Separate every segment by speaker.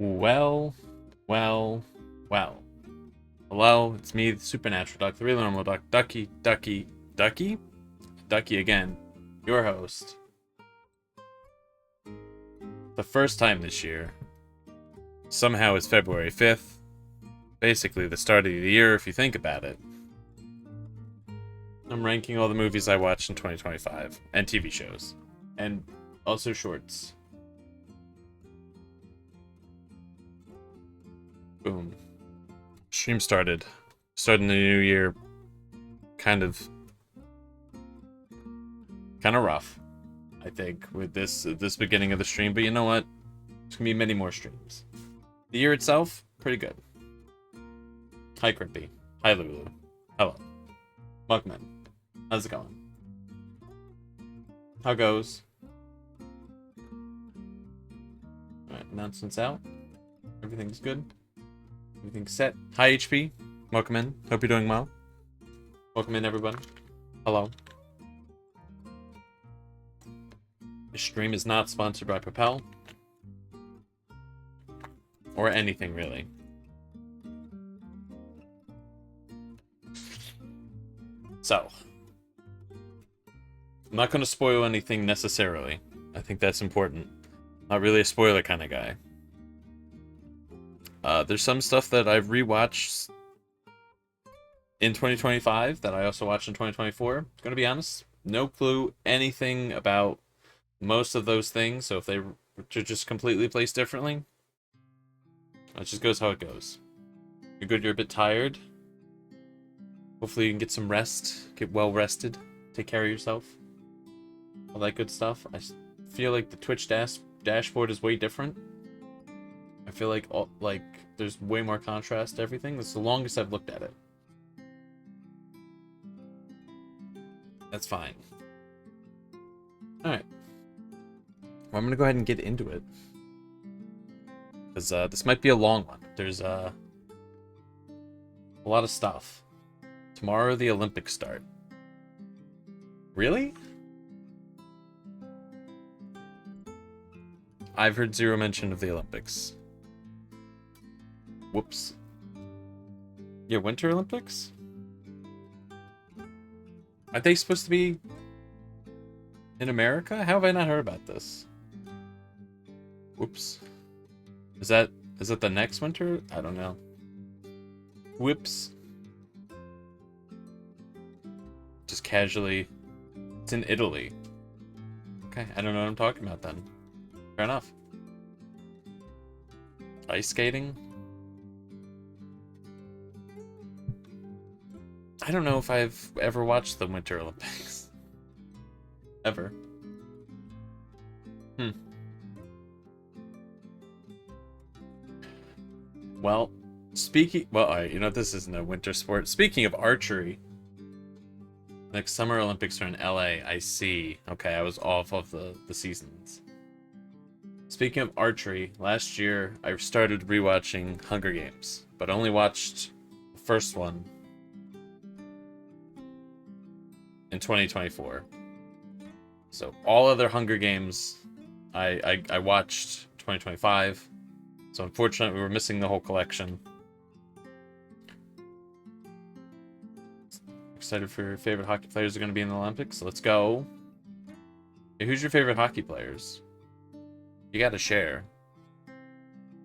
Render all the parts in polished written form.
Speaker 1: Well, well, well. Hello, it's me, the Supernatural Duck, the real normal duck, Ducky again, your host. The first time this year. Somehow it's February 5th. Basically the start of the year if you think about it. I'm ranking all the movies I watched in 2025, and TV shows. And also shorts. Boom. Stream started. Starting the new year kind of rough, I think, with this beginning of the stream, but you know what? There's gonna be many more streams. The year itself, pretty good. Hi Crippy. Hi Lulu. Hello. Mugman. How's it going? How goes? Alright, announcements out. Everything's good. Everything's set. Hi HP. Welcome in. Hope you're doing well. Welcome in everyone. Hello. This stream is not sponsored by Propel. Or anything really. So. I'm not going to spoil anything necessarily. I think that's important. Not really a spoiler kind of guy. There's some stuff that I've rewatched in 2025 that I also watched in 2024. Gonna be honest, no clue anything about most of those things, so if they were just completely placed differently, it just goes how it goes. You're good, you're a bit tired. Hopefully you can get some rest, get well rested, take care of yourself. All that good stuff. I feel like the Twitch dashboard is way different. I feel like there's way more contrast to everything. This is the longest I've looked at it. That's fine. Alright. Well, I'm gonna go ahead and get into it. Because this might be a long one. There's a lot of stuff. Tomorrow the Olympics start. Really? I've heard zero mention of the Olympics. Whoops. Yeah, Winter Olympics? Are they supposed to be in America? How have I not heard about this? Whoops. Is that the next winter? I don't know. Whoops. Just casually. It's in Italy. Okay, I don't know what I'm talking about then. Fair enough. Ice skating? I don't know if I've ever watched the Winter Olympics. Ever. Well, alright, you know, this isn't a winter sport. Speaking of archery, next Summer Olympics are in LA. I see. Okay, I was off of the seasons. Speaking of archery, last year I started rewatching Hunger Games, but only watched the first one in 2024. So all other Hunger Games I watched 2025. So unfortunately we were missing the whole collection. Excited for your favorite hockey players are going to be in the Olympics. Let's go. Hey, who's your favorite hockey players? You gotta share.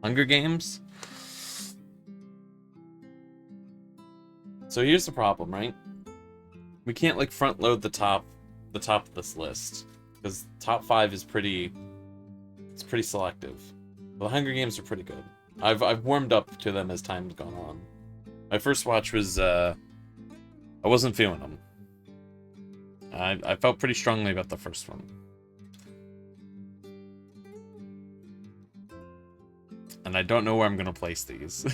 Speaker 1: Hunger Games? So here's the problem, right? We can't like front load the top of this list. Because top 5 is pretty selective. Well, the Hunger Games are pretty good. I've warmed up to them as time's gone on. My first watch was I wasn't feeling them. I felt pretty strongly about the first one. And I don't know where I'm gonna place these.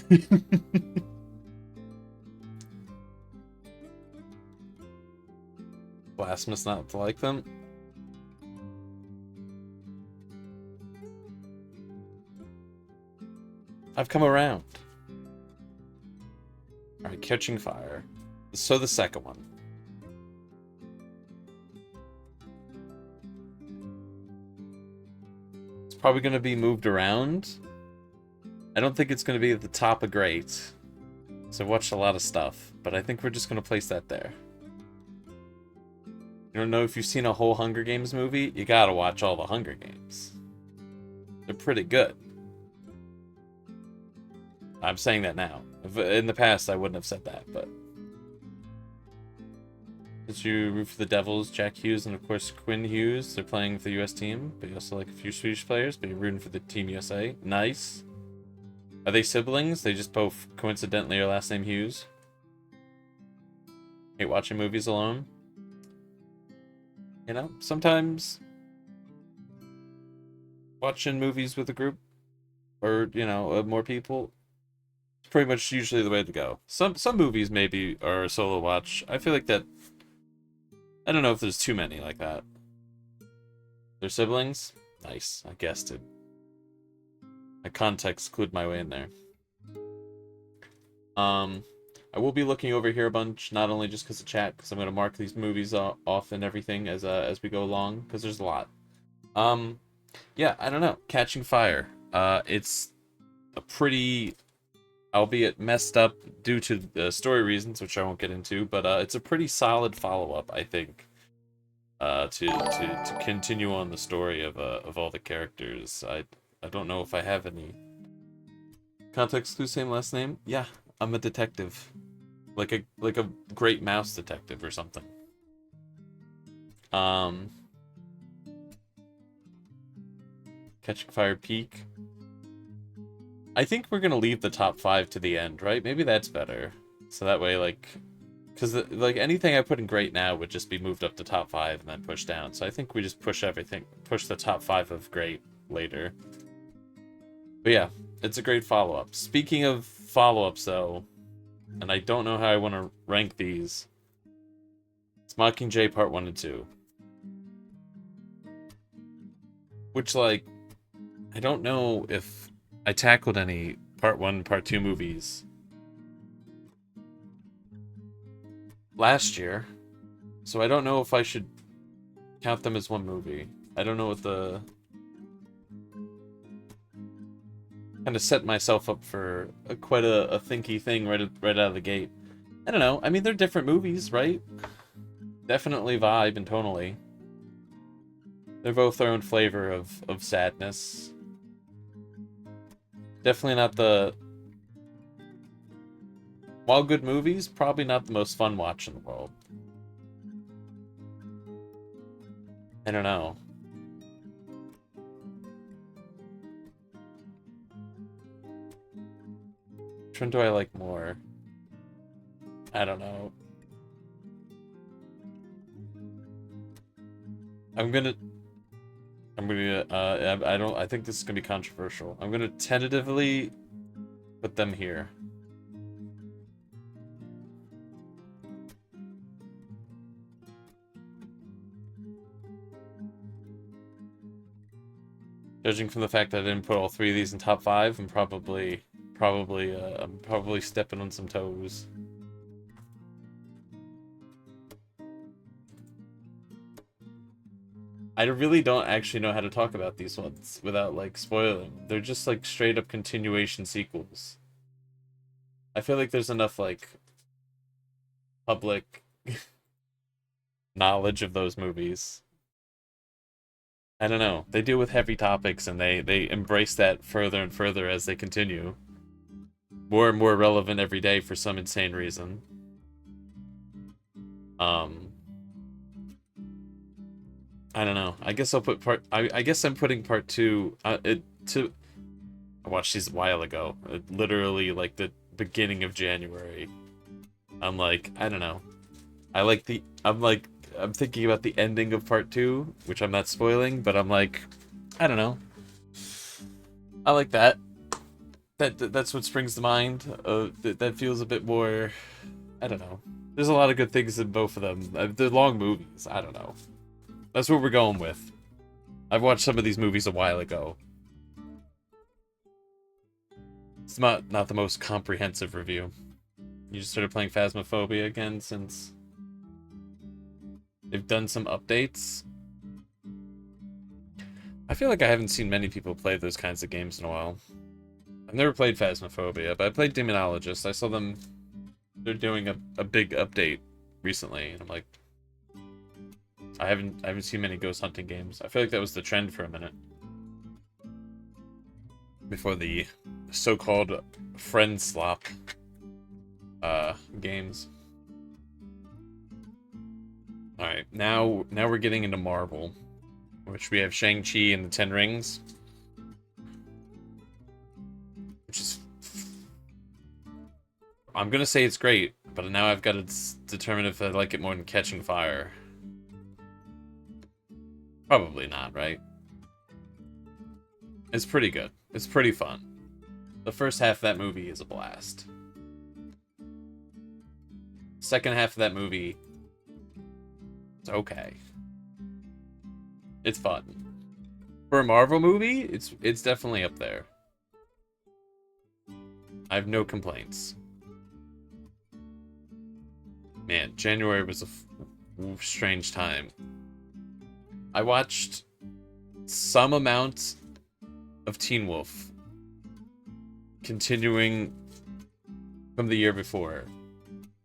Speaker 1: Blasphemous not to like them. I've come around. Alright, Catching Fire. So the second one. It's probably gonna be moved around. I don't think it's going to be at the top of great. So I've watched a lot of stuff, but I think we're just going to place that there. You don't know if you've seen a whole Hunger Games movie? You gotta watch all the Hunger Games. They're pretty good. I'm saying that now. In the past, I wouldn't have said that, but... Did you root for the Devils, Jack Hughes, and of course Quinn Hughes? They're playing for the U.S. team, but you also like a few Swedish players, but you're rooting for the Team USA. Nice. Are they siblings? They just both coincidentally are last name Hughes. Hate watching movies alone. You know, sometimes watching movies with a group or, you know, more people, it's pretty much usually the way to go. Some movies maybe are a solo watch. I feel like that, I don't know if there's too many like that. They're siblings? Nice, I guessed it. My context clued my way in there. I will be looking over here a bunch, not only just because of chat, because I'm going to mark these movies off and everything as we go along, because there's a lot. Yeah, I don't know. Catching Fire. It's a pretty, albeit messed up due to story reasons, which I won't get into, but it's a pretty solid follow-up, I think, to continue on the story of all the characters. I don't know if I have any context clue, same last name. Yeah, I'm a detective. Like a great mouse detective or something. Catching Fire peak. I think we're gonna leave the top 5 to the end, right? Maybe that's better. So that way, like, because like anything I put in great now would just be moved up to top 5 and then pushed down. So I think we just push everything, push the top 5 of great later. But yeah, it's a great follow-up. Speaking of follow-ups, though, and I don't know how I want to rank these. It's Mockingjay Part 1 and 2. Which, like, I don't know if I tackled any Part 1, Part 2 movies last year. So I don't know if I should count them as one movie. I don't know what the... Kind of set myself up for quite a thinky thing right out of the gate. I don't know. I mean, they're different movies, right? Definitely vibe and tonally. They're both their own flavor of sadness. Definitely not the... While good movies, probably not the most fun watch in the world. I don't know. Which one do I like more? I don't know. I think this is gonna be controversial. I'm gonna tentatively put them here. Judging from the fact that I didn't put all 3 of these in top 5, I'm probably stepping on some toes. I really don't actually know how to talk about these ones without, like, spoiling. They're just, like, straight-up continuation sequels. I feel like there's enough, like, public knowledge of those movies. I don't know. They deal with heavy topics, and they embrace that further and further as they continue. More and more relevant every day for some insane reason. I don't know. I guess I'll put I guess I'm putting part 2. I watched these a while ago. Literally, like, the beginning of January. I'm like, I don't know. I'm thinking about the ending of part 2, which I'm not spoiling, but I'm like, I don't know. I like that. That's what springs to mind. That feels a bit more, I don't know. There's a lot of good things in both of them. They're long movies. I don't know. That's what we're going with. I've watched some of these movies a while ago. It's not the most comprehensive review. You just started playing Phasmophobia again since they've done some updates. I feel like I haven't seen many people play those kinds of games in a while. I've never played Phasmophobia, but I played Demonologist. I saw them. They're doing a big update recently, and I'm like, I haven't seen many ghost hunting games. I feel like that was the trend for a minute before the so-called friend slop games. All right, now we're getting into Marvel, which we have Shang-Chi and the Ten Rings, which is, I'm gonna say it's great, but now I've got to determine if I like it more than Catching Fire. Probably not, right? It's pretty good. It's pretty fun. The first half of that movie is a blast. Second half of that movie, it's okay. It's fun. For a Marvel movie, it's definitely up there. I have no complaints. Man, January was a strange time. I watched some amount of Teen Wolf, continuing from the year before,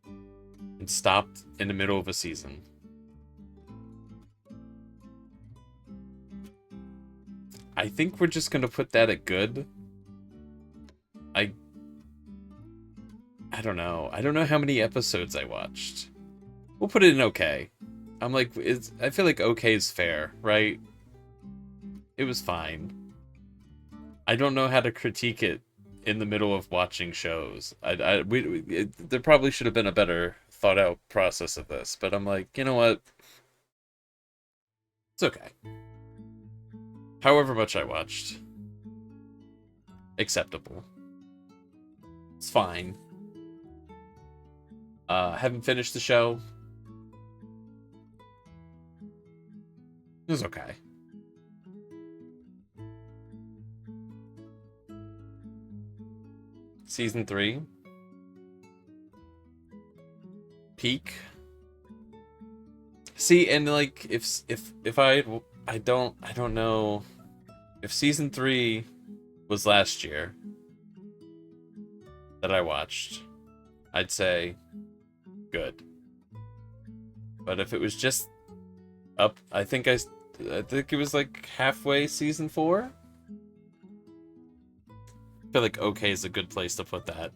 Speaker 1: and stopped in the middle of a season. I think we're just gonna put that at good. I don't know. I don't know how many episodes I watched. We'll put it in okay. I'm like, I feel like okay is fair, right? It was fine. I don't know how to critique it in the middle of watching shows. There probably should have been a better thought out process of this, but I'm like, you know what? It's okay. However much I watched, acceptable. It's fine. Haven't finished the show. It was okay. Season 3. Peak. See, and like if I don't know if season 3 was last year that I watched, I'd say good. But if it was just up, I think it was like halfway season 4. I feel like okay is a good place to put that.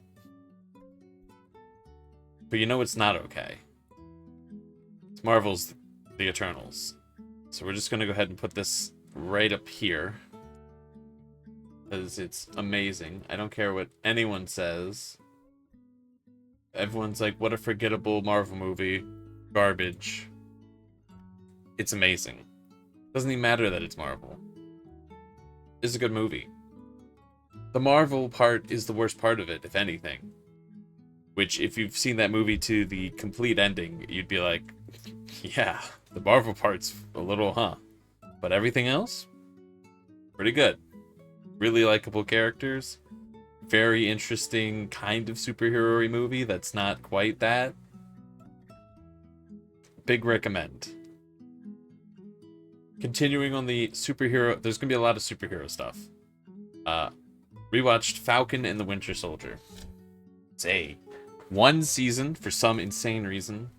Speaker 1: But you know it's not okay. It's Marvel's The Eternals. So we're just gonna go ahead and put this right up here, because it's amazing. I don't care what anyone says. Everyone's like, what a forgettable Marvel movie. Garbage. It's amazing. Doesn't even matter that it's Marvel. It's a good movie. The Marvel part is the worst part of it, if anything. Which, if you've seen that movie to the complete ending, you'd be like, yeah, the Marvel part's a little, huh? But everything else? Pretty good. Really likable characters. Very interesting kind of superhero-y movie that's not quite that. Big recommend. Continuing on the superhero, there's gonna be a lot of superhero stuff. Rewatched Falcon and the Winter Soldier. It's a one season, for some insane reason,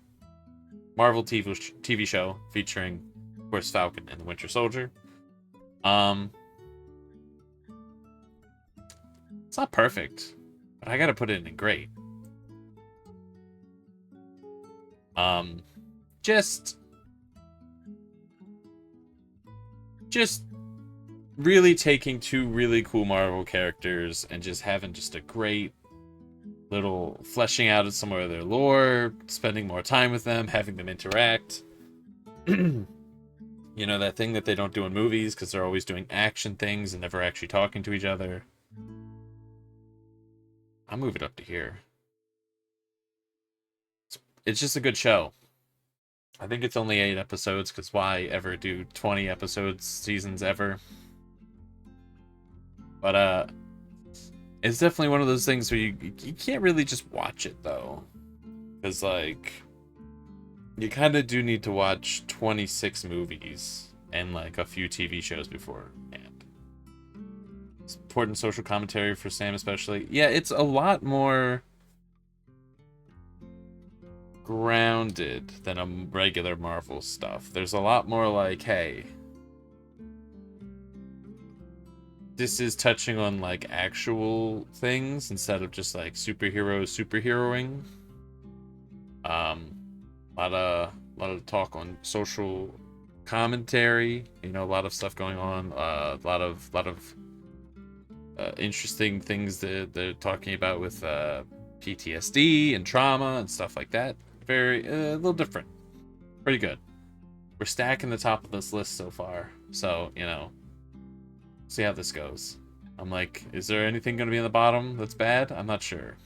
Speaker 1: Marvel TV show featuring, of course, Falcon and the Winter Soldier. It's not perfect, but I gotta put it in great. Just really taking two really cool Marvel characters and just having just a great little fleshing out of some of their lore, spending more time with them, having them interact. You know, that thing that they don't do in movies because they're always doing action things and never actually talking to each other. I'll move it up to here. It's just a good show. I think it's only 8 episodes, because why ever do 20 episodes seasons ever? But it's definitely one of those things where you can't really just watch it, though. Because, like, you kind of do need to watch 26 movies and, like, a few TV shows beforehand. important social commentary for Sam especially. Yeah, it's a lot more grounded than a regular Marvel stuff. There's a lot more like, hey, this is touching on like actual things instead of just like superheroing. A lot of talk on social commentary. You know, a lot of stuff going on. A lot of interesting things that they're talking about with PTSD and trauma and stuff like that. Very a little different. Pretty good. We're stacking the top of this list so far. So, you know, see how this goes. I'm like, is there anything going to be in the bottom that's bad? I'm not sure.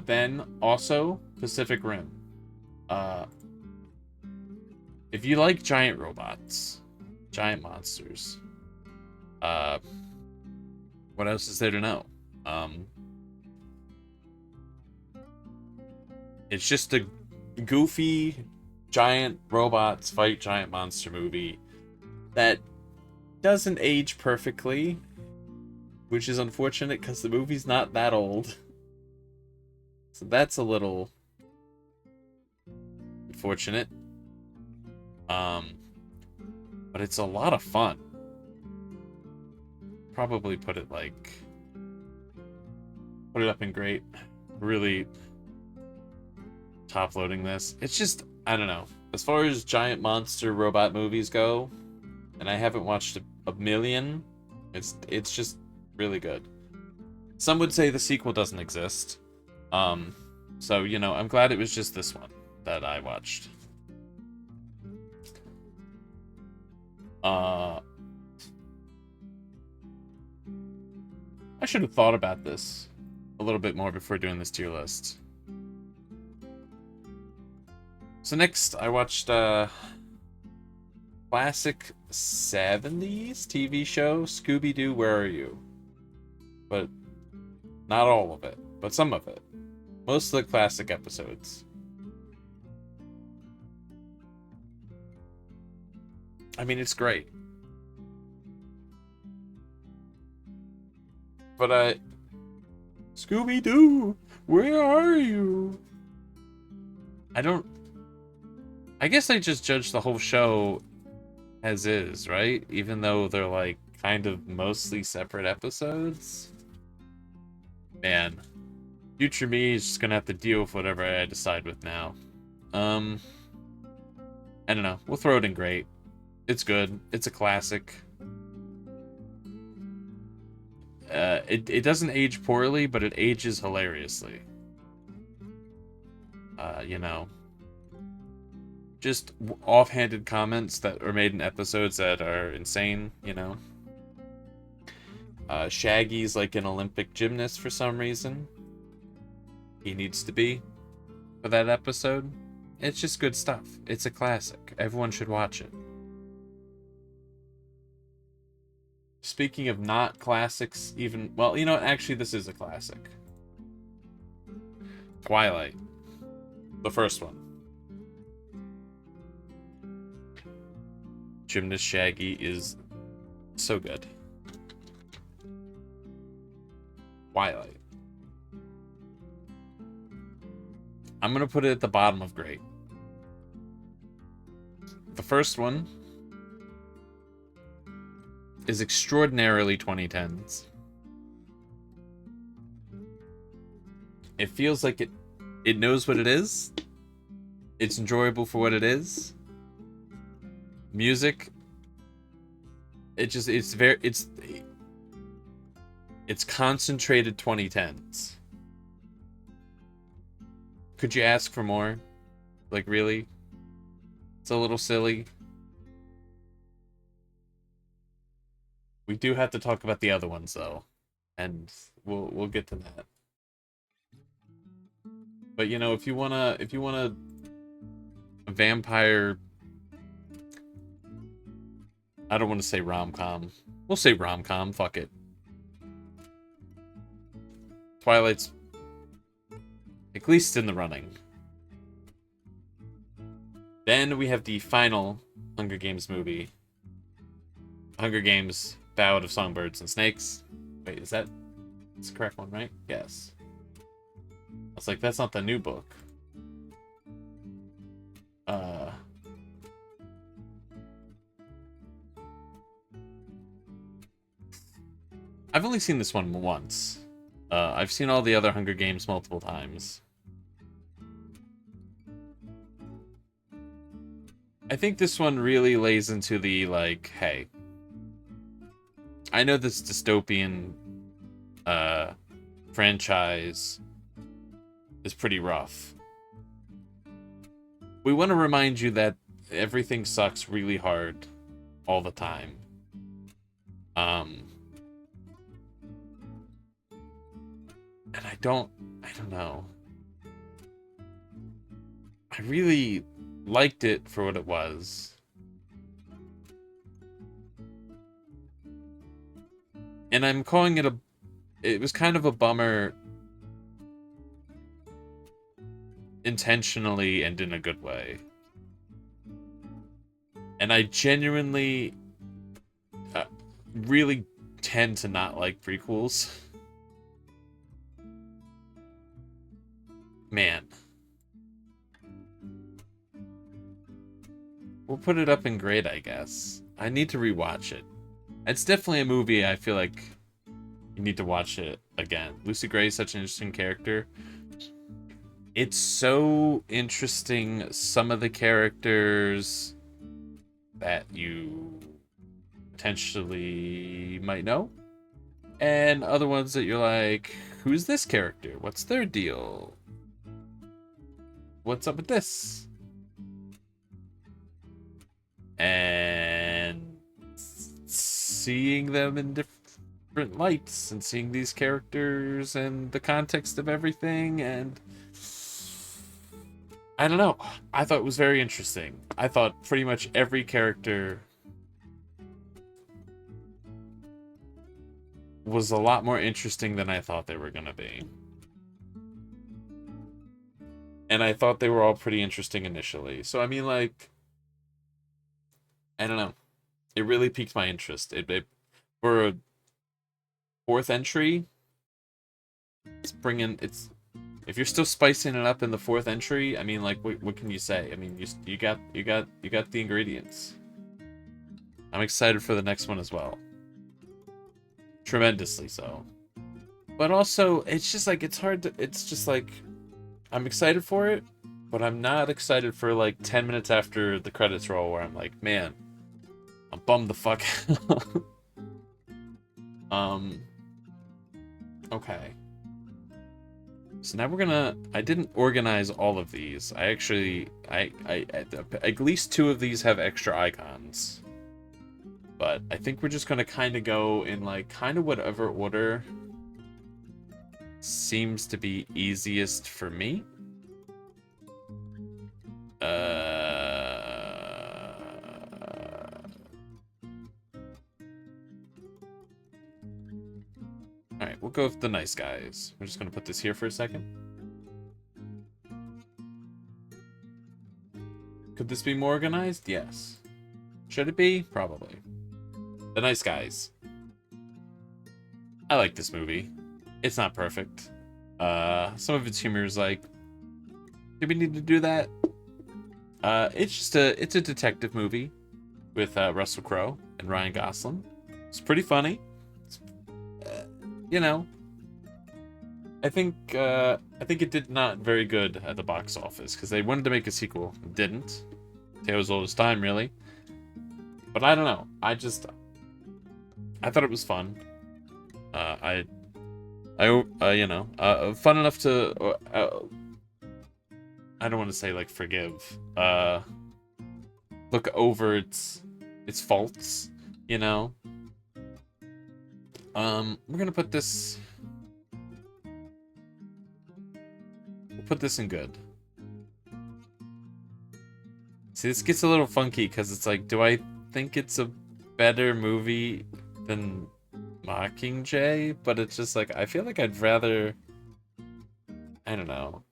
Speaker 1: Then also Pacific Rim. If you like giant robots, giant monsters, what else is there to know? It's just a goofy giant robots fight giant monster movie that doesn't age perfectly, which is unfortunate because the movie's not that old. So that's a little unfortunate. But it's a lot of fun. Probably put it up in great. Really top loading this. It's just, I don't know. As far as giant monster robot movies go, and I haven't watched a million, it's just really good. Some would say the sequel doesn't exist. So, you know, I'm glad it was just this one that I watched. I should have thought about this a little bit more before doing this tier list. So next, I watched classic 70s TV show, Scooby-Doo, Where Are You? But not all of it, but some of it. Most of the classic episodes. I mean, it's great. But Scooby-Doo, where are you? I guess I just judge the whole show as is, right? Even though they're like kind of mostly separate episodes. Man, future me is just gonna have to deal with whatever I decide with now. I don't know. We'll throw it in great. It's good. It's a classic. It doesn't age poorly, but it ages hilariously. You know, just offhanded comments that are made in episodes that are insane, you know. Shaggy's like an Olympic gymnast for some reason. He needs to be for that episode. It's just good stuff. It's a classic. Everyone should watch it. Speaking of not classics, even... Well, you know what? Actually, this is a classic. Twilight. The first one. Gymnast Shaggy is so good. Twilight. I'm gonna put it at the bottom of great. The first one is extraordinarily 2010s. It feels like it knows what it is. It's enjoyable for what it is. Music, it's concentrated 2010s. Could you ask for more? Like, really? It's a little silly. We do have to talk about the other ones though, and we'll get to that. But you know, if you wanna a vampire, I don't want to say rom-com. We'll say rom-com. Fuck it. Twilight's at least in the running. Then we have the final Hunger Games movie. Hunger Games Ballad of Songbirds and Snakes. Wait, is that... That's the correct one, right? Yes. I was like, that's not the new book. I've only seen this one once. I've seen all the other Hunger Games multiple times. I think this one really lays into the, like, hey, I know this dystopian franchise is pretty rough. We want to remind you that everything sucks really hard all the time. And I don't know. I really liked it for what it was. And I'm calling it it was kind of a bummer intentionally and in a good way. And I genuinely really tend to not like prequels. Man. We'll put it up in grade, I guess. I need to rewatch it. It's definitely a movie I feel like you need to watch it again. Lucy Gray is such an interesting character. It's so interesting, some of the characters that you potentially might know, and other ones that you're like, who's this character? What's their deal? What's up with this? And seeing them in different lights and seeing these characters and the context of everything, and I don't know. I thought it was very interesting. I thought pretty much every character was a lot more interesting than I thought they were going to be. And I thought they were all pretty interesting initially. So, I mean, like, I don't know. It really piqued my interest. For a fourth entry, if you're still spicing it up in the fourth entry, I mean, like, what can you say? I mean, you got the ingredients. I'm excited for the next one as well. Tremendously so. But also, it's just like, it's just like, I'm excited for it, but I'm not excited for like 10 minutes after the credits roll where I'm like, man, I'm bummed the fuck out. Okay. So now I didn't organize all of these. I actually, at least 2 of these have extra icons. But I think we're just gonna kind of go in like kind of whatever order seems to be easiest for me. Alright, we'll go with the nice guys. We're just gonna put this here for a second. Could this be more organized? Yes. Should it be? Probably. The Nice Guys. I like this movie. It's not perfect. Some of its humor is like, do we need to do that? It's a detective movie with Russell Crowe and Ryan Gosling. It's pretty funny. You know, I think it did not very good at the box office because they wanted to make a sequel, it didn't. Tales Old as Time, really. But I don't know. I thought it was fun. You know, fun enough to. I don't want to say like forgive. Look over its faults. You know. We're gonna put this. We'll put this in good. See, this gets a little funky because it's like, do I think it's a better movie than Mockingjay? But it's just like, I feel like I'd rather, I don't know.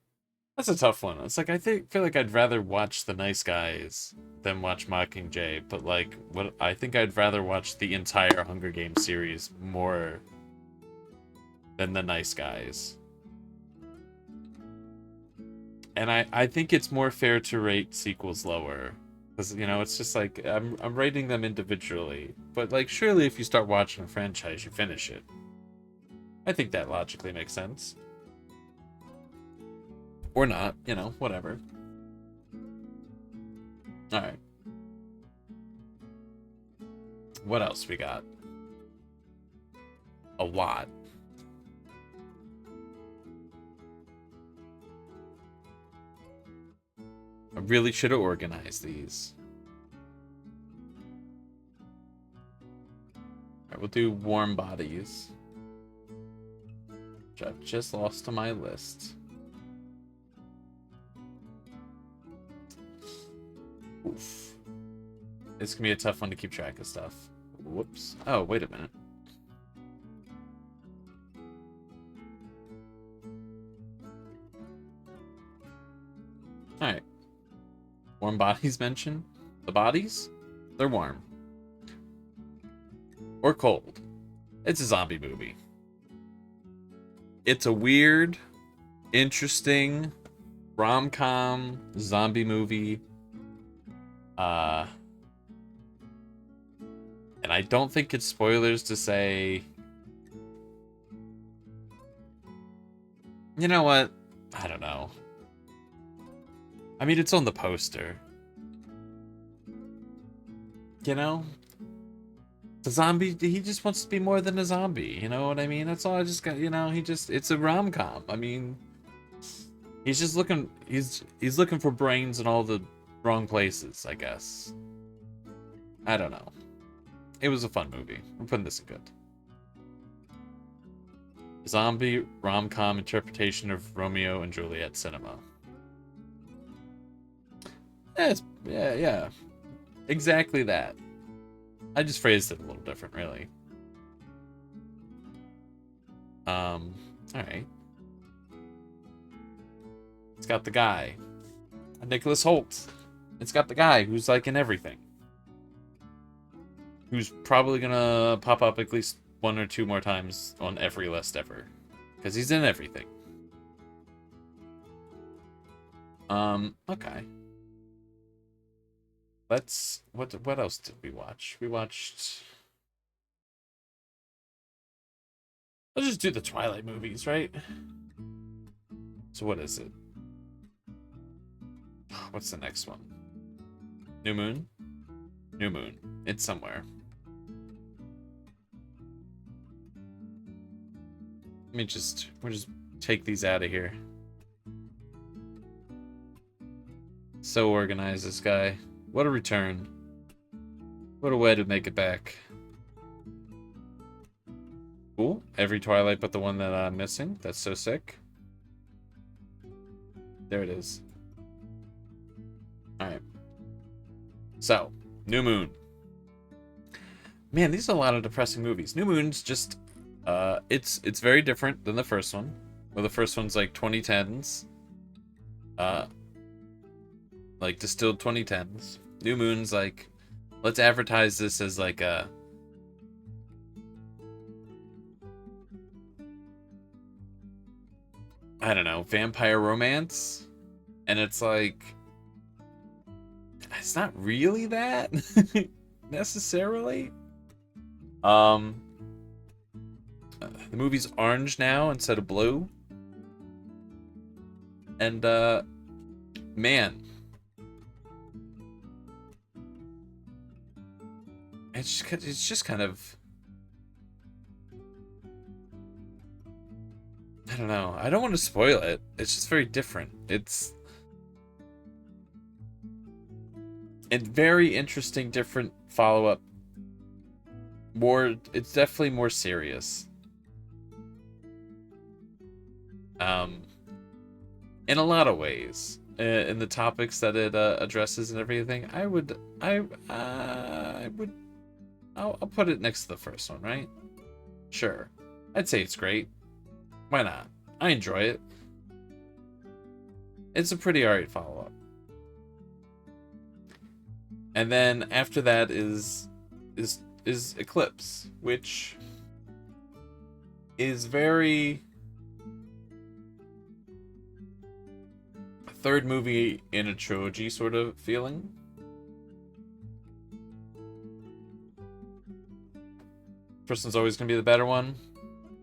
Speaker 1: That's a tough one. It's like feel like I'd rather watch The Nice Guys than watch Mockingjay, but like what I think I'd rather watch the entire Hunger Games series more than The Nice Guys. And I think it's more fair to rate sequels lower. Because, you know, it's just like I'm rating them individually. But like surely if you start watching a franchise, you finish it. I think that logically makes sense. Or not, you know, whatever. Alright. What else we got? A lot. I really should have organized these. Alright, we'll do Warm Bodies, which I've just lost to my list. Oof. It's gonna be a tough one to keep track of stuff. Whoops. Oh, wait a minute. Alright. Warm bodies mentioned. The bodies? They're warm. Or cold. It's a zombie movie. It's a weird, interesting, rom-com zombie movie. And I don't think it's spoilers to say... You know what? I don't know. I mean, it's on the poster. You know? The zombie, he just wants to be more than a zombie. You know what I mean? That's all I just got, you know, it's a rom-com. I mean, he's just looking, he's looking for brains in all the wrong places, I guess. I don't know. It was a fun movie. I'm putting this in good. Zombie rom-com interpretation of Romeo and Juliet cinema. Yeah. Exactly that. I just phrased it a little different, really. Alright. It's got the guy. Nicholas Hoult. It's got the guy who's like in everything. Who's probably gonna pop up at least 1 or 2 more times on every list ever. Because he's in everything. Okay. Let's... What else did we watch? We watched... Let's just do the Twilight movies, right? So what is it? What's the next one? New Moon? New Moon. It's somewhere. We'll just take these out of here. So organized, this guy. What a return. What a way to make it back. Cool. Every Twilight but the one that I'm missing. That's so sick. There it is. Alright. So, New Moon. Man, these are a lot of depressing movies. New Moon's just... it's very different than the first one. Well, the first one's like 2010s. Like distilled 2010s. New Moon's like... Let's advertise this as like a... I don't know, vampire romance? And it's like... It's not really that, necessarily. The movie's orange now instead of blue. And, man. It's just kind of... I don't know. I don't want to spoil it. It's just very different. It's very interesting, different follow-up. It's definitely more serious. In a lot of ways. In the topics that it addresses and everything. I'll put it next to the first one, right? Sure. I'd say it's great. Why not? I enjoy it. It's a pretty alright follow-up. And then after that is Eclipse, which is very third movie in a trilogy sort of feeling. First one's always gonna be the better one.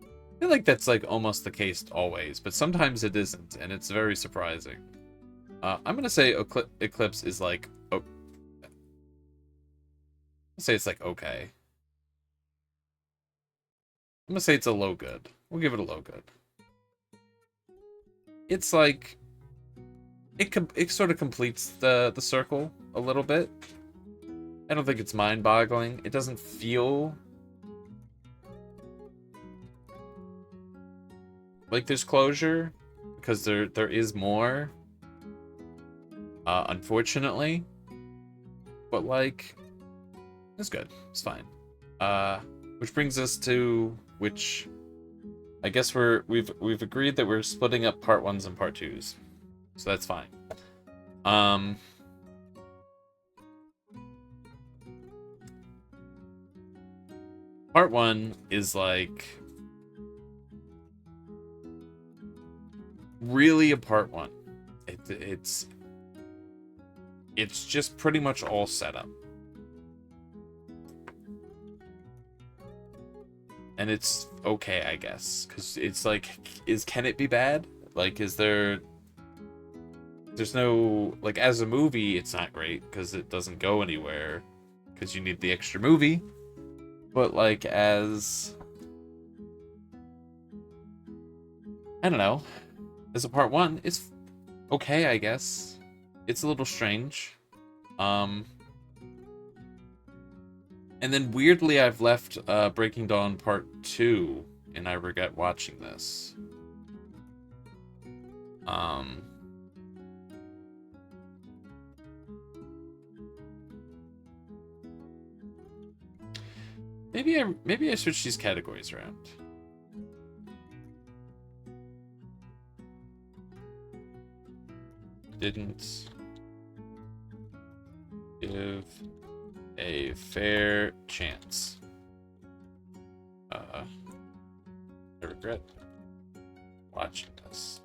Speaker 1: I feel like that's like almost the case always, but sometimes it isn't, and it's very surprising. I'm gonna say Eclipse is like, oh, I'll say it's like okay. I'm gonna say it's a low good. We'll give it a low good. It's like it sort of completes the circle a little bit. I don't think it's mind-boggling. It doesn't feel like there's closure because there is more. Unfortunately, but like it's good. It's fine. Which brings us to which I guess we've agreed that we're splitting up part 1s and part 2s. So that's fine. Part 1 is like really a part 1. It's just pretty much all set up. And it's okay, I guess, because it's like, can it be bad? Like, there's no, like, as a movie, it's not great, because it doesn't go anywhere, because you need the extra movie. But, like, as, I don't know, as a part 1, it's okay, I guess. It's a little strange. And then weirdly, I've left Breaking Dawn Part 2, and I regret watching this. Maybe I switch these categories around. Didn't give a fair chance. I regret watching this.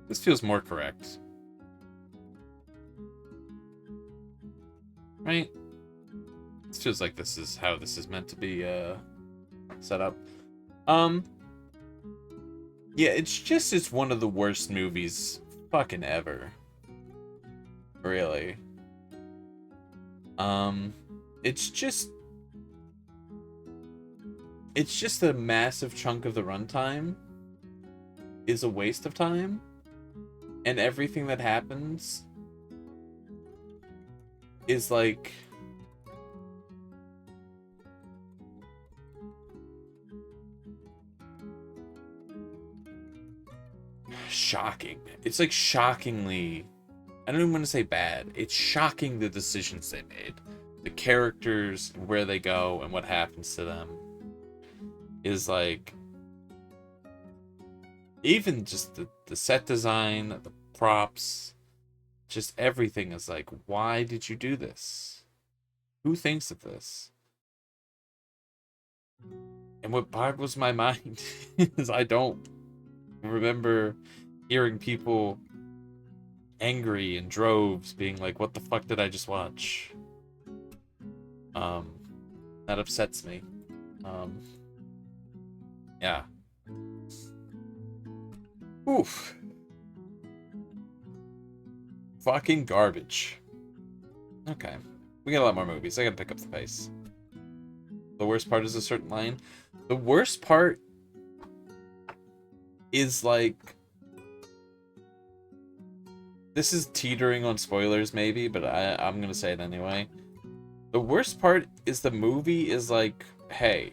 Speaker 1: This feels more correct. Right? This feels like this is how this is meant to be set up. Yeah, it's one of the worst movies fucking ever. Really. It's just a massive chunk of the runtime is a waste of time, and everything that happens is like shocking. It's like shockingly, I don't even want to say bad. It's shocking the decisions they made. The characters, where they go, and what happens to them is like, even just the set design, the props, just everything is like, why did you do this? Who thinks of this? And what boggles my mind is I don't remember hearing people angry in droves being like, what the fuck did I just watch? That upsets me. Yeah. Oof. Fucking garbage. Okay. We got a lot more movies. I gotta pick up the pace. The worst part is a certain line. The worst part is like, this is teetering on spoilers maybe, but I'm gonna say it anyway. The worst part is the movie is like, hey,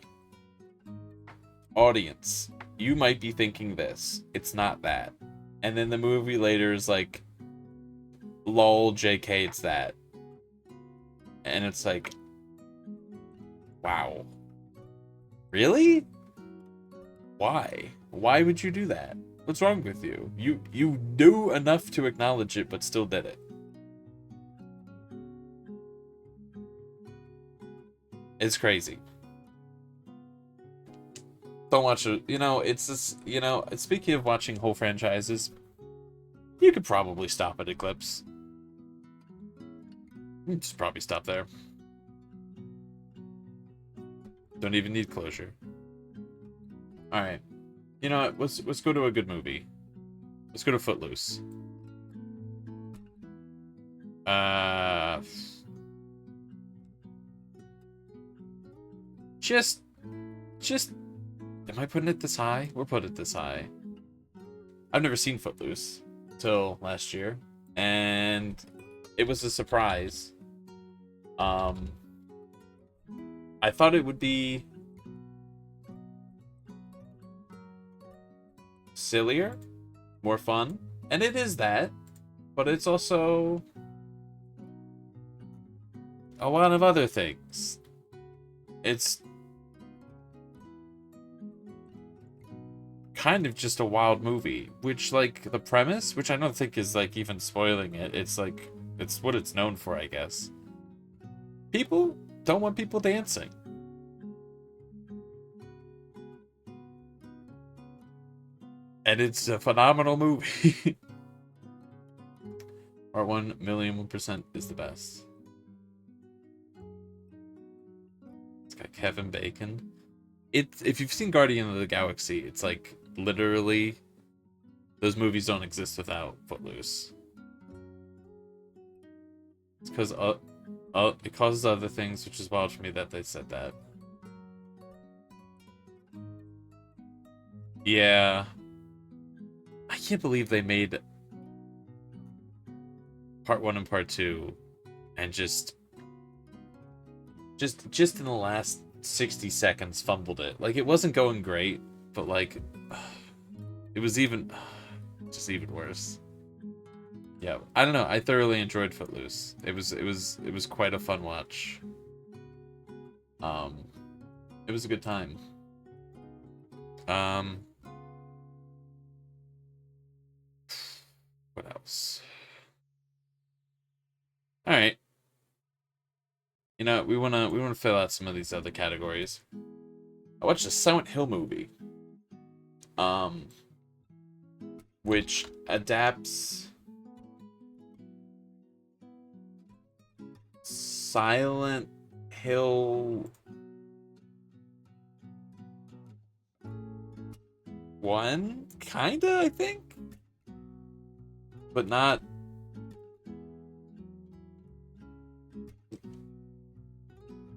Speaker 1: audience, you might be thinking this. It's not that. And then the movie later is like, lol, JK, it's that. And it's like, wow. Really? Why? Why would you do that? What's wrong with you? You knew enough to acknowledge it, but still did it. It's crazy. Don't watch it. You know, it's just, you know, speaking of watching whole franchises, you could probably stop at Eclipse. You just probably stop there. Don't even need closure. Alright. You know what? Let's go to a good movie. Let's go to Footloose. Just am I putting it this high? We're putting it this high. I've never seen Footloose till last year, and it was a surprise. I thought it would be sillier, more fun, and it is that, but it's also a lot of other things. It's kind of just a wild movie, which, like, the premise, which I don't think is, like, even spoiling it, it's like, it's what it's known for, I guess. People don't want people dancing. And it's a phenomenal movie. Part 1,000,000% is the best. It's got Kevin Bacon. If you've seen Guardian of the Galaxy, it's like literally those movies don't exist without Footloose. It's because it causes other things, which is wild for me that they said that. Yeah. I can't believe they made part 1 and part 2 and just in the last 60 seconds fumbled it. Like, it wasn't going great, but like it was even just even worse. Yeah, I don't know. I thoroughly enjoyed Footloose. It was quite a fun watch. It was a good time. What else? All right. You know, we wanna fill out some of these other categories. I watched a Silent Hill movie, which adapts Silent Hill 1, kinda, I think, but not.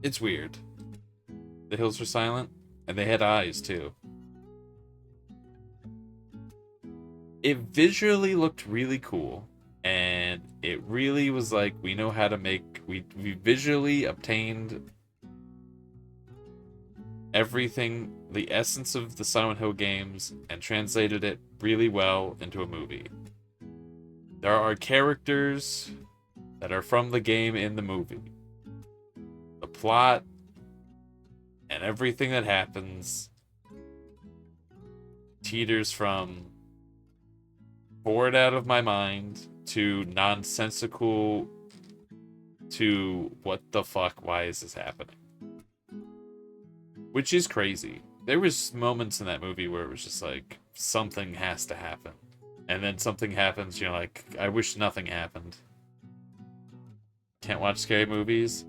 Speaker 1: It's weird. The hills were silent, and they had eyes, too. It visually looked really cool, and it really was like, we know how to make... We visually obtained everything, the essence of the Silent Hill games, and translated it really well into a movie. There are characters that are from the game in the movie. The plot and everything that happens teeters from bored out of my mind to nonsensical to what the fuck, why is this happening? Which is crazy. There was moments in that movie where it was just like, something has to happen. And then something happens, you're like, I wish nothing happened. Can't watch scary movies.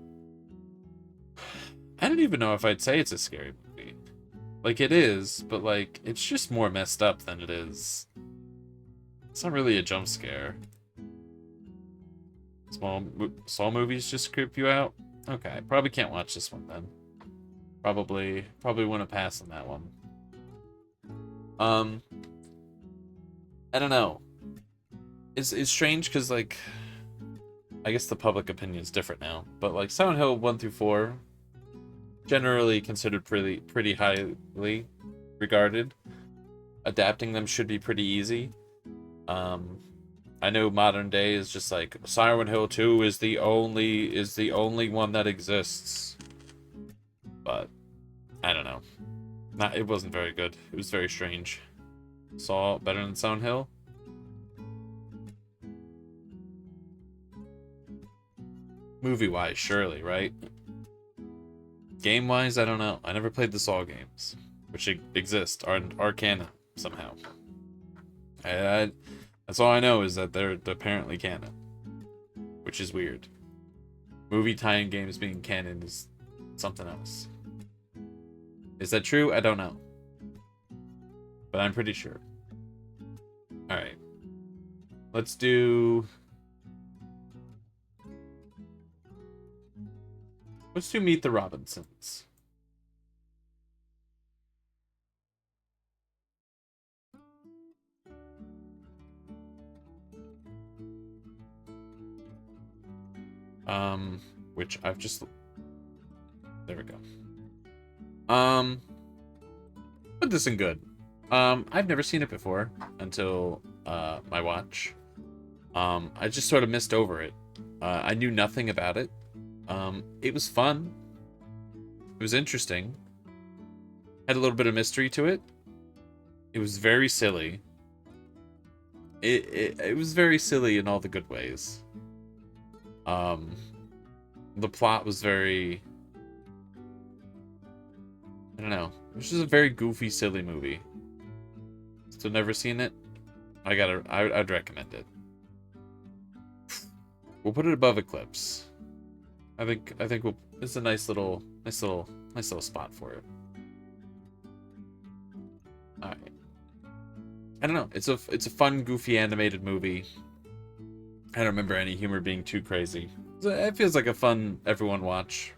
Speaker 1: I don't even know if I'd say it's a scary movie. Like, it is, but like, it's just more messed up than it is. It's not really a jump scare. Saw movies just creep you out? Okay, probably can't watch this one then. Probably want to pass on that one. I don't know. It's strange because, like, I guess the public opinion is different now, but like Silent Hill 1 through 4, generally considered pretty highly regarded. Adapting them should be pretty easy. I know modern day is just like Silent Hill 2 is the only one that exists. But I don't know. It wasn't very good. It was very strange. Saw better than Silent Hill? Movie-wise, surely, right? Game-wise, I don't know. I never played the Saw games, which exist, are canon somehow. That's all I know is that they're apparently canon, which is weird. Movie tie-in games being canon is something else. Is that true? I don't know, but I'm pretty sure. All right, let's do Meet the Robinsons. Which I've just... There we go. Put this in good. I've never seen it before until, my watch. I just sort of missed over it. I knew nothing about it. It was fun. It was interesting. Had a little bit of mystery to it. It was very silly. It was very silly in all the good ways. The plot was very... I don't know. It was just a very goofy, silly movie. Still never seen it? I'd recommend it. We'll put it above Eclipse. I think it's a nice little spot for it. All right. I don't know. It's a fun, goofy animated movie. I don't remember any humor being too crazy. It feels like a fun everyone watch.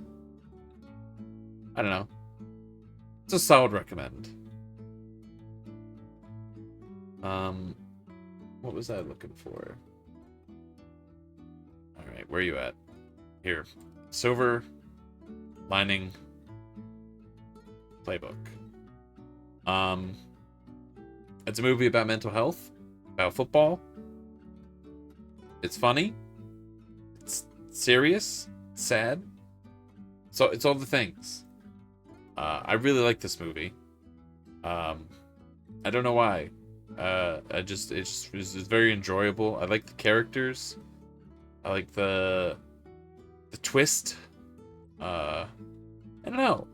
Speaker 1: I don't know. It's a solid recommend. What was I looking for? All right, where are you at? Here. Silver Lining Playbook. It's a movie about mental health, about football. It's funny. It's serious, sad. So it's all the things. I really like this movie. I don't know why. It's very enjoyable. I like the characters. I like the twist. I don't know.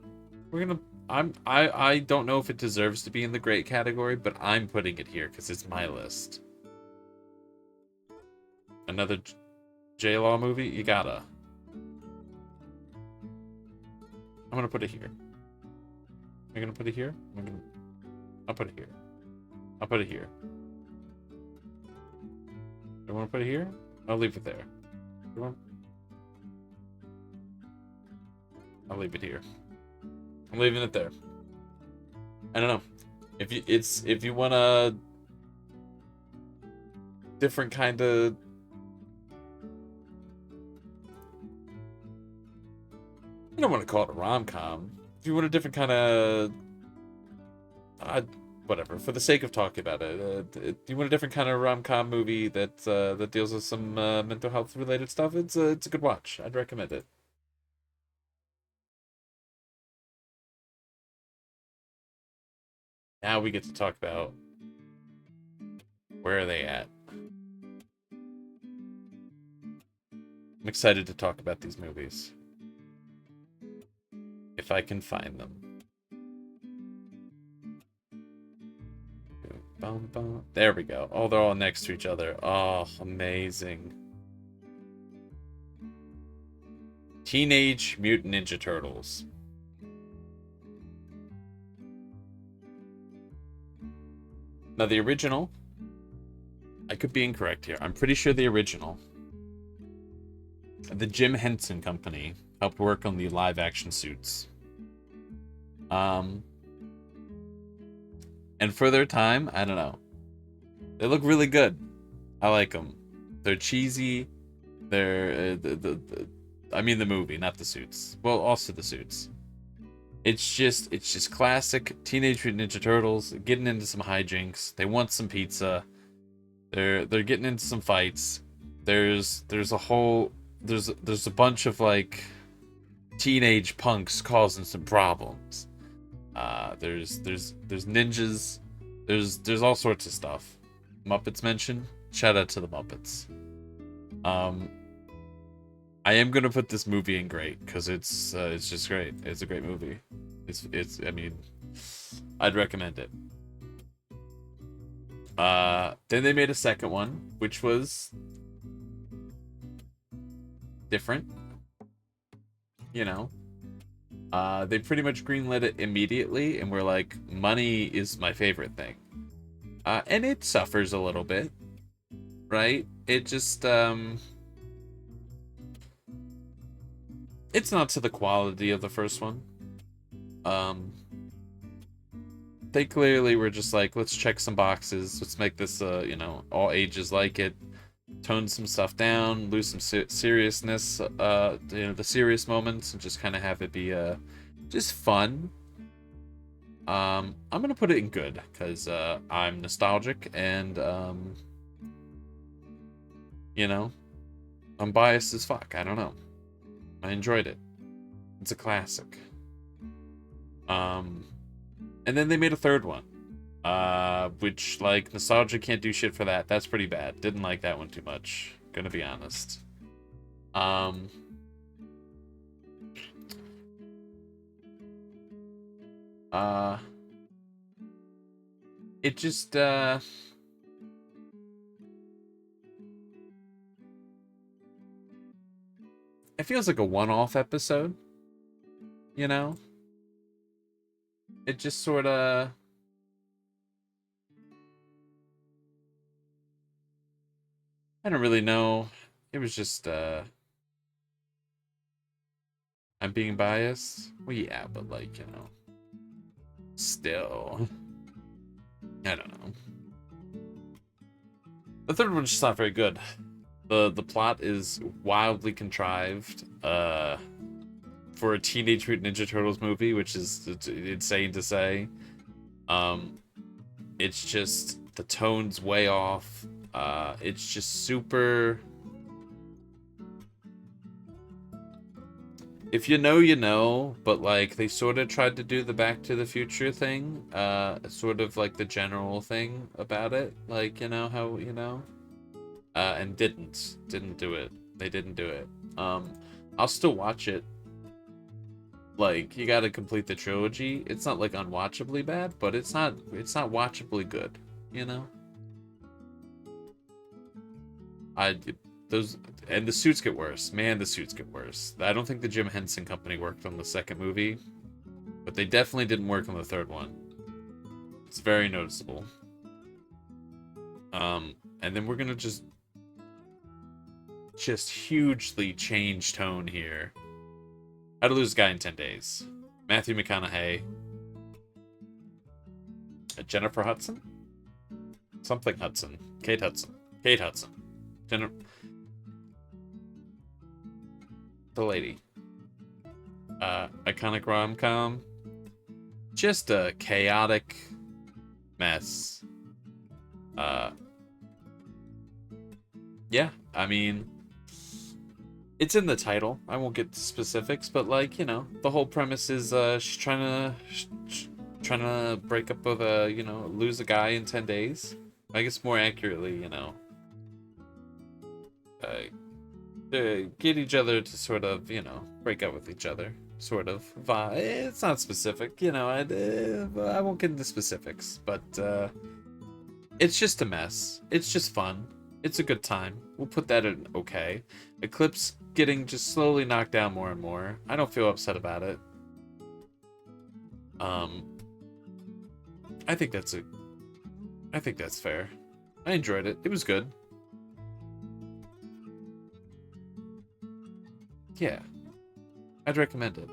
Speaker 1: I don't know if it deserves to be in the great category, but I'm putting it here because it's my list. Another J-Law movie? You gotta. I'm gonna put it here. Am I gonna put it here? I'll put it here. I'll put it here. Do I want to put it here? I'll leave it there. I'll leave it here. I'm leaving it there. I don't know. If you want a different kind of... I don't want to call it a rom-com. If you want a different kind of... whatever. For the sake of talking about it, you want a different kind of rom-com movie that deals with some mental health related stuff? It's a good watch. I'd recommend it. Now we get to talk about where are they at. I'm excited to talk about these movies. If I can find them. There we go. Oh, they're all next to each other. Oh, amazing. Teenage Mutant Ninja Turtles. Now, the original... I could be incorrect here. I'm pretty sure the original... The Jim Henson Company helped work on the live-action suits. And for their time, I don't know. They look really good. I like them. They're cheesy. They're... I mean the movie, not the suits. Well, also the suits. It's just classic Teenage Mutant Ninja Turtles getting into some hijinks. They want some pizza. They're getting into some fights. There's a bunch of like teenage punks causing some problems. There's ninjas. There's all sorts of stuff. Muppets mentioned. Shout out to the Muppets. Um, I am gonna put this movie in great because it's just great. It's a great movie. It's I mean, I'd recommend it. Then they made a second one, which was different. You know, they pretty much greenlit it immediately, and we're like, money is my favorite thing. And it suffers a little bit, right? It just it's not to the quality of the first one. Um, they clearly were just like, let's check some boxes, let's make this all ages like it, tone some stuff down, lose some seriousness, the serious moments, and just kind of have it be just fun. I'm gonna put it in good because I'm nostalgic and you know, I'm biased as fuck. I don't know. I enjoyed it. It's a classic. Um, and then they made a third one, which like nostalgia can't do shit for that. That's pretty bad. Didn't like that one too much. Gonna be honest. Um, uh, it just it feels like a one-off episode. You know, it just sort of. I don't really know. It was just I'm being biased. Well, yeah, but like, still. I don't know. The third one's just not very good. The plot is wildly contrived for a Teenage Mutant Ninja Turtles movie, which is insane to say. It's just the tone's way off. It's just super. If you know, you know, but like they sort of tried to do the Back to the Future thing, sort of like the general thing about it, like how and didn't do it. They didn't do it. I'll still watch it. Like you got to complete the trilogy. It's not like unwatchably bad, but it's not watchably good. You know. I those and the suits get worse. Man, the suits get worse. I don't think the Jim Henson Company worked on the second movie, but they definitely didn't work on the third one. It's very noticeable. And then we're gonna just hugely change tone here. How to Lose a Guy in 10 Days. Matthew McConaughey. Jennifer Hudson? Something Hudson. Kate Hudson. Kate Hudson. The lady. Iconic rom-com. Just a chaotic mess. Yeah, I mean, it's in the title. I won't get specifics, but like, the whole premise is she's trying to break up with lose a guy in 10 days. I guess more accurately, get each other to sort of, break up with each other. Sort of. It's not specific, I won't get into specifics, but it's just a mess. It's just fun. It's a good time. We'll put that in okay. Eclipse getting just slowly knocked down more and more. I don't feel upset about it. I think that's fair. I enjoyed it. It was good. Yeah. I'd recommend it.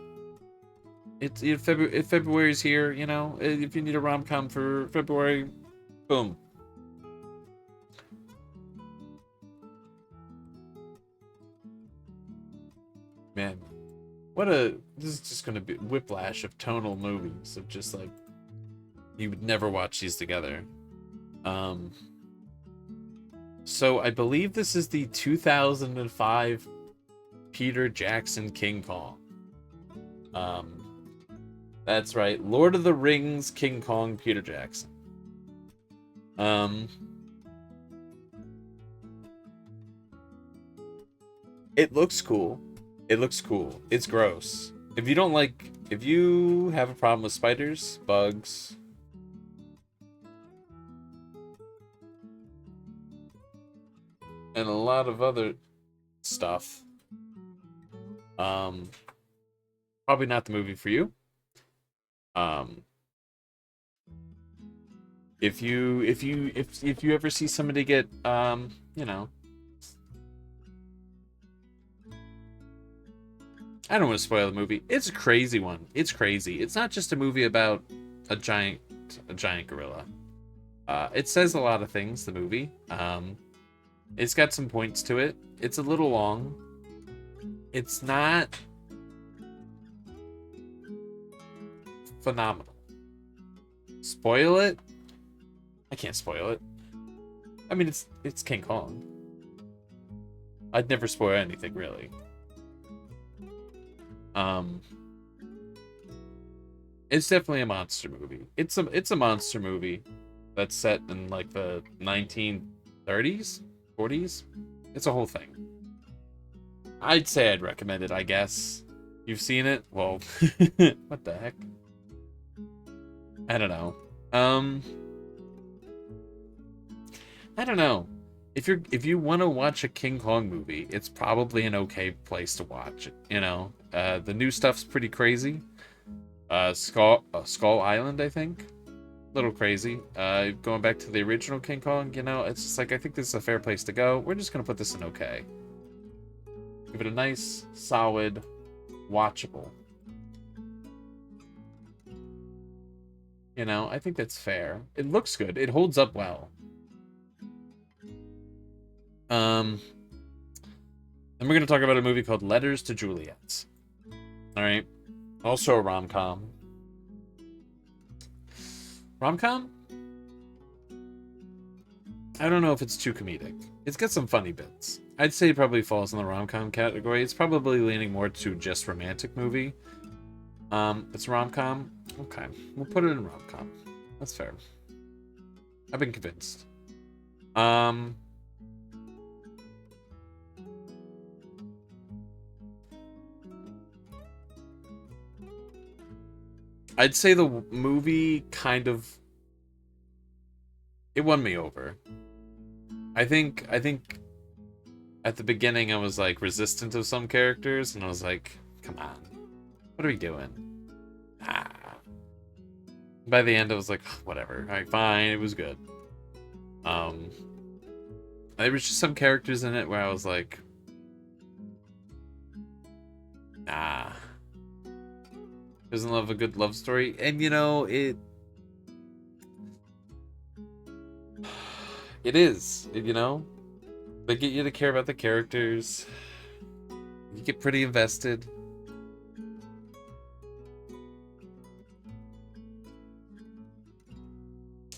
Speaker 1: If February's here, if you need a rom-com for February, boom. Man, this is just gonna be whiplash of tonal movies of just like you would never watch these together. So I believe this is the 2005 Peter Jackson King Kong. That's right, Lord of the Rings King Kong Peter Jackson. Um, it looks cool. It looks cool. It's gross. If you have a problem with spiders, bugs, and a lot of other stuff, um, probably not the movie for you. Um, if you ever see somebody get you know, I don't want to spoil the movie. It's a crazy one. It's crazy. It's not just a movie about a giant gorilla. It says a lot of things, the movie. It's got some points to it. It's a little long. It's not phenomenal. Spoil it? I can't spoil it. I mean, it's King Kong. I'd never spoil anything, really. It's definitely a monster movie. It's a monster movie that's set in like the 1930s, 40s. It's a whole thing. I'd say I'd recommend it, I guess. You've seen it? Well, what the heck? I don't know. I don't know. If you want to watch a King Kong movie, it's probably an okay place to watch it. You know, the new stuff's pretty crazy. Skull Island, I think, a little crazy. Going back to the original King Kong, you know, it's just like I think this is a fair place to go. We're just gonna put this in okay. Give it a nice, solid, watchable. You know, I think that's fair. It looks good. It holds up well. Then we're gonna talk about a movie called Letters to Juliet. All right, also a rom-com. Rom-com? I don't know if it's too comedic. It's got some funny bits. I'd say it probably falls in the rom-com category. It's probably leaning more to just romantic movie. It's rom-com. Okay, we'll put it in rom-com. That's fair. I've been convinced. I'd say the movie kind of it won me over. I think at the beginning I was like resistant of some characters and I was like, come on. What are we doing? Ah. By the end I was like, whatever. All right, fine. It was good. There was just some characters in it where I was like, nah. Doesn't love a good love story. And you know, it is, you know? They get you to care about the characters. You get pretty invested.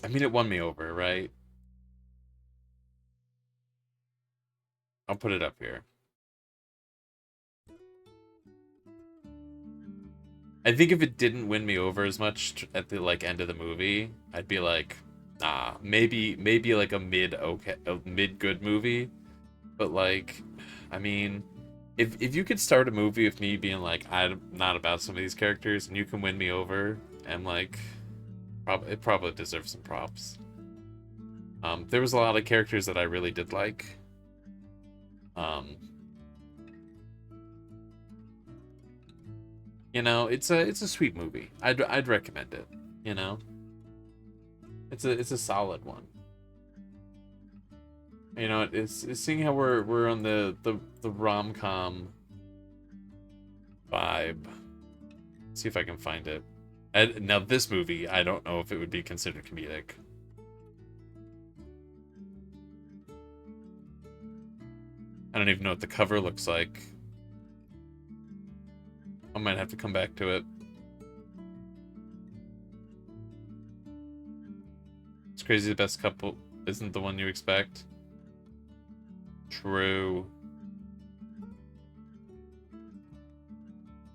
Speaker 1: I mean, it won me over, right? I'll put it up here. I think if it didn't win me over as much at the like end of the movie, I'd be like, nah, maybe like a mid good movie. But like, I mean, if you could start a movie with me being like, I'm not about some of these characters, and you can win me over, and like, it probably deserves some props. There was a lot of characters that I really did like. You know, it's a sweet movie. I'd recommend it. You know, it's a solid one. You know, it's seeing how we're on the rom com vibe. Let's see if I can find it. Now this movie, I don't know if it would be considered comedic. I don't even know what the cover looks like. I might have to come back to it. It's crazy the best couple isn't the one you expect. True.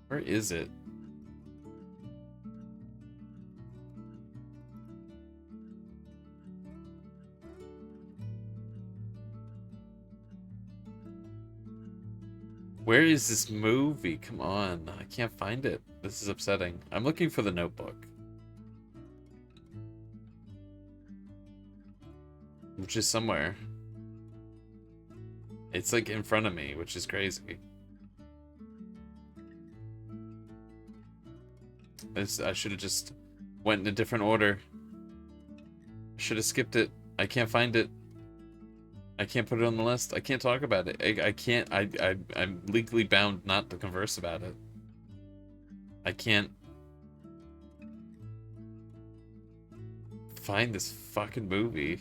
Speaker 1: Where is it? Where is this movie? Come on. I can't find it. This is upsetting. I'm looking for The Notebook. Which is somewhere. It's like in front of me, which is crazy. I should have just went in a different order. Should have skipped it. I can't find it. I can't put it on the list. I can't talk about it. I can't. I'm legally bound not to converse about it. I can't find this fucking movie.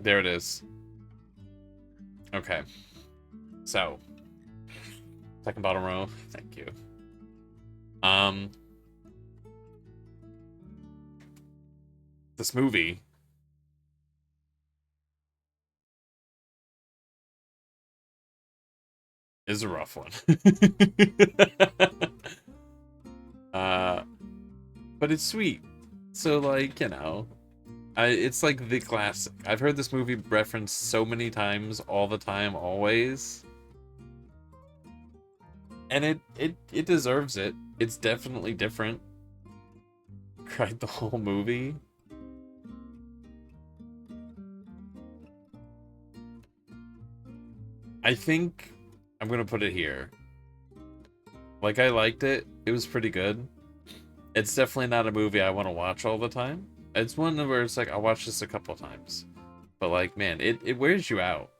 Speaker 1: There it is. Okay. So, second bottom row. Thank you. This movie is a rough one. But it's sweet. So, like, you know, it's like the classic. I've heard this movie referenced so many times, all the time, always. And it deserves it. It's definitely different. Cried the whole movie. I think I'm gonna put it here. Like, I liked it. It was pretty good. It's definitely not a movie I want to watch all the time. It's one where it's like, I'll watch this a couple times. But like, man, it wears you out.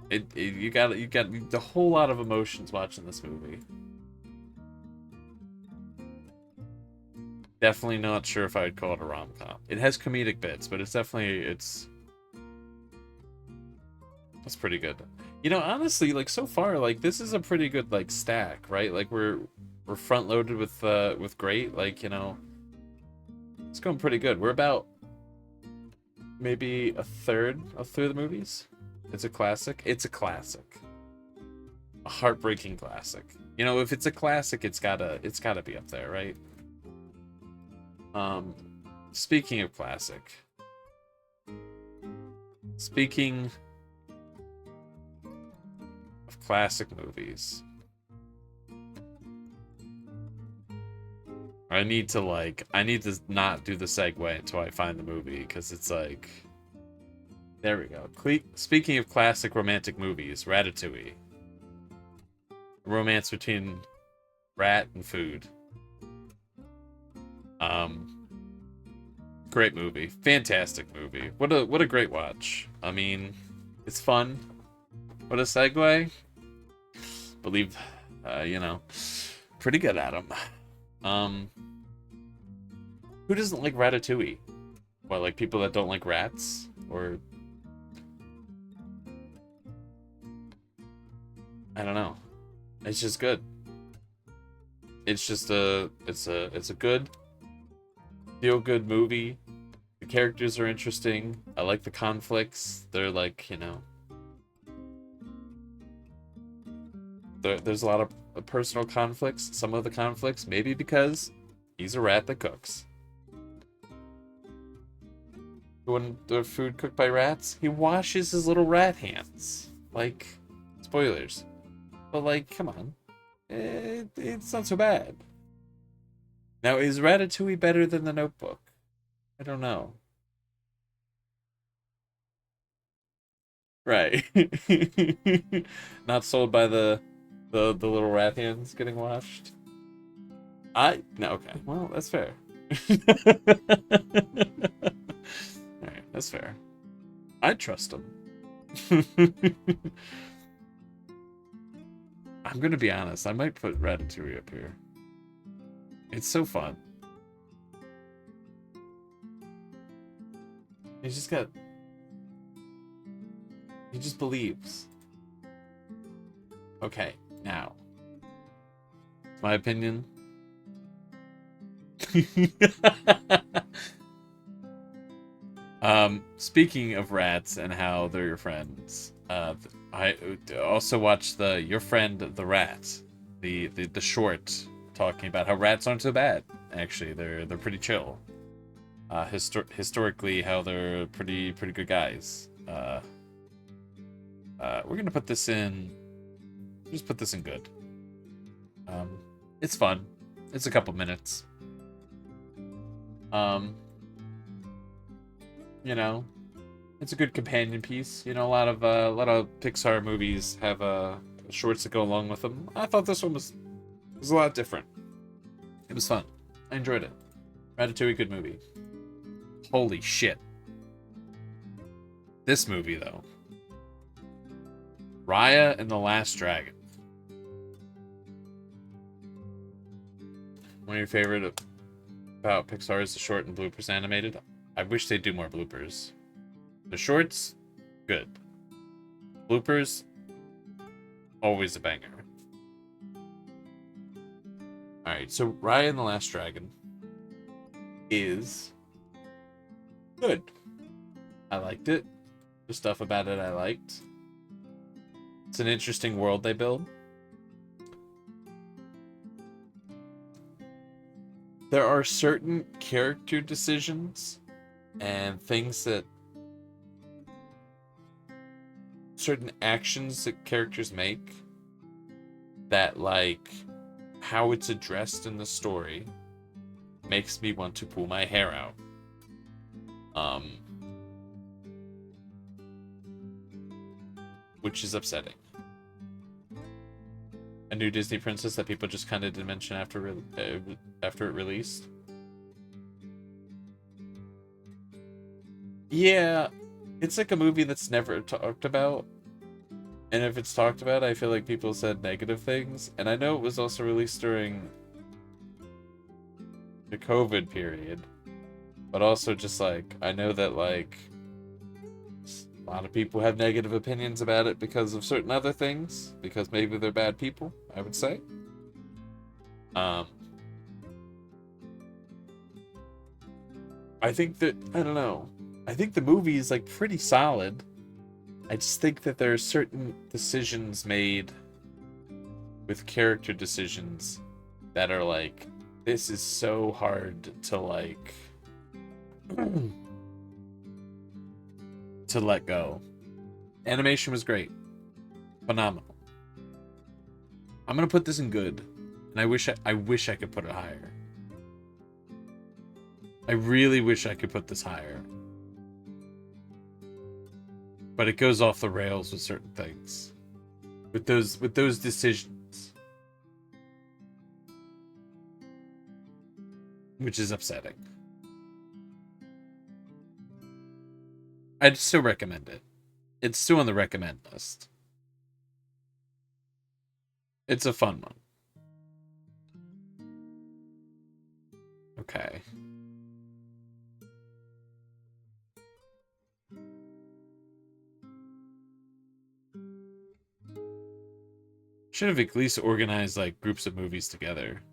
Speaker 1: You got a whole lot of emotions watching this movie. Definitely not sure if I'd call it a rom-com. It has comedic bits, but it's definitely, that's pretty good. You know, honestly, like, so far, like, this is a pretty good, like, stack, right? Like, we're front loaded with great, like, you know, it's going pretty good. We're about maybe a third through the movies. It's a classic. It's a classic. A heartbreaking classic. You know, if it's a classic, it's gotta be up there, right? Speaking of classic. Speaking of classic movies. I need to not do the segue until I find the movie, because it's like, there we go. Speaking of classic romantic movies, Ratatouille. Romance between rat and food. Great movie. Fantastic movie. What a great watch. I mean, it's fun. What a segue. Believe, you know, pretty good at them. Who doesn't like Ratatouille? What, like people that don't like rats? Or I don't know. It's just good. It's just it's a good feel-good movie. The characters are interesting. I like the conflicts. They're like, you know, there's a lot of personal conflicts. Some of the conflicts maybe because he's a rat that cooks. When the food cooked by rats, he washes his little rat hands. Like, spoilers. But like, come on. It's not so bad. Now, is Ratatouille better than The Notebook? I don't know. Right. Not sold by the little rat hands getting washed. No, okay. Well, that's fair. Alright, that's fair. I trust him. I'm gonna be honest, I might put Ratatouille up here. It's so fun. He just believes. Okay, now. My opinion. Speaking of rats and how they're your friends, I also watched Your Friend the Rat, the short talking about how rats aren't so bad. Actually, they're pretty chill. Historically, how they're pretty good guys. We're gonna put this in. Just put this in good. It's fun. It's a couple minutes. You know, it's a good companion piece. You know, a lot of Pixar movies have shorts that go along with them. I thought this one was a lot different. It was fun. I enjoyed it. Ratatouille, good movie. Holy shit. This movie, though. Raya and the Last Dragon. One of your favorite about Pixar is the short and bloopers animated. I wish they'd do more bloopers. The shorts, good. Bloopers, always a banger. Alright, so Raya and the Last Dragon is good. I liked it. The stuff about it I liked. It's an interesting world they build. There are certain character decisions and things that certain actions that characters make that, like, how it's addressed in the story makes me want to pull my hair out. Which is upsetting. A new Disney princess that people just kind of didn't mention after it released. Yeah, it's like a movie that's never talked about. And if it's talked about, I feel like people said negative things. And I know it was also released during the COVID period. But also just like, I know that like a lot of people have negative opinions about it because of certain other things. Because maybe they're bad people, I would say. I think that, I don't know. I think the movie is like pretty solid. I just think that there are certain decisions made with character decisions that are like, this is so hard to like to let go. Animation was great. Phenomenal. I'm gonna put this in good. And I wish I could put it higher. I really wish I could put this higher. But it goes off the rails with certain things. With those decisions. Which is upsetting. I'd still recommend it. It's still on the recommend list. It's a fun one. Okay. Should have at least organized like groups of movies together.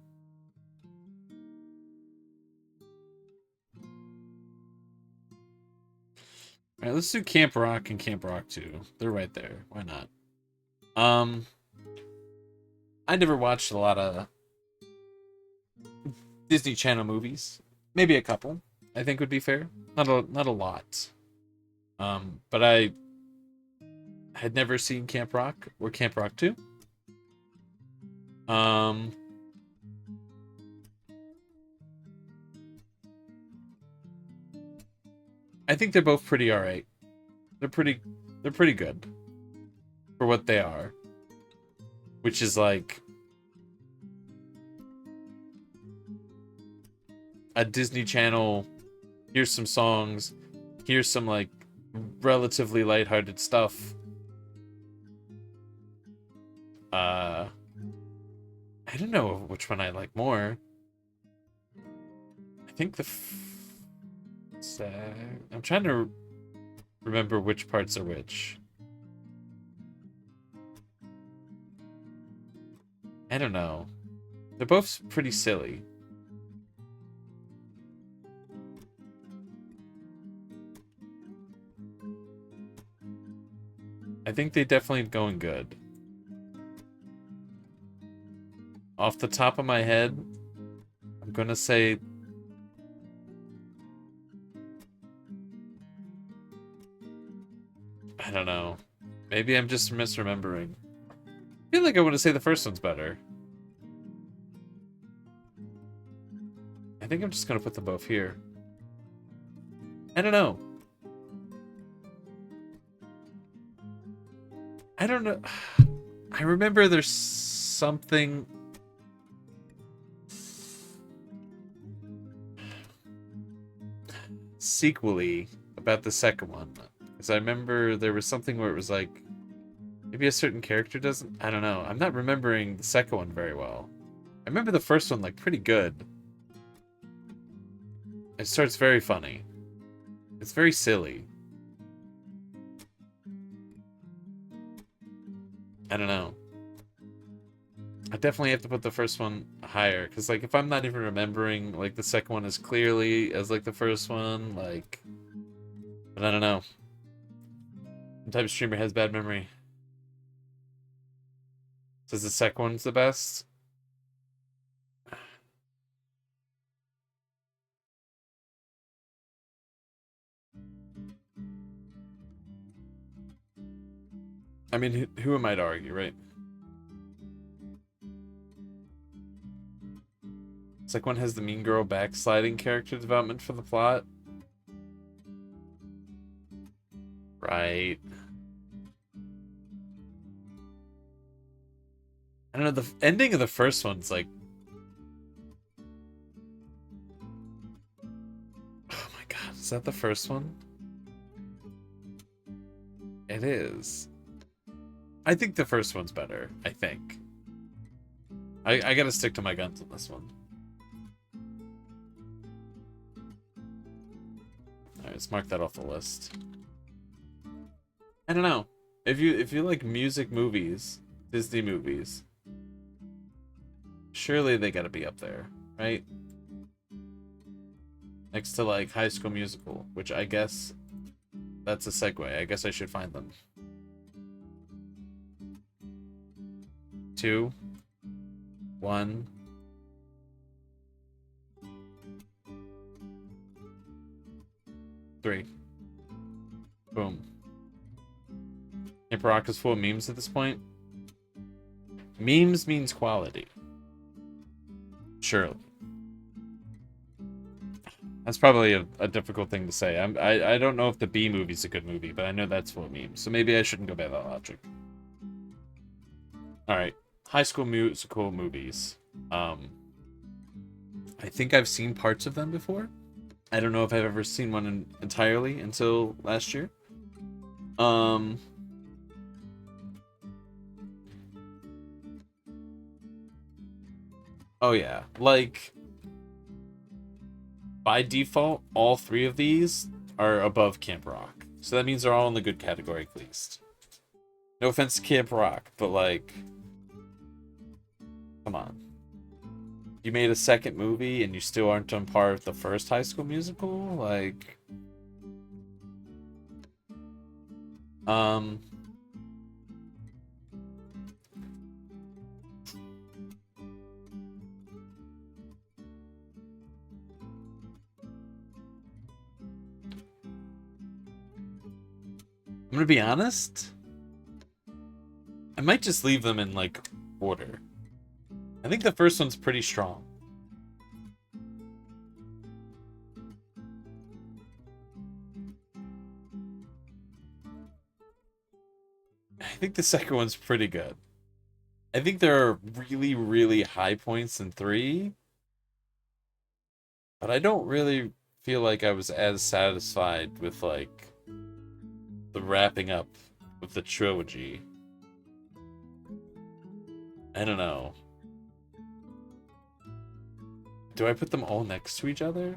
Speaker 1: Alright, let's do Camp Rock and Camp Rock 2. They're right there. Why not? I never watched a lot of Disney Channel movies. Maybe a couple, I think would be fair. Not a lot. But I had never seen Camp Rock or Camp Rock 2. I think they're both pretty alright. They're pretty good for what they are. Which is like a Disney Channel, here's some songs, here's some like relatively lighthearted stuff. I don't know which one I like more. I think I'm trying to remember which parts are which. I don't know. They're both pretty silly. I think they definitely going good. Off the top of my head, I'm gonna say I don't know. Maybe I'm just misremembering. I feel like I want to say the first one's better. I think I'm just gonna put them both here. I don't know. I don't know. I remember there's something... sequely about the second one. Because I remember there was something where it was like... maybe a certain character doesn't... I don't know. I'm not remembering the second one very well. I remember the first one, like, pretty good. It starts very funny. It's very silly. I don't know. I definitely have to put the first one higher, because, like, if I'm not even remembering, like, the second one as clearly as, like, the first one, like... but I don't know. Sometimes streamer has bad memory. Says the second one's the best? I mean, who am I to argue, right? It's like one has the Mean Girl backsliding character development for the plot. Right. I don't know, the ending of the first one's like... oh my god, is that the first one? It is. I think the first one's better, I think. I gotta stick to my guns on this one. Alright, let's mark that off the list. I don't know. If you like music movies, Disney movies, surely they gotta be up there, right? Next to like High School Musical, which I guess that's a segue. I guess I should find them. 2, 1. Three. Boom. Camp Rock is full of memes at this point. Memes means quality. Surely. That's probably a difficult thing to say. I don't know if the Bee movie's a good movie, but I know that's full of memes. So maybe I shouldn't go by that logic. Alright. High School Musical movies. I think I've seen parts of them before. I don't know if I've ever seen one entirely until last year. Oh yeah, like by default, all three of these are above Camp Rock. So that means they're all in the good category at least. No offense to Camp Rock, but like, come on. You made a second movie and you still aren't on par with the first High School Musical? Like... I'm gonna be honest. I might just leave them in, like, order. I think the first one's pretty strong. I think the second one's pretty good. I think there are really, really high points in 3. But I don't really feel like I was as satisfied with, like, the wrapping up of the trilogy. I don't know. Do I put them all next to each other?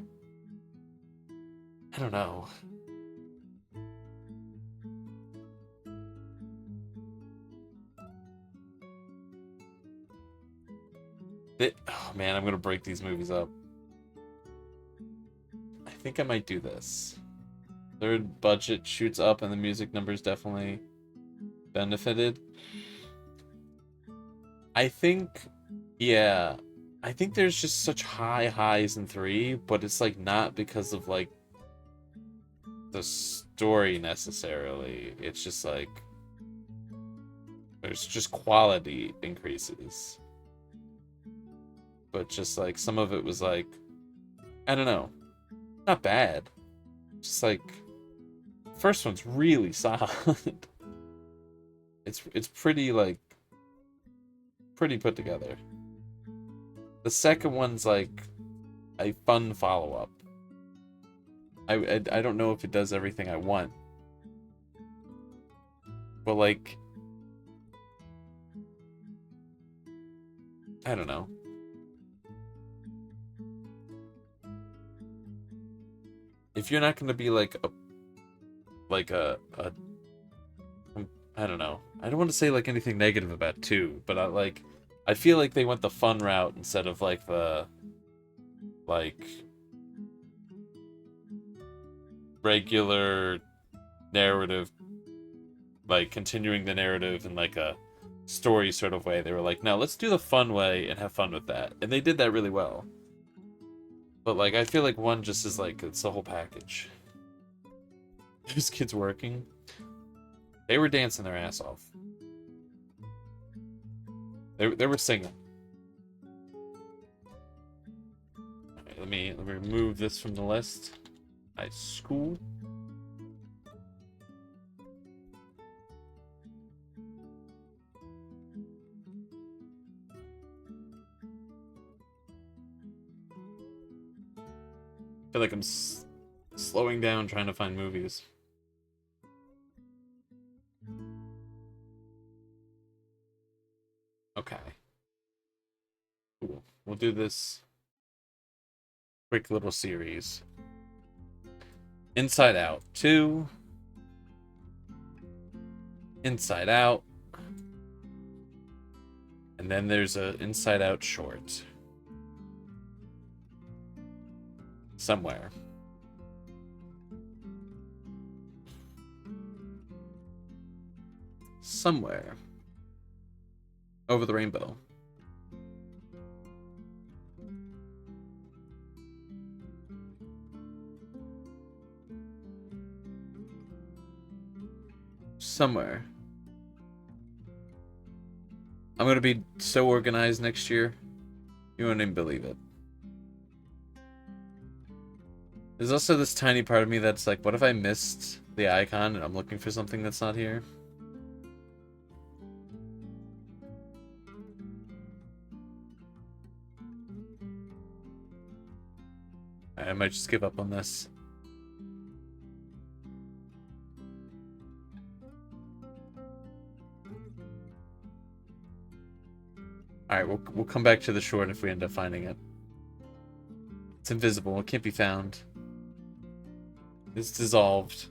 Speaker 1: I don't know. Oh man, I'm gonna break these movies up. I think I might do this. Third budget shoots up and the music numbers definitely benefited. I think, yeah, I think there's just such high highs in 3, but it's like not because of like the story necessarily. It's just like There's just quality increases. But just like some of it was like, I don't know, not bad. Just like first one's really solid. It's pretty like pretty put together. The second one's like a fun follow-up. I don't know if it does everything I want. But like I don't know. If you're not gonna be like a I don't know. I don't want to say like anything negative about 2, but I feel like they went the fun route instead of like the like regular narrative, like continuing the narrative in like a story sort of way. They were like, no, let's do the fun way and have fun with that. And they did that really well. But like I feel like 1 just is like it's the whole package. These kids working. They were dancing their ass off. They were singing. Alright, let me remove this from the list. High school. I feel like I'm slowing down trying to find movies. Okay. Cool. We'll do this quick little series. Inside Out 2. Inside Out. And then there's a Inside Out short. Somewhere. Somewhere. Over the rainbow. Somewhere. I'm gonna be so organized next year. You won't even believe it. There's also this tiny part of me that's like, what if I missed the icon and I'm looking for something that's not here? I might just give up on this. Alright, we'll come back to the short if we end up finding it. It's invisible, it can't be found. It's dissolved.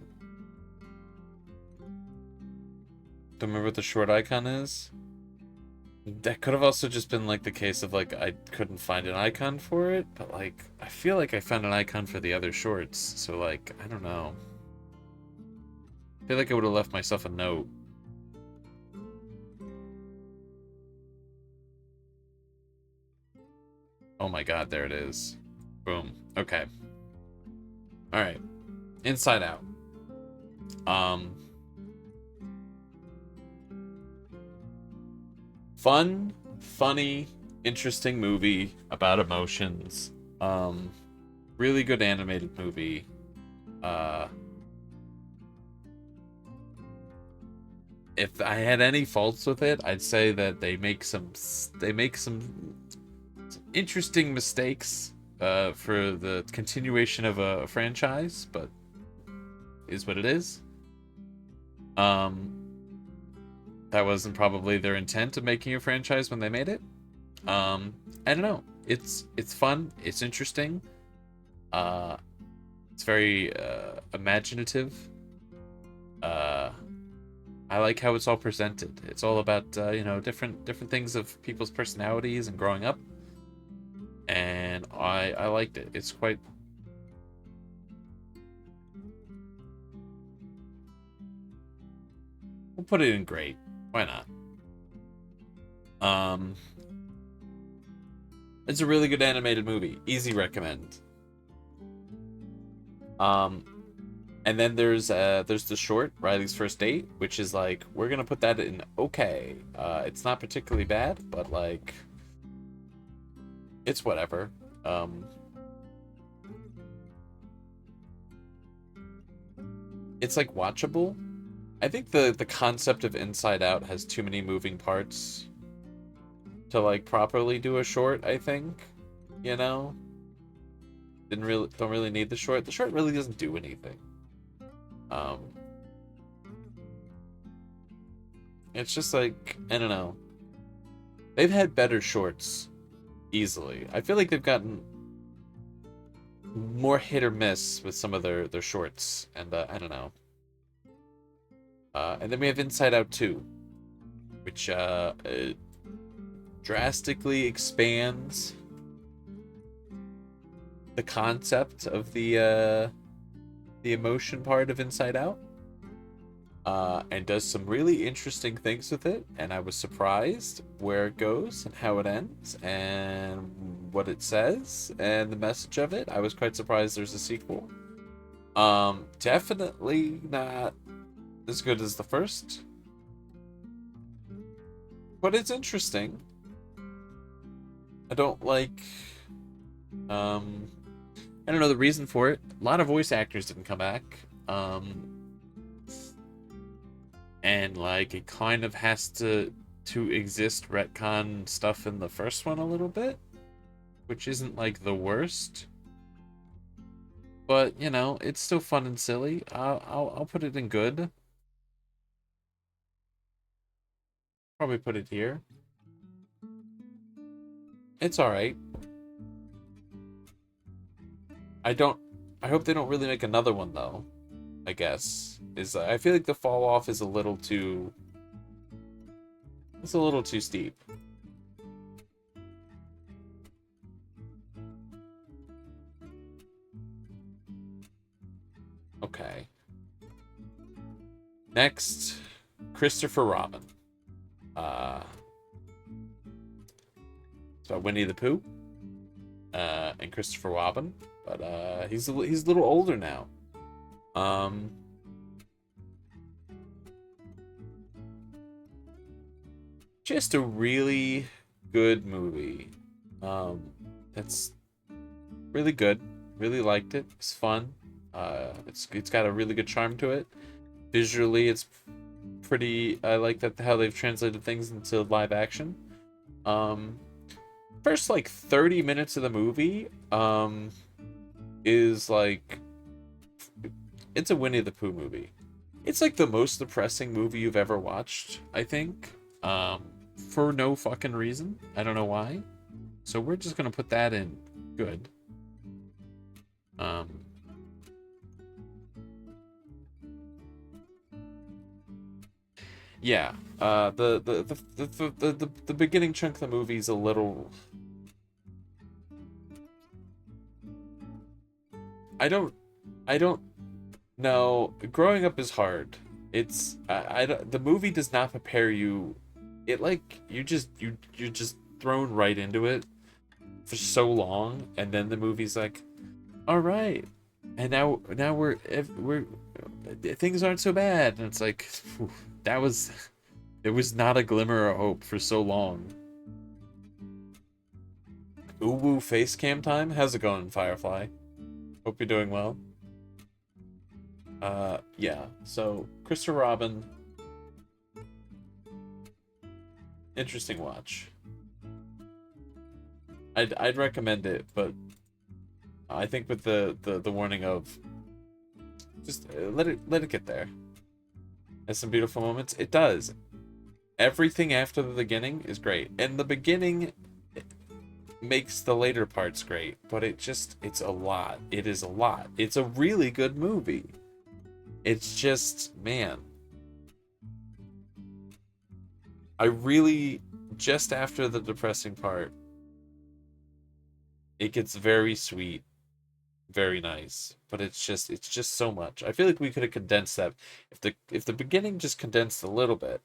Speaker 1: Don't remember what the short icon is? That could have also just been like the case of like I couldn't find an icon for it, but like I feel like I found an icon for the other shorts, so like I don't know. I feel like I would have left myself a note. Oh my god, there it is. Boom. Okay. Alright. Inside Out. Fun, funny, interesting movie about emotions. Really good animated movie. If I had any faults with it, I'd say that they make some interesting mistakes for the continuation of a franchise, but is what it is. That wasn't probably their intent of making a franchise when they made it. I don't know. It's fun. It's interesting. It's very imaginative. I like how it's all presented. It's all about you know, different things of people's personalities and growing up. And I liked it. It's quite. We'll put it in great. Why not? It's a really good animated movie. Easy recommend. And then there's the short, Riley's First Date, which is like, we're gonna put that in okay. It's not particularly bad, but like it's whatever. Um it's like watchable. I think the concept of Inside Out has too many moving parts to like properly do a short, I think. You know? Don't really need the short. The short really doesn't do anything. Um it's just like, I don't know. They've had better shorts easily. I feel like they've gotten more hit or miss with some of their shorts, and I don't know. And then we have Inside Out 2, which drastically expands the concept of the emotion part of Inside Out, and does some really interesting things with it. And I was surprised where it goes and how it ends and what it says and the message of it. I was quite surprised there's a sequel. Definitely not as good as the first, but it's interesting. I don't like, I don't know the reason for it. A lot of voice actors didn't come back. And like it kind of has to exist retcon stuff in the first one a little bit, which isn't like the worst. But, you know, it's still fun and silly. I'll put it in good. Probably put it here. It's alright. I hope they don't really make another one though. I guess I feel like the fall off is a little too. It's a little too steep. Okay. Next, Christopher Robin. It's about Winnie the Pooh. And Christopher Robin, but he's a little older now. Just a really good movie. It's really good. Really liked it. It's fun. It's got a really good charm to it. Visually, it's pretty. I like that how they've translated things into live action. First like 30 minutes of the movie, is like, it's a Winnie the Pooh movie. It's like the most depressing movie you've ever watched, I think. For no fucking reason. I don't know why. So we're just gonna put that in good. Yeah. The beginning chunk of the movie is a little. I don't know. Growing up is hard. It's I don't, the movie does not prepare you. It like you're just thrown right into it for so long, and then the movie's like, all right, and now we're things aren't so bad, and it's like, whew, that was there was not a glimmer of hope for so long. Uwu face cam time. How's it going, Firefly? Hope you're doing well. Yeah. So Christopher Robin, interesting watch. I'd recommend it, but I think with the warning of just let it get there. Has some beautiful moments. It does. Everything after the beginning is great, and the beginning makes the later parts great. But it's a lot. It is a lot. It's a really good movie. It's just, man. I really, just after the depressing part, it gets very sweet, very nice, but it's just so much. I feel like we could have condensed that. If the beginning just condensed a little bit,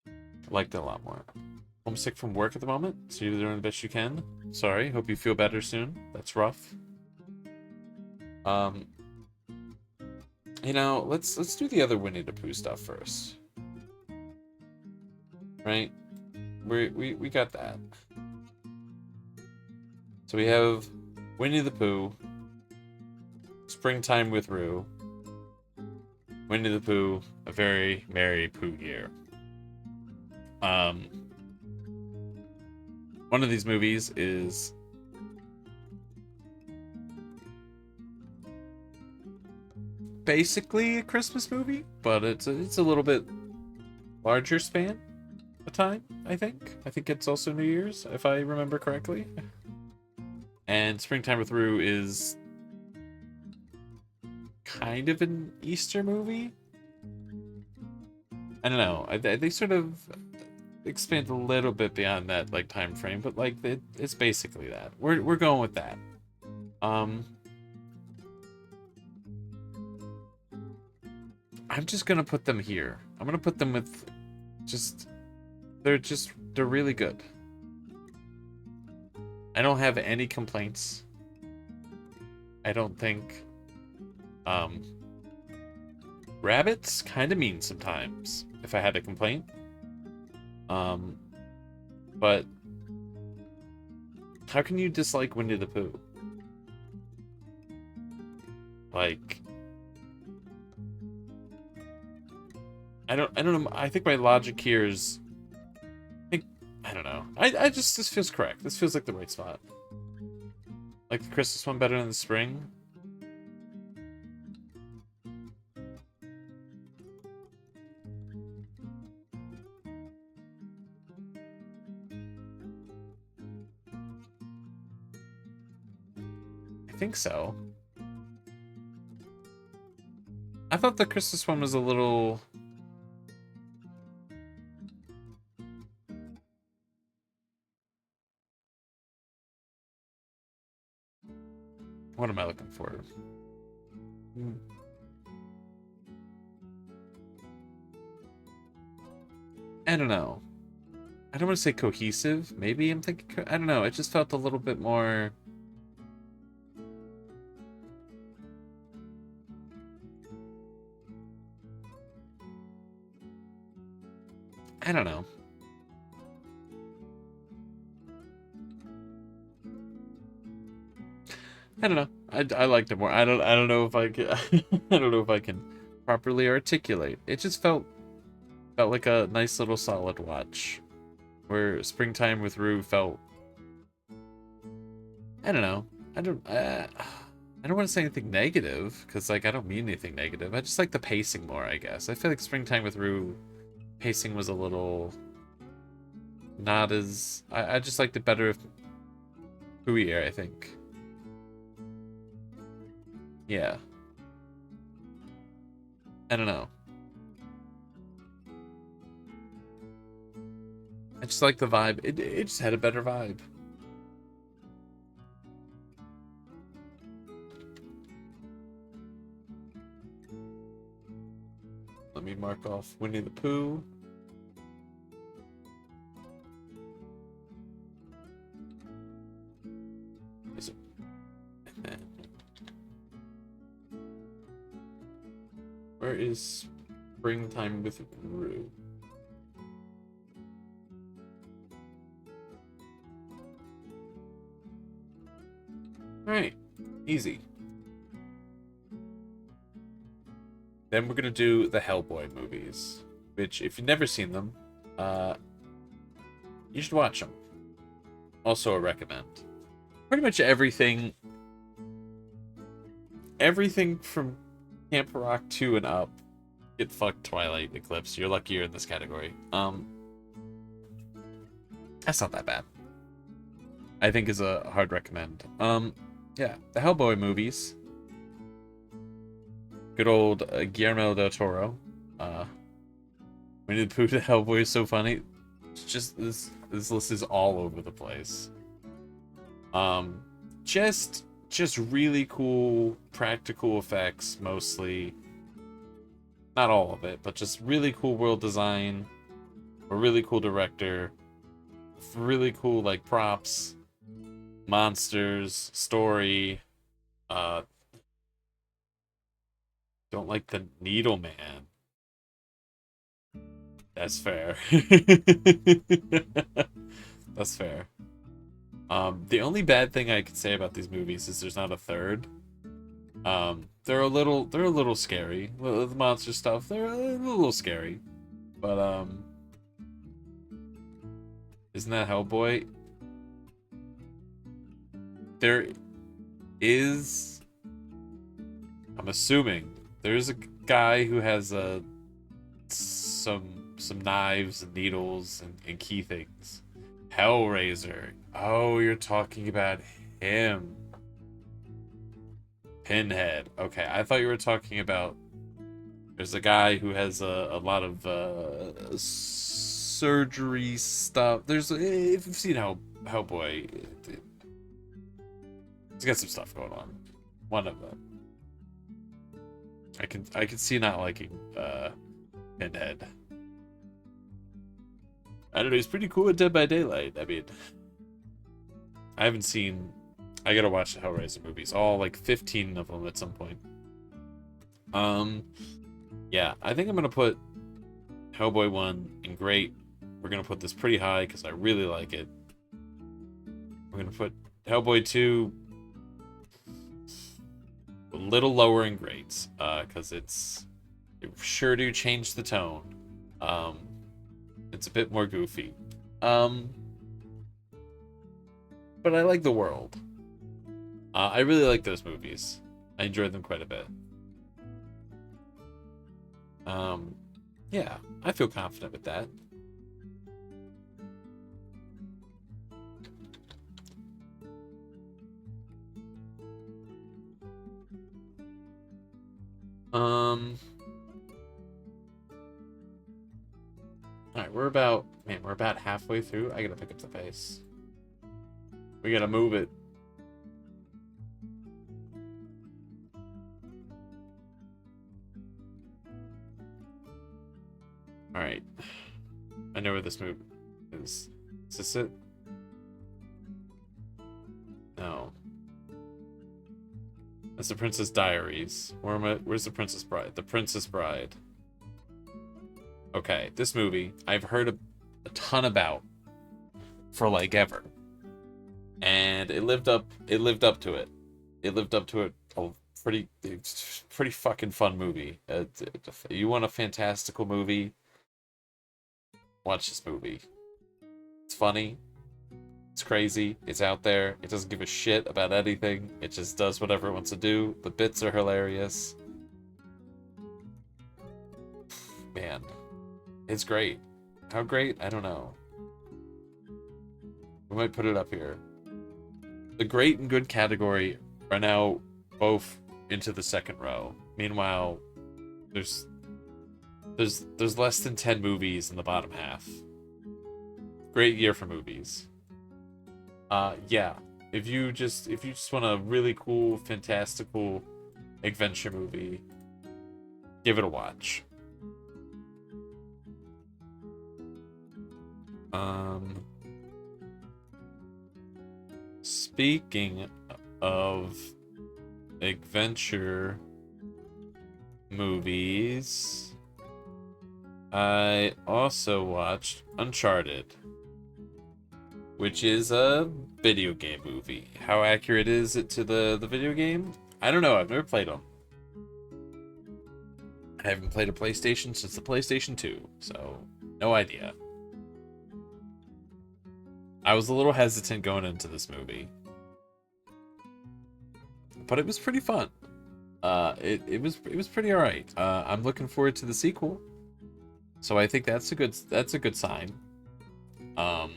Speaker 1: I liked it a lot more. Homesick from work at the moment, so you're doing the best you can. Sorry, hope you feel better soon. That's rough. Um, You know, let's do the other Winnie the Pooh stuff first, right? We got that. So we have Winnie the Pooh, Springtime with Roo, Winnie the Pooh, A Very Merry Pooh Year. Um, one of these movies is basically a Christmas movie, but it's a little bit larger span of time, I think. I think it's also New Year's, if I remember correctly. And Springtime with Roo is kind of an Easter movie. I don't know. They sort of expand a little bit beyond that like time frame, but like it's basically that. We're going with that. I'm just gonna put them here. I'm gonna put them with they're really good. I don't have any complaints. I don't think rabbits kind of mean sometimes if I had a complaint. But how can you dislike Winnie the Pooh? Like, I don't know. I think my logic here is, I don't know. This feels correct. This feels like the right spot. Like the Christmas one better than the spring. I think so. I thought the Christmas one was a little... What am I looking for? I don't know. I don't want to say cohesive. Maybe I'm thinking... I don't know. It just felt a little bit more... I don't know. I don't know. I liked it more. I don't know if I can I don't know if I can properly articulate. It just felt like a nice little solid watch. Where Springtime with Roo felt, I don't know. I don't want to say anything negative because like I don't mean anything negative. I just like the pacing more, I guess. I feel like Springtime with Roo pacing was a little not as I just liked it better if Pooh Year, I think. Yeah. I don't know. I just like the vibe. It just had a better vibe. Let me mark off Winnie the Pooh. And then where is Springtime with Roo? Alright, easy. Then we're gonna do the Hellboy movies, which, if you've never seen them, you should watch them. Also a recommend. Pretty much everything from Camp Rock 2 and up, get fucked Twilight Eclipse. You're lucky you're in this category. That's not that bad. I think is a hard recommend. Yeah, the Hellboy movies. Good old Guillermo del Toro. Winnie the Pooh to Hellboy is so funny. It's just this list is all over the place. Just really cool practical effects mostly. Not all of it, but just really cool world design. A really cool director. Really cool like props, monsters, story, Don't like the Needle Man. That's fair. That's fair. The only bad thing I could say about these movies is there's not a third. They're a little scary. The monster stuff, they're a little scary. But isn't that Hellboy? There is, I'm assuming there's a guy who has some knives and needles and key things. Hellraiser. Oh, you're talking about him. Pinhead. Okay, I thought you were talking about. There's a guy who has a lot of surgery stuff. If you've seen Hellboy, he's got some stuff going on. One of them. I can see not liking Pinhead. I don't know. He's pretty cool at Dead by Daylight. I mean, I haven't seen. I gotta watch the Hellraiser movies, all like 15 of them at some point. Yeah, I think I'm gonna put Hellboy 1 in great. We're gonna put this pretty high because I really like it. We're gonna put Hellboy 2 a little lower in greats, because it sure do change the tone. It's a bit more goofy. But I like the world. I really like those movies. I enjoyed them quite a bit. Yeah, I feel confident with that. Alright, we're about halfway through. I gotta pick up the pace. We gotta move it. Alright. I know where this move is. Is this it? No. That's the Princess Diaries. Where's the Princess Bride? The Princess Bride. Okay, this movie I've heard a ton about for like ever. And it lived up to it. It lived up to it. Pretty fucking fun movie. You want a fantastical movie? Watch this movie. It's funny. It's crazy. It's out there. It doesn't give a shit about anything. It just does whatever it wants to do. The bits are hilarious. Man. It's great. How great? I don't know. We might put it up here. The great and good category are now both into the second row. Meanwhile, there's less than 10 movies in the bottom half. Great year for movies. Yeah. If you just want a really cool, fantastical adventure movie, give it a watch. Speaking of adventure movies, I also watched Uncharted, which is a video game movie. How accurate is it to the video game? I don't know. I've never played them. I haven't played a PlayStation since the PlayStation 2, so no idea. I was a little hesitant going into this movie, but it was pretty fun. It was pretty alright. I'm looking forward to the sequel, so I think that's a good sign. I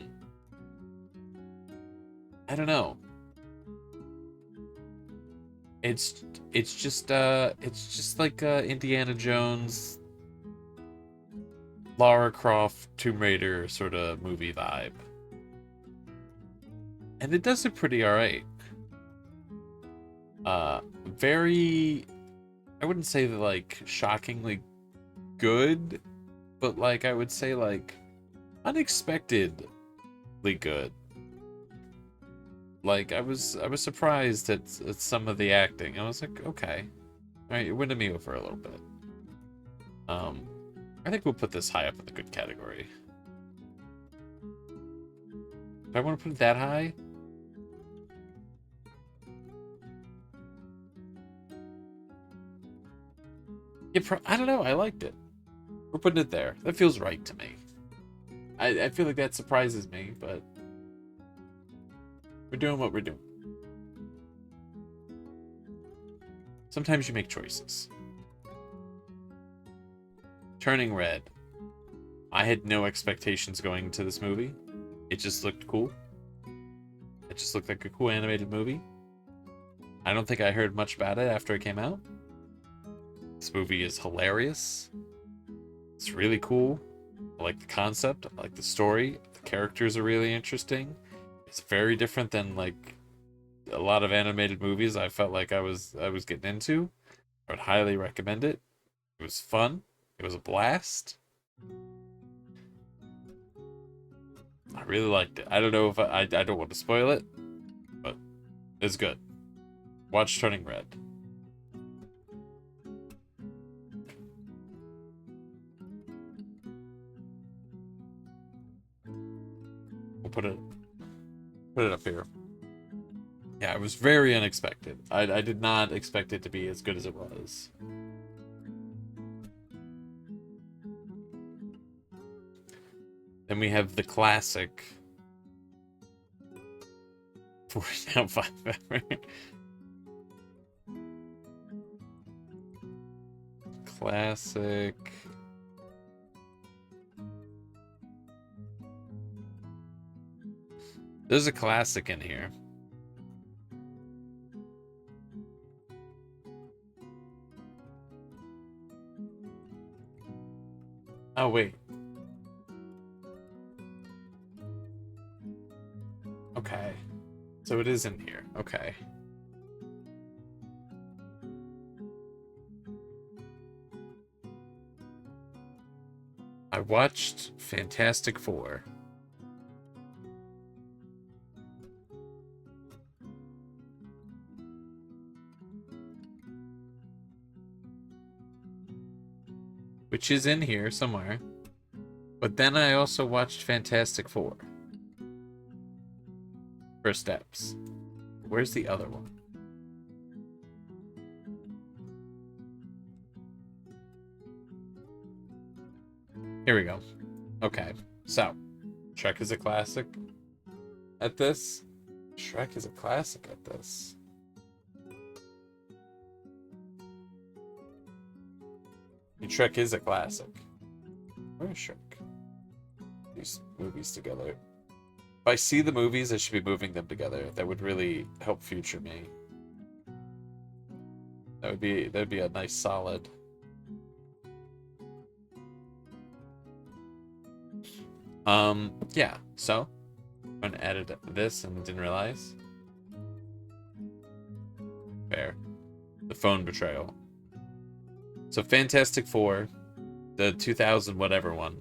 Speaker 1: don't know. It's just like Indiana Jones, Lara Croft, Tomb Raider sort of movie vibe. And it does it pretty alright. Very, I wouldn't say that, like, shockingly good, but, like, I would say, like, unexpectedly good. Like, I was surprised at some of the acting. I was like, okay. Alright, you're winning me over a little bit. I think we'll put this high up in the good category. Do I want to put it that high? I don't know. I liked it. We're putting it there. That feels right to me. I feel like that surprises me, but we're doing what we're doing. Sometimes you make choices. Turning Red. I had no expectations going into this movie. It just looked cool. It just looked like a cool animated movie. I don't think I heard much about it after it came out. This movie is hilarious. It's really cool. I like the concept. I like the story. The characters are really interesting. It's very different than like a lot of animated movies I felt like I was getting into. I would highly recommend it. It was fun. It was a blast. I really liked it. I don't know if I don't want to spoil it, but it's good. Watch Turning Red. We'll put it up here. Yeah, it was very unexpected. I did not expect it to be as good as it was. Then we have the classic 4 down 5 ever. Classic. There's a classic in here. Oh, wait. Okay. So it is in here. Okay. I watched Fantastic Four. Which is in here somewhere. But then I also watched Fantastic Four. First Steps. Where's the other one? Here we go. Okay, so Shrek is a classic at this. Shrek is a classic at this. Shrek is a classic. Where's Shrek? These movies together. If I see the movies, I should be moving them together. That would really help future me. That'd be a nice solid. Yeah, so I added this and didn't realize. Fair. The phone betrayal. So Fantastic Four, the 2000 whatever one.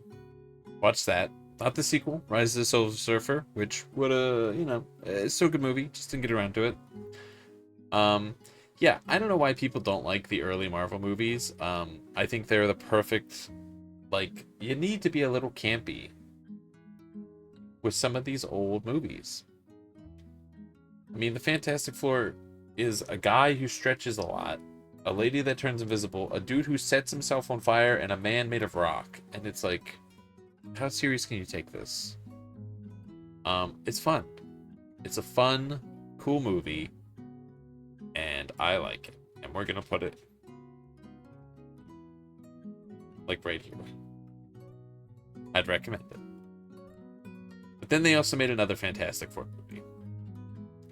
Speaker 1: Watch that. Not the sequel, Rise of the Silver Surfer, which would it's still a good movie, just didn't get around to it. Yeah, I don't know why people don't like the early Marvel movies. I think they're the perfect, like, you need to be a little campy with some of these old movies. I mean, the Fantastic Four is a guy who stretches a lot, a lady that turns invisible, a dude who sets himself on fire, and a man made of rock. And it's like, how serious can you take this? It's fun. It's a fun, cool movie, and I like it. And we're gonna put it like right here. I'd recommend it. But then they also made another Fantastic Four movie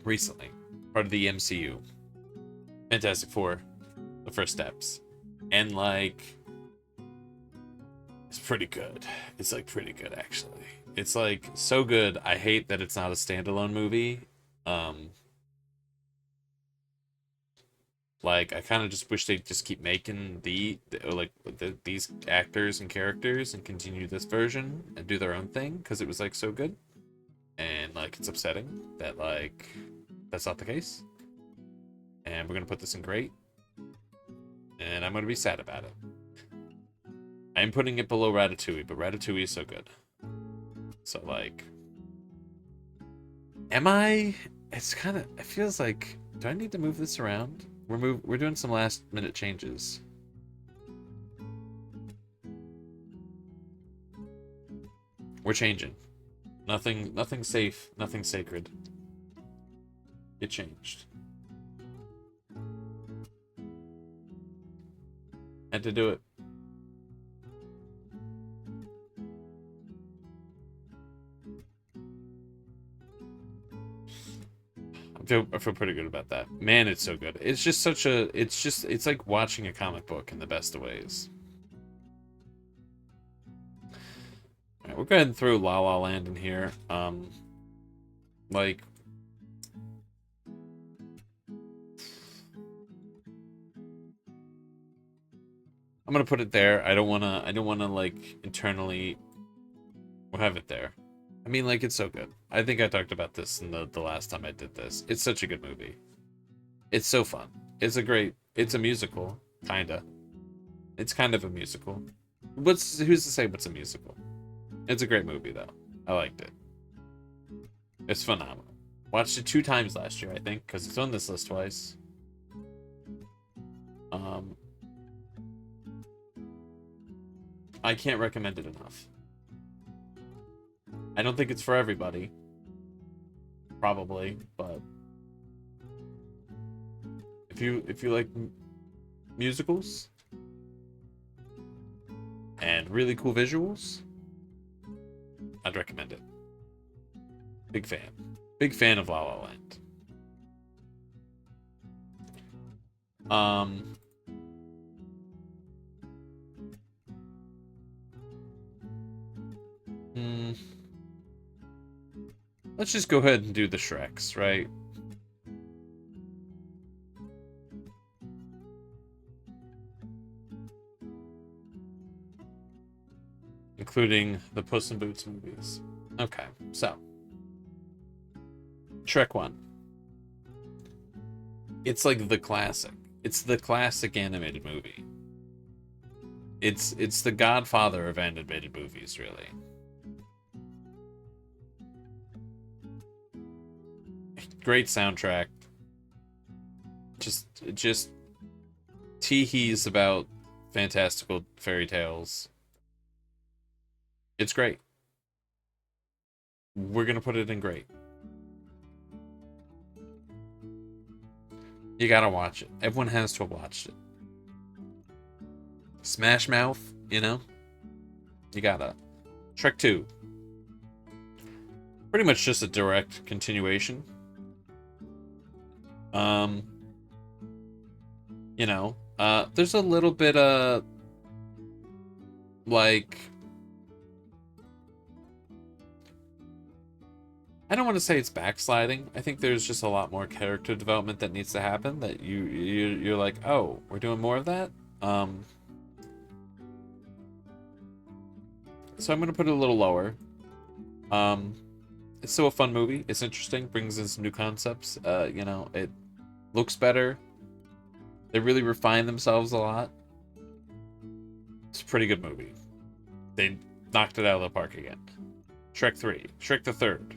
Speaker 1: recently, part of the MCU. Fantastic Four, The First Steps. And like, it's pretty good. It's like pretty good actually. It's like so good. I hate that it's not a standalone movie. Like I kind of just wish they'd just keep making these actors and characters and continue this version and do their own thing because it was like so good. And like it's upsetting that like that's not the case. And we're gonna put this in great. and I'm gonna be sad about it. I'm putting it below Ratatouille, but Ratatouille is so good. So, like... Am I... It's kind of... It feels like... Do I need to move this around? We're doing some last-minute changes. We're changing. Nothing safe, nothing sacred. It changed. Had to do it. I feel pretty good about that. Man, it's so good. It's just such a... It's like watching a comic book in the best of ways. Alright, we'll go ahead and throw La La Land in here. Like... I'm gonna put it there. I don't wanna like internally we'll have it there. I mean, like, it's so good. I think I talked about this in the last time I did this. It's such a good movie. It's so fun. It's a musical, kinda. It's kind of a musical. Who's to say what's a musical? It's a great movie though. I liked it. It's phenomenal. Watched it 2 times last year, I think, because it's on this list twice. I can't recommend it enough. I don't think it's for everybody. Probably, but if you like musicals and really cool visuals, I'd recommend it. Big fan. Big fan of La La Land. Let's just go ahead and do the Shreks, right? Including the Puss in Boots movies. Okay, so. Shrek 1. It's like the classic. It's the classic animated movie. It's the godfather of animated movies, really. Great soundtrack. Just tee-hees about fantastical fairy tales. It's great. We're gonna put it in great. You gotta watch it. Everyone has to have watched it. Smash Mouth, you know? You gotta. Shrek 2. Pretty much just a direct continuation. You know, there's a little bit of like, I don't want to say it's backsliding. I think there's just a lot more character development that needs to happen that you're like, oh, we're doing more of that. So I'm gonna put it a little lower. It's still a fun movie. It's interesting. Brings in some new concepts. You know, it looks better. They really refine themselves a lot. It's a pretty good movie. They knocked it out of the park again. Shrek 3. Shrek the Third.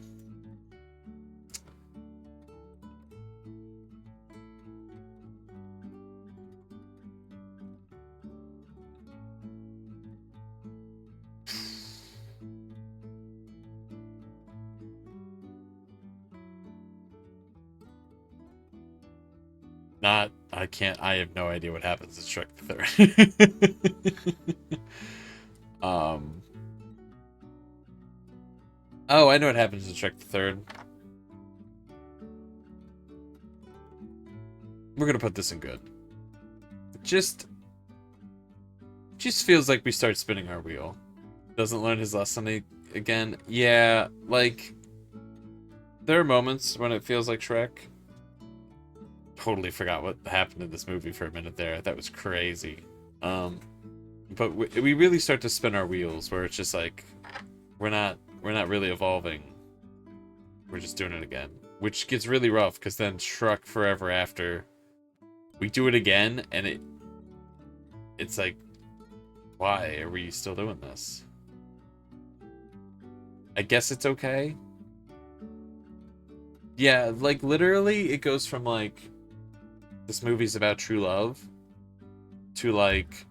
Speaker 1: I have no idea what happens in Shrek the Third. Oh, I know what happens in Shrek the Third. We're gonna put this in good. Just feels like we start spinning our wheel. Doesn't learn his lesson again. Yeah, like, there are moments when it feels like Shrek. Totally forgot what happened in this movie for a minute there. That was crazy. But we really start to spin our wheels where it's just like we're not really evolving. We're just doing it again, which gets really rough because then Shrek Forever After, we do it again and it's like, why are we still doing this? I guess it's okay. Yeah, like literally it goes from like this movie's about true love to like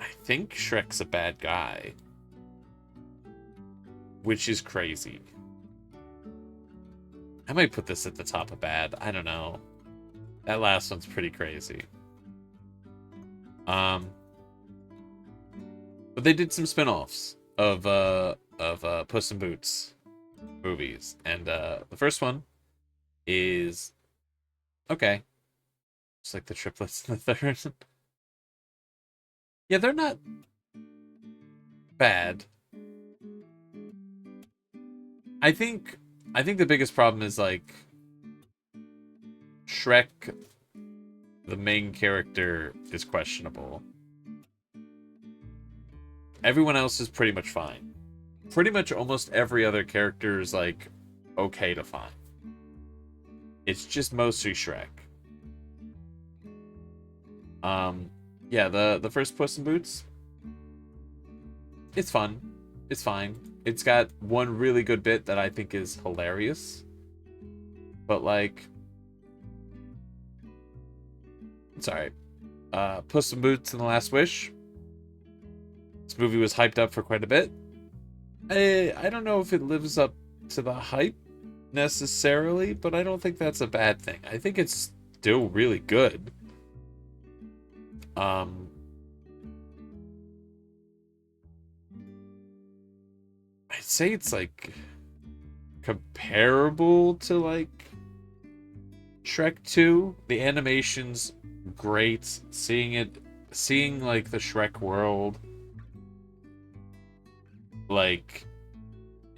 Speaker 1: I think Shrek's a bad guy, which is crazy. I might put this at the top of bad. I don't know. That last one's pretty crazy. Um, but they did some spin-offs of Puss in Boots movies, and the first one is okay. Just like the triplets in the third. Yeah, they're not bad. I think I think the biggest problem is like Shrek, the main character, is questionable. Everyone else is pretty much fine. Pretty much almost every other character is like okay to fine. It's just mostly Shrek. Yeah, the first Puss in Boots, it's fun. It's fine. It's got one really good bit that I think is hilarious. But like it's alright. Puss in Boots and the Last Wish. This movie was hyped up for quite a bit. I don't know if it lives up to the hype necessarily, but I don't think that's a bad thing. I think it's still really good. Um, I'd say it's like comparable to like Shrek 2. The animation's great. Seeing like the Shrek world like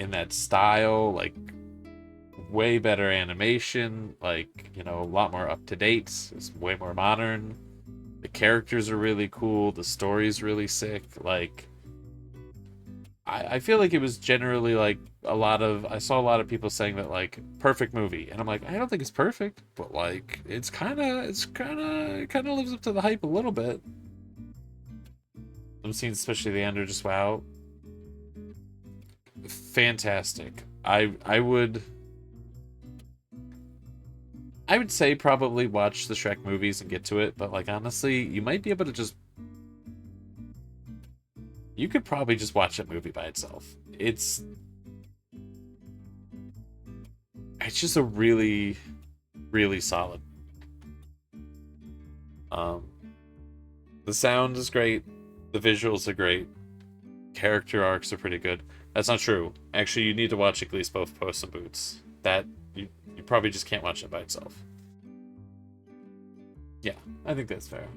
Speaker 1: in that style, like way better animation, like, you know, a lot more up to date. It's way more modern. The characters are really cool. The story's really sick. Like, I feel like it was generally like I saw a lot of people saying that like perfect movie, and I'm like, I don't think it's perfect, but like it kind of lives up to the hype a little bit. Some scenes, especially the end, are just wow, fantastic. I would say probably watch the Shrek movies and get to it, but like honestly, you might be able to just you could probably just watch that movie by itself. It's just a really really solid. Um the sound is great, the visuals are great, character arcs are pretty good. That's not true. Actually, you need to watch at least both Puss in Boots. That you probably just can't watch it by itself. Yeah, I think that's fair.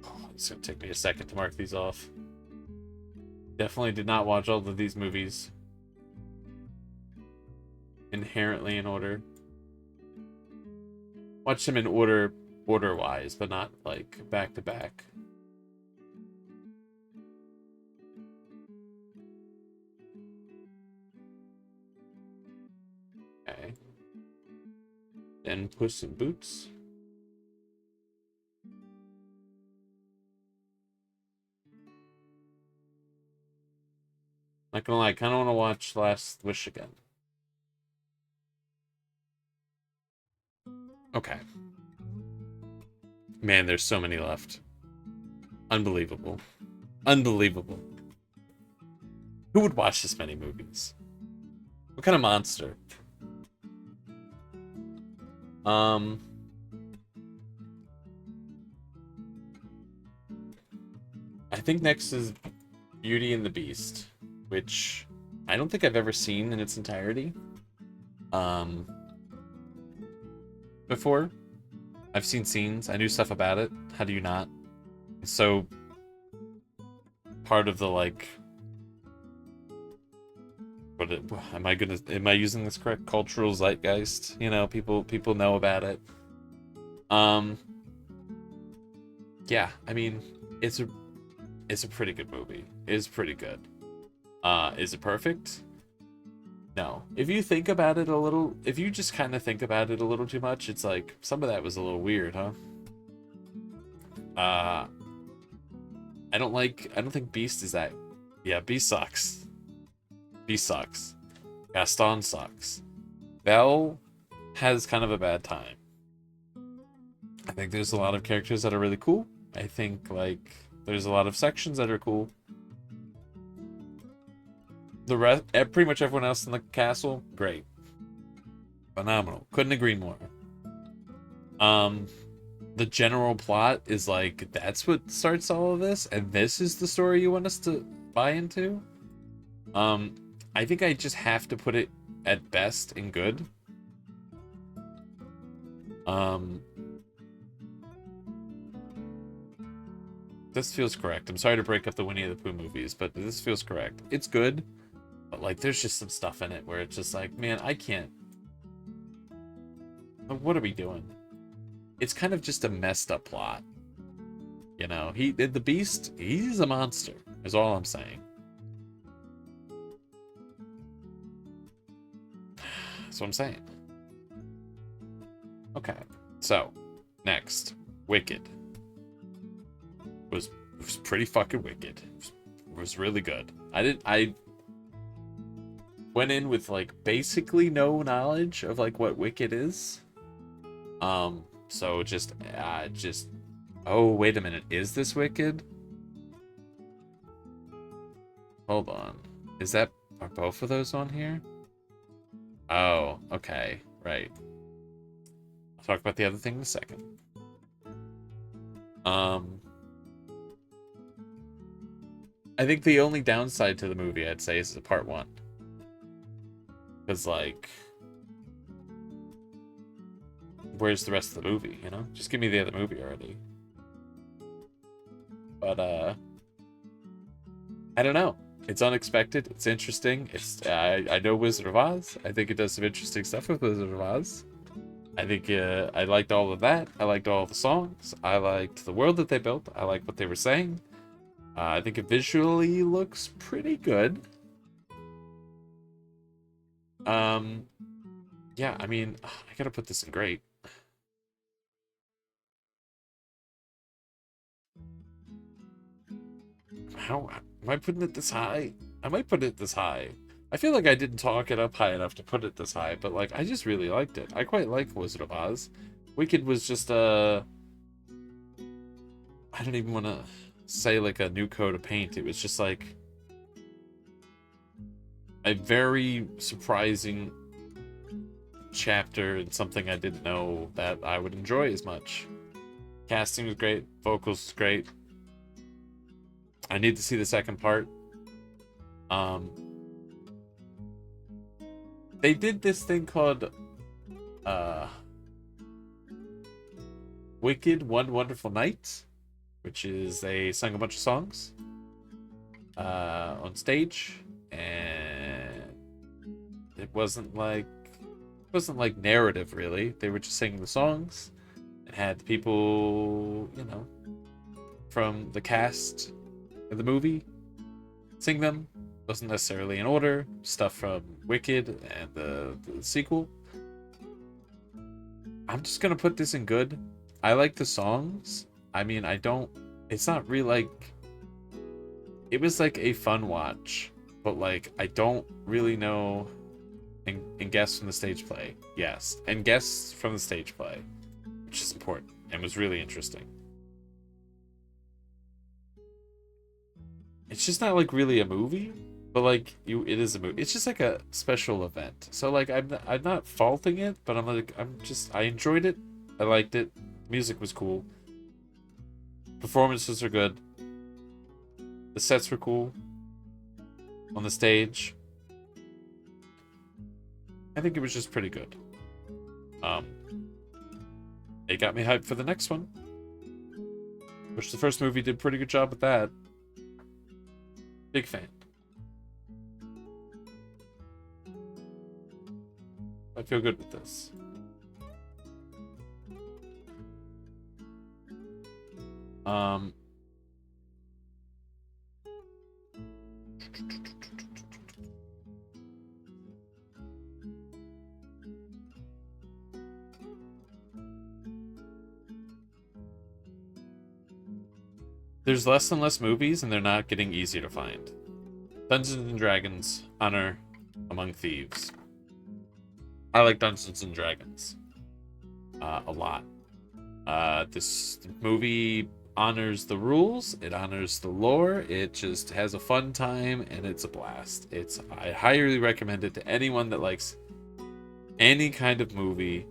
Speaker 1: Oh, it's gonna take me a second to mark these off. Definitely did not watch all of these movies inherently in order. Watch them in order wise, but not like back to back. Okay. Then Puss in Boots. Not gonna lie, I kind of want to watch Last Wish again. Okay. Man, there's so many left. Unbelievable. Unbelievable. Who would watch this many movies? What kind of monster? Um, I think next is Beauty and the Beast, which I don't think I've ever seen in its entirety. Um, Before. I've seen scenes. I knew stuff about it. How do you not? So part of the like am I using this correct? Cultural zeitgeist. You know, people know about it. Um yeah, I mean, it's a pretty good movie. It's pretty good. Is it perfect? No. If you think about it a little, if you just kind of think about it a little too much, it's like some of that was a little weird, huh? Uh, I don't think Beast is that. Yeah, Beast sucks. Beast sucks. Gaston sucks. Belle has kind of a bad time. I think there's a lot of characters that are really cool. I think, like, there's a lot of sections that are cool. The rest, pretty much everyone else in the castle, great. Phenomenal. Couldn't agree more. Um, the general plot is like, that's what starts all of this, and this is the story you want us to buy into? Um, I think I just have to put it at best in good. Um, this feels correct. I'm sorry to break up the Winnie the Pooh movies, but this feels correct. It's good, but like, there's just some stuff in it where it's just like, man, I can't. What are we doing? It's kind of just a messed up plot. You know, the Beast, he's a monster, is all I'm saying. That's what I'm saying. Okay, so next, Wicked was pretty fucking wicked. It was really good. I went in with like basically no knowledge of like what Wicked is. So just oh, wait a minute, is this Wicked? Hold on. Are both of those on here? Oh, okay, right. I'll talk about the other thing in a second. I think the only downside to the movie, I'd say, is part one. Because, like, where's the rest of the movie, you know? Just give me the other movie already. But, I don't know. It's unexpected. It's interesting. I know Wizard of Oz. I think it does some interesting stuff with Wizard of Oz. I think I liked all of that. I liked all of the songs. I liked the world that they built. I liked what they were saying. I think it visually looks pretty good. Yeah, I mean, I gotta put this in great. How am I putting it this high? I might put it this high. I feel like I didn't talk it up high enough to put it this high, but like I just really liked it. I quite like Wizard of Oz. Wicked was just I don't even want to say like a new coat of paint. It was just like a very surprising chapter and something I didn't know that I would enjoy as much. Casting was great, vocals was great. I need to see the second part. They did this thing called Wicked One Wonderful Night, which is they sang a bunch of songs on stage, and it wasn't like narrative really. They were just singing the songs. It had people, you know, from the cast of the movie sing them. Wasn't necessarily in order. Stuff from Wicked and the sequel. I'm just gonna put this in good. I like the songs. I mean, it's not really like, it was like a fun watch, but like I don't really know. And guests from the stage play, yes, and guests from the stage play, which is important and was really interesting. It's just not like really a movie, but like it is a movie. It's just like a special event. So like I'm not faulting it, but I enjoyed it. I liked it. Music was cool. Performances are good. The sets were cool. On the stage, I think it was just pretty good. It got me hyped for the next one, which the first movie did a pretty good job with that. Big fan. I feel good with this. There's less and less movies, and they're not getting easier to find. Dungeons and Dragons, Honor Among Thieves. I like Dungeons and Dragons a lot. This movie honors the rules, it honors the lore, it just has a fun time, and it's a blast. I highly recommend it to anyone that likes any kind of movie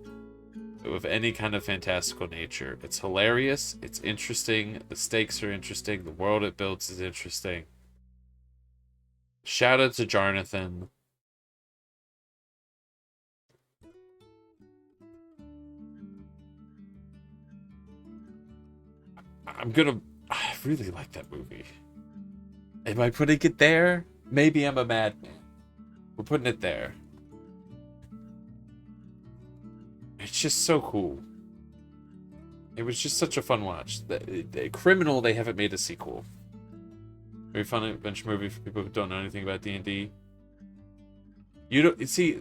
Speaker 1: of any kind of fantastical nature. It's hilarious, it's interesting, the stakes are interesting, the world it builds is interesting. Shout out to Jonathan. I really like that movie. Am I putting it there? Maybe I'm a madman. We're putting it there. It's just so cool. It was just such a fun watch. The Criminal, they haven't made a sequel. Very fun adventure movie for people who don't know anything about D&D. You don't see,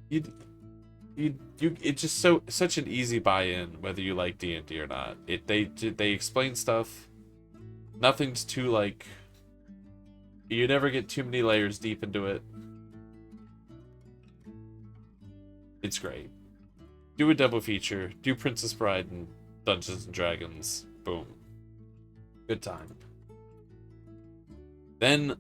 Speaker 1: it's just such an easy buy-in whether you like D&D or not. They explain stuff. Nothing's too like. You never get too many layers deep into it. It's great. Do a double feature. Do Princess Bride and Dungeons and Dragons. Boom. Good time. Then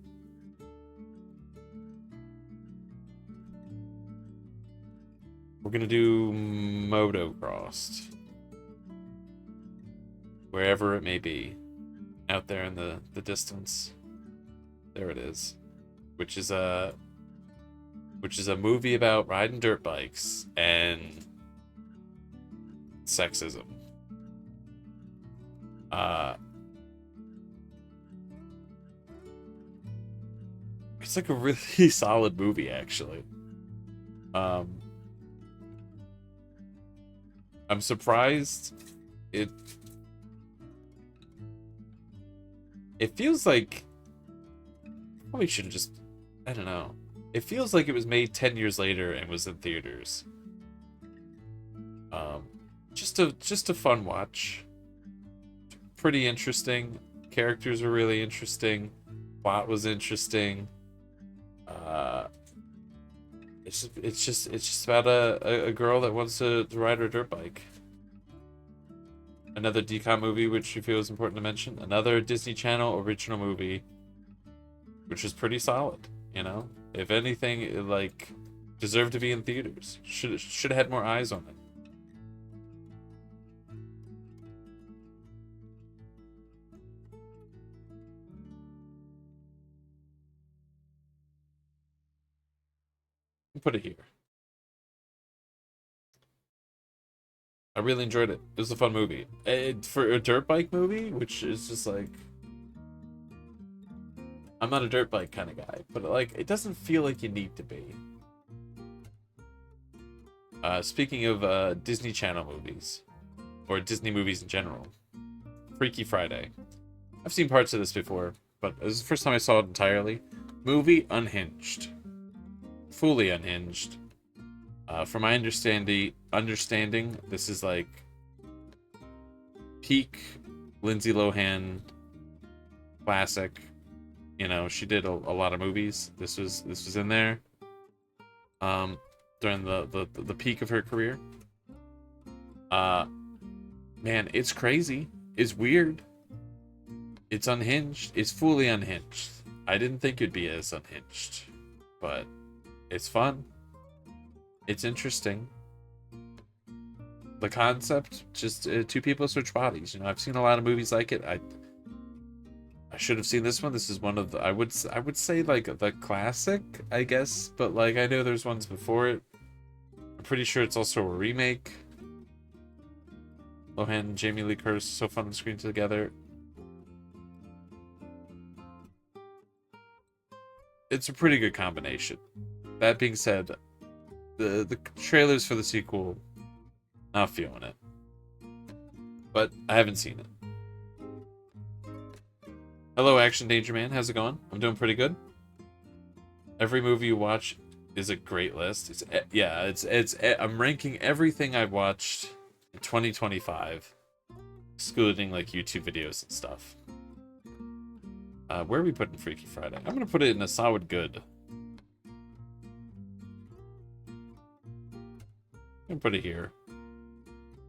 Speaker 1: we're gonna do Motocrossed. Wherever it may be. Out there in the distance. There it is. Which is a movie about riding dirt bikes and sexism. It's like a really solid movie, actually. I'm surprised it feels like probably should have just, I don't know. It feels like it was made 10 years later and was in theaters. Just a fun watch. Pretty interesting. Characters were really interesting. Plot was interesting. It's just about a girl that wants to ride her dirt bike. Another DCOM movie, which you feel is important to mention. Another Disney Channel original movie, which is pretty solid. You know, if anything, it, like, deserved to be in theaters. Should have had more eyes on it. Put it here. I really enjoyed it. It was a fun movie. For a dirt bike movie, which is just like, I'm not a dirt bike kind of guy, but like, it doesn't feel like you need to be. Speaking of Disney Channel movies, or Disney movies in general, Freaky Friday. I've seen parts of this before, but this is the first time I saw it entirely. Movie unhinged. Fully unhinged. From my understanding, this is like peak Lindsay Lohan classic. You know, she did a lot of movies. This was in there. During the peak of her career. Man, it's crazy. It's weird. It's unhinged. It's fully unhinged. I didn't think it'd be as unhinged, but it's fun. It's interesting. The concept, just two people switch bodies. You know, I've seen a lot of movies like it. I should have seen this one. This is one of the, I would say like the classic, I guess, but like I know there's ones before it. I'm pretty sure it's also a remake. Lohan and Jamie Lee Curtis are so fun on screen together. It's a pretty good combination. That being said, the trailers for the sequel, not feeling it. But I haven't seen it. Hello, Action Danger Man. How's it going? I'm doing pretty good. Every movie you watch is a great list. I'm ranking everything I've watched in 2025, excluding like YouTube videos and stuff. Where are we putting Freaky Friday? I'm gonna put it in a solid good. I'm gonna put it here.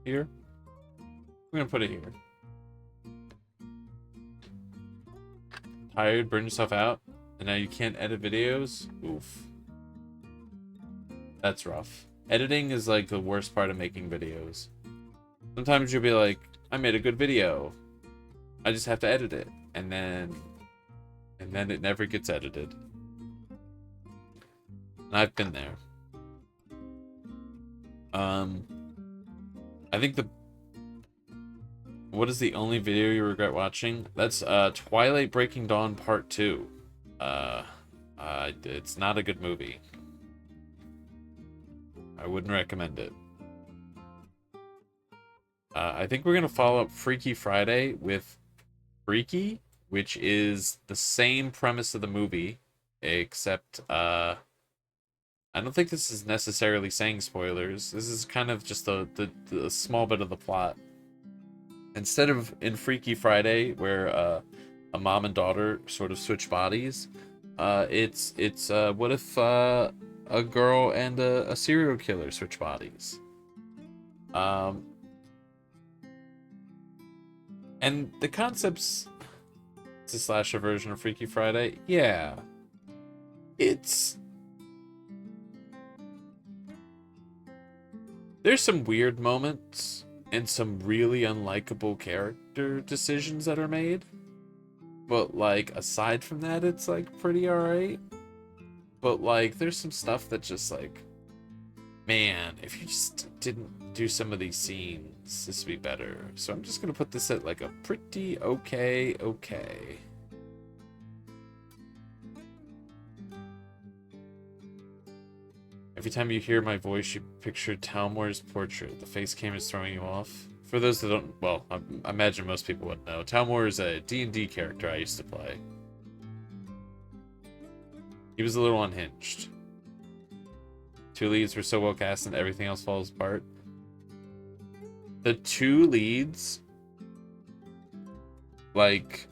Speaker 1: Here? I'm gonna put it here. Tired, burn yourself out, and now you can't edit videos? Oof. That's rough. Editing is like the worst part of making videos. Sometimes you'll be like, I made a good video. I just have to edit it. And then it never gets edited. And I've been there. I think what is the only video you regret watching? That's Twilight Breaking Dawn Part 2. It's not a good movie. I wouldn't recommend it. I think we're gonna follow up Freaky Friday with Freaky, which is the same premise of the movie, except I don't think this is necessarily saying spoilers. This is kind of just the small bit of the plot. Instead of in Freaky Friday, where a mom and daughter sort of switch bodies, it's what if a girl and a serial killer switch bodies? And the concept's a slasher version of Freaky Friday. Yeah, there's some weird moments and some really unlikable character decisions that are made. But, like, aside from that, it's, like, pretty alright. But, like, there's some stuff that just, like, man, if you just didn't do some of these scenes, this would be better. So I'm just gonna put this at, like, a pretty okay. Every time you hear my voice, you picture Talmore's portrait. The face cam is throwing you off. For those that don't, well, I imagine most people wouldn't know. Talmore is a D&D character I used to play. He was a little unhinged. 2 leads were so well cast and everything else falls apart. The 2 leads, like,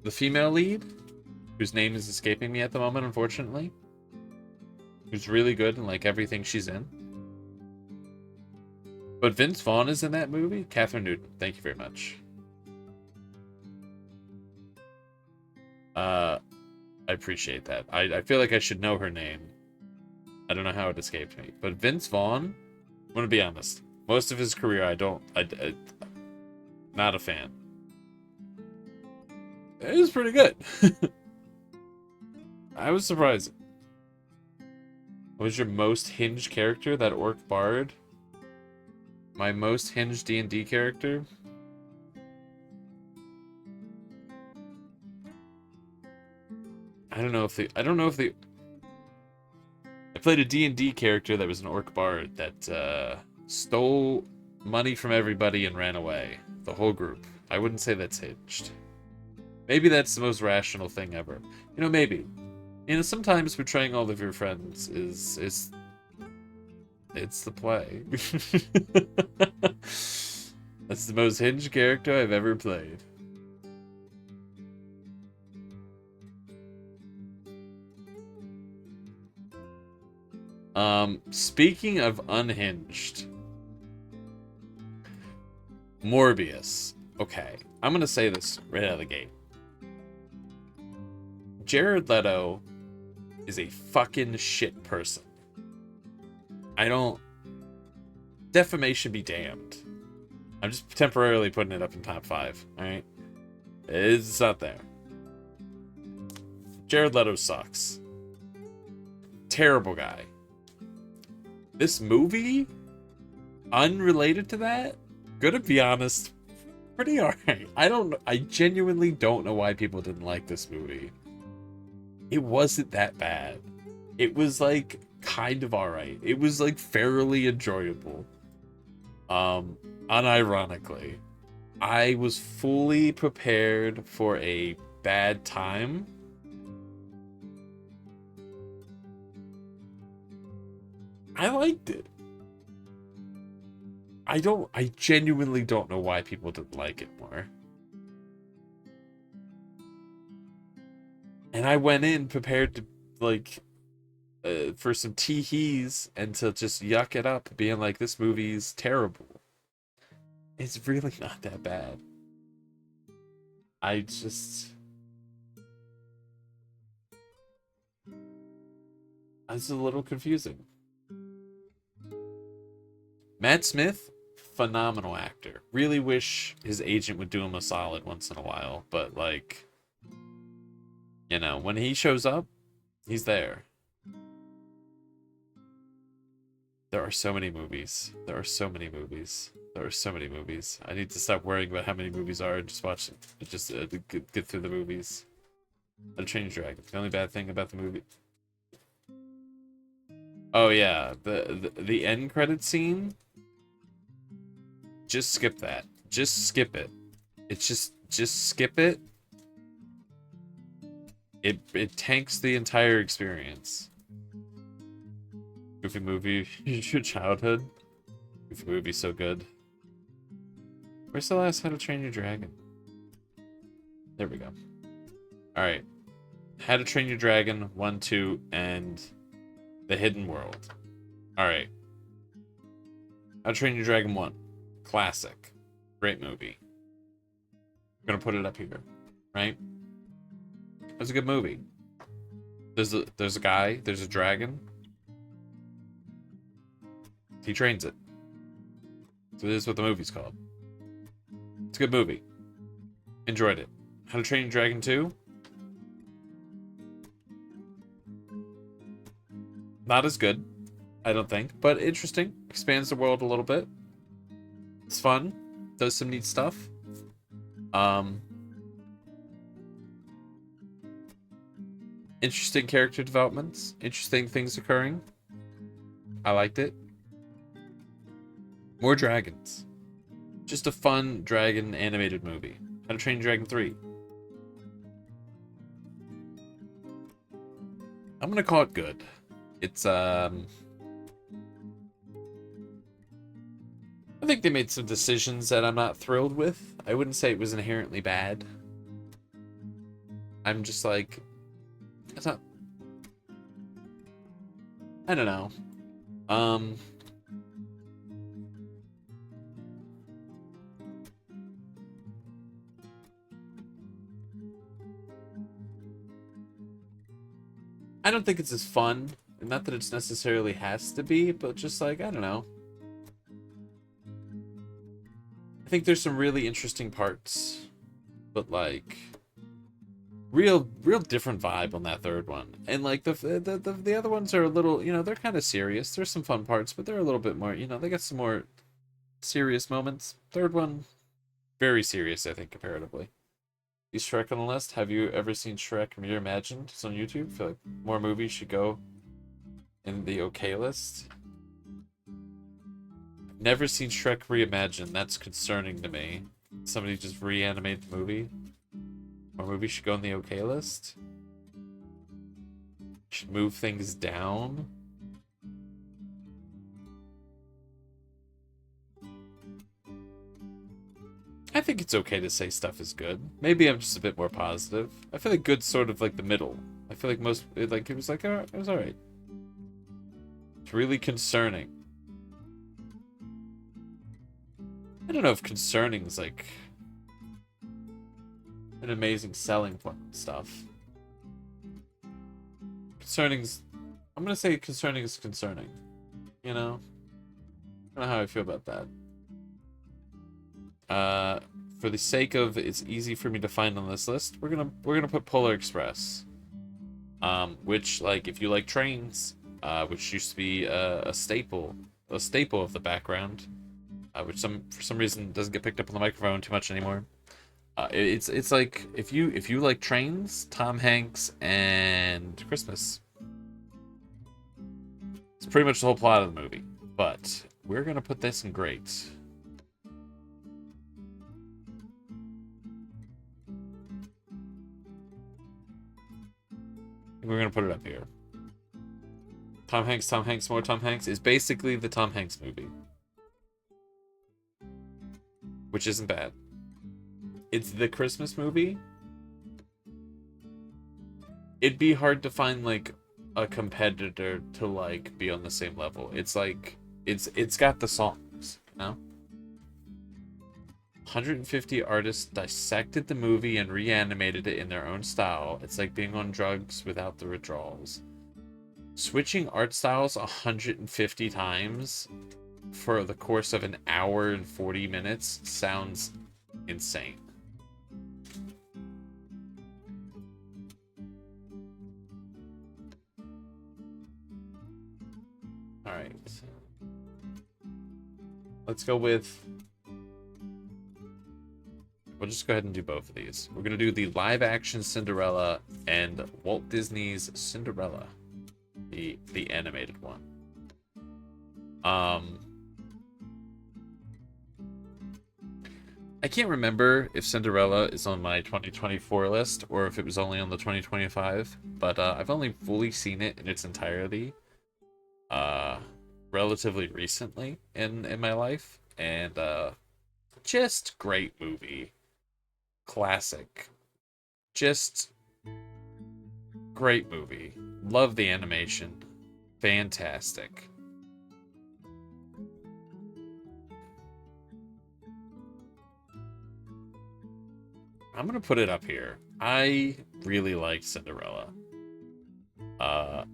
Speaker 1: the female lead, whose name is escaping me at the moment, unfortunately, who's really good in, like, everything she's in. But Vince Vaughn is in that movie? Catherine Newton, thank you very much. I appreciate that. I feel like I should know her name. I don't know how it escaped me. But Vince Vaughn, I'm gonna be honest. Most of his career, I not a fan. It was pretty good. I was surprised. What was your most hinged character? That Orc Bard? My most hinged D&D character? I don't know if the I played a D&D character that was an Orc Bard that stole money from everybody and ran away. The whole group. I wouldn't say that's hinged. Maybe that's the most rational thing ever. You know, maybe. You know, sometimes betraying all of your friends is it's the play. That's the most hinged character I've ever played. Speaking of unhinged, Morbius. Okay, I'm gonna say this right out of the gate. Jared Leto is a fucking shit person. Defamation be damned. I'm just temporarily putting it up in top 5, alright? It's up there. Jared Leto sucks. Terrible guy. This movie, unrelated to that, gonna be honest, pretty alright. I genuinely don't know why people didn't like this movie. It wasn't that bad. It was, like, kind of alright. It was, like, fairly enjoyable. Unironically. I was fully prepared for a bad time. I liked it. I genuinely don't know why people didn't like it more. And I went in prepared to like for some tee-hees and to just yuck it up, being like, this movie's terrible. It's really not that bad. I just... It's a little confusing. Matt Smith, phenomenal actor. Really wish his agent would do him a solid once in a while, but like, you know, when he shows up, he's there. There are so many movies. There are so many movies. There are so many movies. I need to stop worrying about how many movies are and just watch, just get through the movies. How to Train Your Dragon. The only bad thing about the movie. Oh yeah, the end credit scene. Just skip that. Just skip it. It's just skip it. It tanks the entire experience. Goofy movie, your childhood. Goofy movie, so good. Where's the last How to Train Your Dragon? There we go. Alright. How to Train Your Dragon 1, 2, and The Hidden World. Alright. How to Train Your Dragon 1. Classic. Great movie. I'm gonna put it up here. Right? It's a good movie. There's a guy, there's a dragon. He trains it. So this is what the movie's called. It's a good movie. Enjoyed it. How to Train Your Dragon 2? Not as good, I don't think, but interesting. Expands the world a little bit. It's fun. Does some neat stuff. Interesting character developments. Interesting things occurring. I liked it. More dragons. Just a fun dragon animated movie. How to Train Your Dragon 3. I'm gonna call it good. It's I think they made some decisions that I'm not thrilled with. I wouldn't say it was inherently bad. I'm just like, it's not, I don't know. I don't think it's as fun. Not that it's necessarily has to be, but just like, I don't know. I think there's some really interesting parts, but like real different vibe on that third one. And like the other ones are a little, you know, they're kind of serious. There's some fun parts, but they're a little bit more, you know, they got some more serious moments. Third one, very serious, I think, comparatively. Is Shrek on the list? Have you ever seen Shrek Reimagined? It's on YouTube. I feel like more movies should go in the okay list. Never seen Shrek Reimagined. That's concerning to me. Somebody just reanimated the movie. More movies should go in the okay list. Should move things down. I think it's okay to say stuff is good. Maybe I'm just a bit more positive. I feel like good's sort of like the middle. I feel like most, like, it was like, oh, it was alright. It's really concerning. I don't know if concerning is like an amazing selling point and stuff. Concerning's, I'm gonna say concerning is concerning. You know? I don't know how I feel about that. For the sake of it's easy for me to find on this list, we're gonna put Polar Express. Which, like, if you like trains, which used to be a staple of the background, which for some reason doesn't get picked up on the microphone too much anymore. It's like if you like trains, Tom Hanks and Christmas. It's pretty much the whole plot of the movie. But we're gonna put this in great. We're gonna put it up here. Tom Hanks, more Tom Hanks is basically the Tom Hanks movie. Which isn't bad. It's the Christmas movie. it'd be hard to find like a competitor to like be on the same level. It's like it's got the songs, you know? 150 artists dissected the movie and reanimated it in their own style. It's like being on drugs without the withdrawals. Switching art styles 150 times for the course of an hour and 40 minutes sounds insane. Alright. Let's go with... We'll just go ahead and do both of these. We're going to do the live-action Cinderella and Walt Disney's Cinderella. The animated one. I can't remember if Cinderella is on my 2024 list or if it was only on the 2025, but I've only fully seen it in its entirety relatively recently in my life, and just great movie. Classic. Just great movie. Love the animation. Fantastic. I'm gonna put it up here. I really like Cinderella. I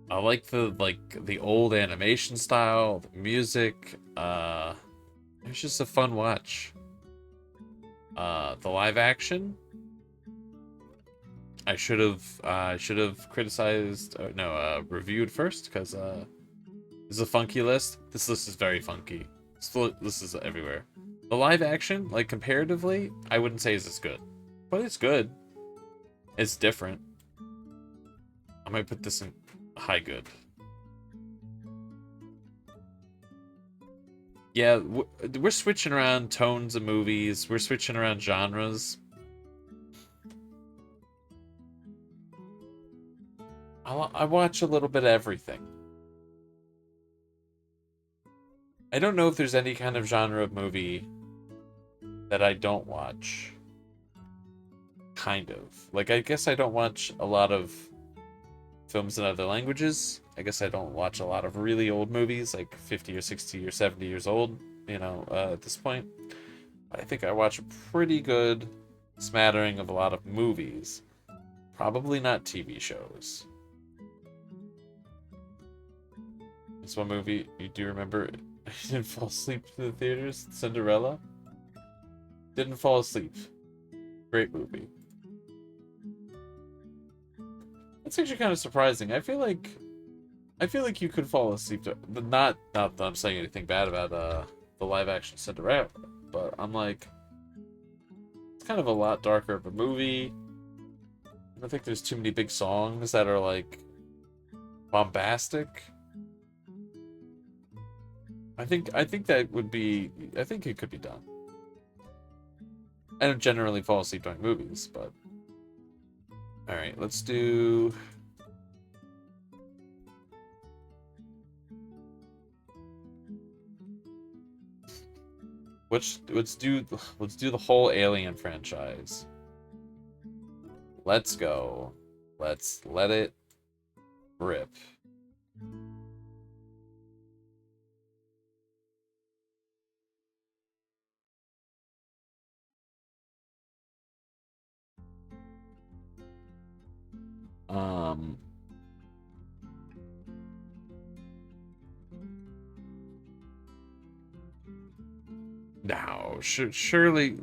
Speaker 1: like the old animation style, the music. It's just a fun watch. The live action. I should have criticized, reviewed first, because this is a funky list. This list is very funky. This is everywhere. The live action, like comparatively, I wouldn't say is as good, but it's good. It's different. I might put this in high good. Yeah, we're switching around tones of movies. We're switching around genres. I watch a little bit of everything. I don't know if there's any kind of genre of movie that I don't watch. Kind of. Like, I guess I don't watch a lot of films in other languages. I guess I don't watch a lot of really old movies, like 50 or 60 or 70 years old, at this point. I think I watch a pretty good smattering of a lot of movies. Probably not TV shows. This one movie, you do remember, I didn't fall asleep in the theaters? Cinderella? Didn't fall asleep. Great movie. That's actually kind of surprising. I feel like you could fall asleep to, not that I'm saying anything bad about the live action Cinderella, but I'm like, it's kind of a lot darker of a movie. I don't think there's too many big songs that are like bombastic. I think that would be, I think it could be done. I don't generally fall asleep during movies, but all right, let's do. Let's do the whole Alien franchise. Let's go. Let's let it rip. No, surely,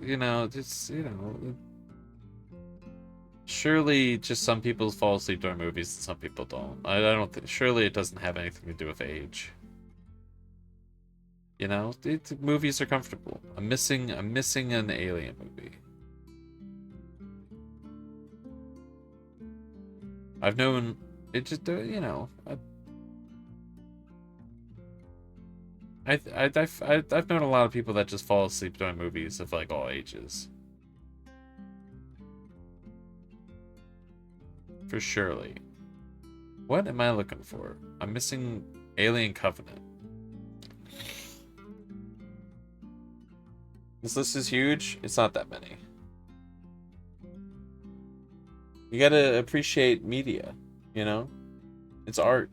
Speaker 1: surely just some people fall asleep during movies and some people don't. I don't think, surely it doesn't have anything to do with age. Movies are comfortable. I'm missing an Alien movie. I've known it just, I've known a lot of people that just fall asleep during movies of like all ages. For surely. What am I looking for? I'm missing Alien Covenant. This list is huge. It's not that many. You gotta appreciate media, you know? It's art.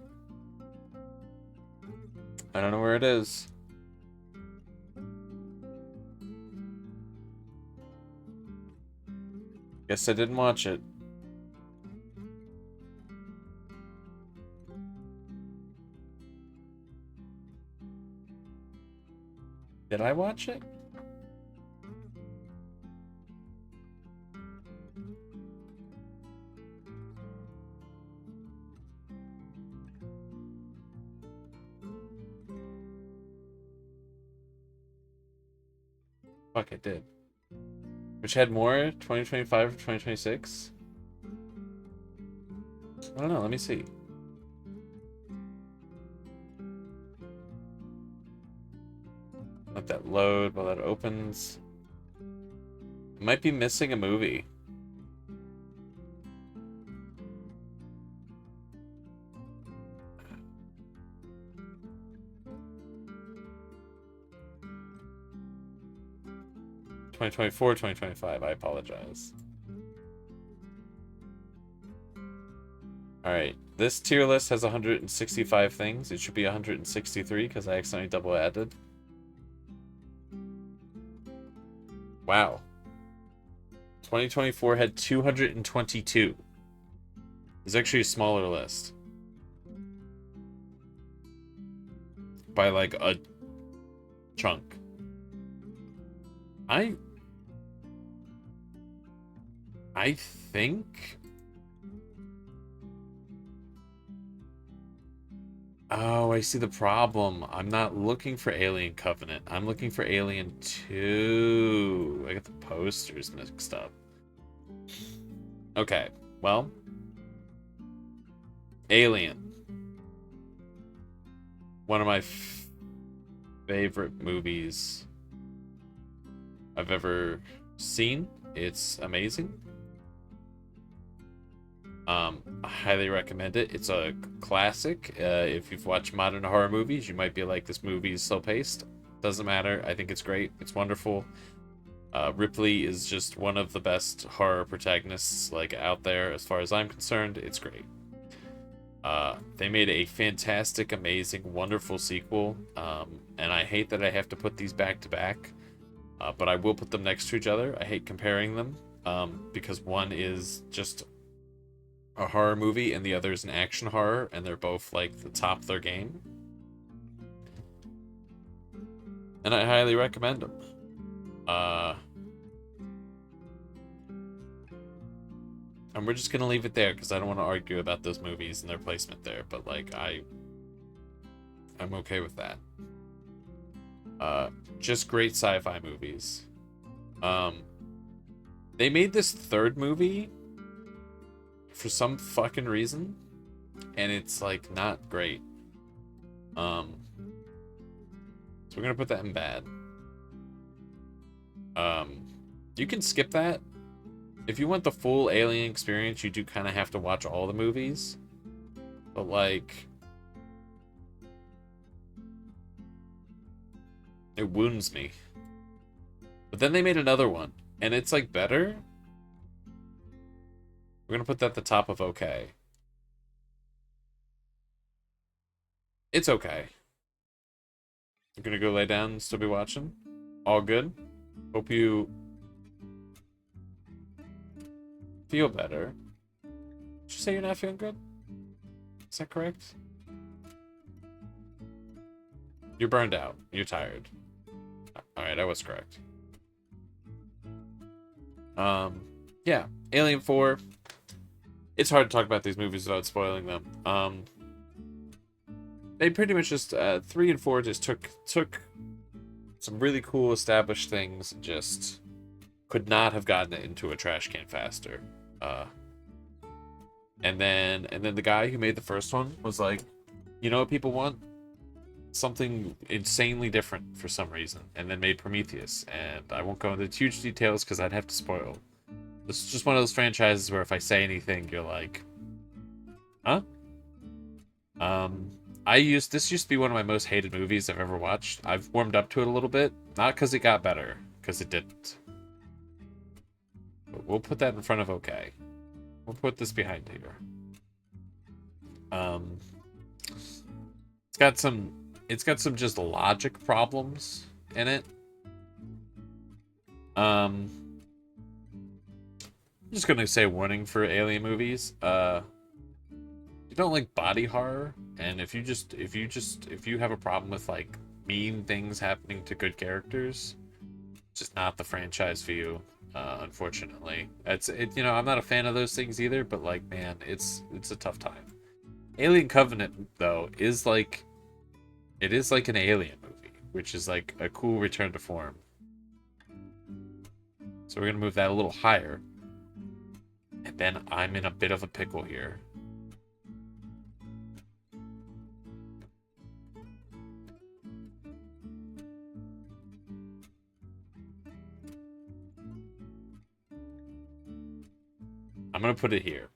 Speaker 1: I don't know where it is. Guess I didn't watch it. Did I watch it? Fuck, I did. Which had more? 2025 or 2026? I don't know, let me see. Let that load while that opens. Might be missing a movie. (2024, 2025). I apologize. Alright, this tier list has 165 things. It should be 163 because I accidentally double added. Wow. 2024 had 222. It's actually a smaller list. By like a chunk. I think... Oh, I see the problem. I'm not looking for Alien Covenant. I'm looking for Alien 2. I got the posters mixed up. Okay, well. Alien. One of my favorite movies I've ever seen. It's amazing. I highly recommend it. It's a classic. If you've watched modern horror movies, you might be like, this movie is slow paced. Doesn't matter. I think it's great. It's wonderful. Ripley is just one of the best horror protagonists like out there as far as I'm concerned. It's great. They made a fantastic, amazing, wonderful sequel. And I hate that I have to put these back to back. But I will put them next to each other. I hate comparing them. Because one is just a horror movie and the other is an action horror, and they're both like the top of their game. And I highly recommend them. And we're just gonna leave it there because I don't want to argue about those movies and their placement there, but like I'm okay with that. Just great sci-fi movies. They made this third movie for some fucking reason, and it's like not great. So we're gonna put that in bad. You can skip that. If you want the full Alien experience, you do kind of have to watch all the movies. But like, it wounds me. But then they made another one, and it's like better. We're gonna put that at the top of okay. It's okay. I'm gonna go lay down and still be watching. All good. Hope you feel better. Did you say you're not feeling good? Is that correct? You're burned out. You're tired. Alright, I was correct. Yeah. Alien 4. It's hard to talk about these movies without spoiling them. They pretty much just 3 and 4 just took some really cool established things and just could not have gotten it into a trash can faster. And then the guy who made the first one was like, you know what people want? Something insanely different for some reason, and then made Prometheus. And I won't go into huge details because I'd have to spoil. This is just one of those franchises where if I say anything, you're like, huh? This used to be one of my most hated movies I've ever watched. I've warmed up to it a little bit, not because it got better, because it didn't. But we'll put that in front of okay. We'll put this behind here. Um, it's got some just logic problems in it. I'm just gonna say warning for Alien movies. You don't like body horror, and if you have a problem with like mean things happening to good characters, it's just not the franchise for you. Unfortunately, I'm not a fan of those things either, but like, man, it's a tough time. Alien Covenant though is like an Alien movie, which is like a cool return to form. So we're gonna move that a little higher. And then I'm in a bit of a pickle here. I'm gonna put it here.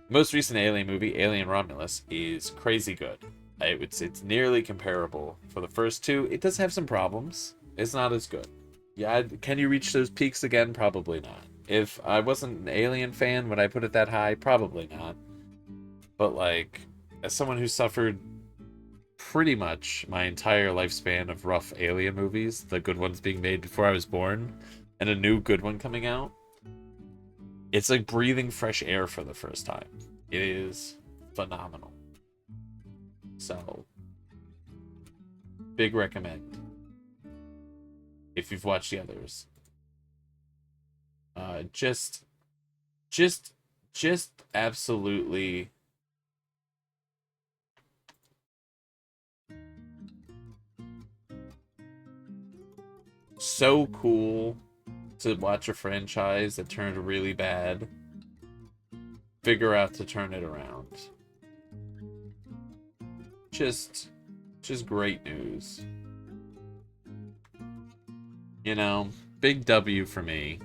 Speaker 1: Most recent Alien movie, Alien Romulus, is crazy good. It's nearly comparable. For the first two, it does have some problems. It's not as good. Yeah, can you reach those peaks again? Probably not. If I wasn't an Alien fan, would I put it that high? Probably not. But like, as someone who suffered pretty much my entire lifespan of rough Alien movies, the good ones being made before I was born, and a new good one coming out, it's like breathing fresh air for the first time. It is phenomenal. So, big recommend. If you've watched the others. Just absolutely so cool to watch a franchise that turned really bad figure out to turn it around. Just great news. You know, big W for me.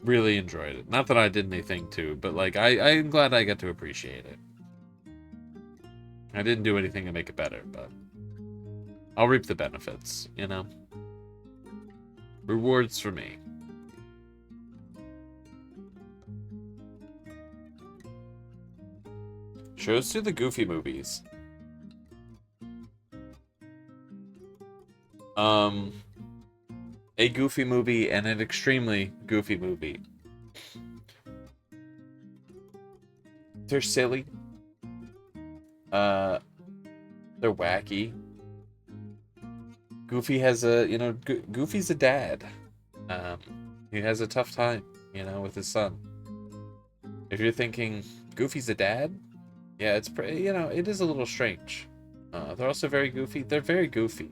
Speaker 1: Really enjoyed it. Not that I did anything to, but like I'm glad I got to appreciate it. I didn't do anything to make it better, but I'll reap the benefits, you know? Rewards for me. Shows to the Goofy movies. A Goofy movie and an extremely Goofy movie. They're silly. They're wacky. Goofy has Goofy's a dad. He has a tough time, with his son. If you're thinking Goofy's a dad, yeah, it's pretty, it is a little strange. They're also very goofy. They're very goofy.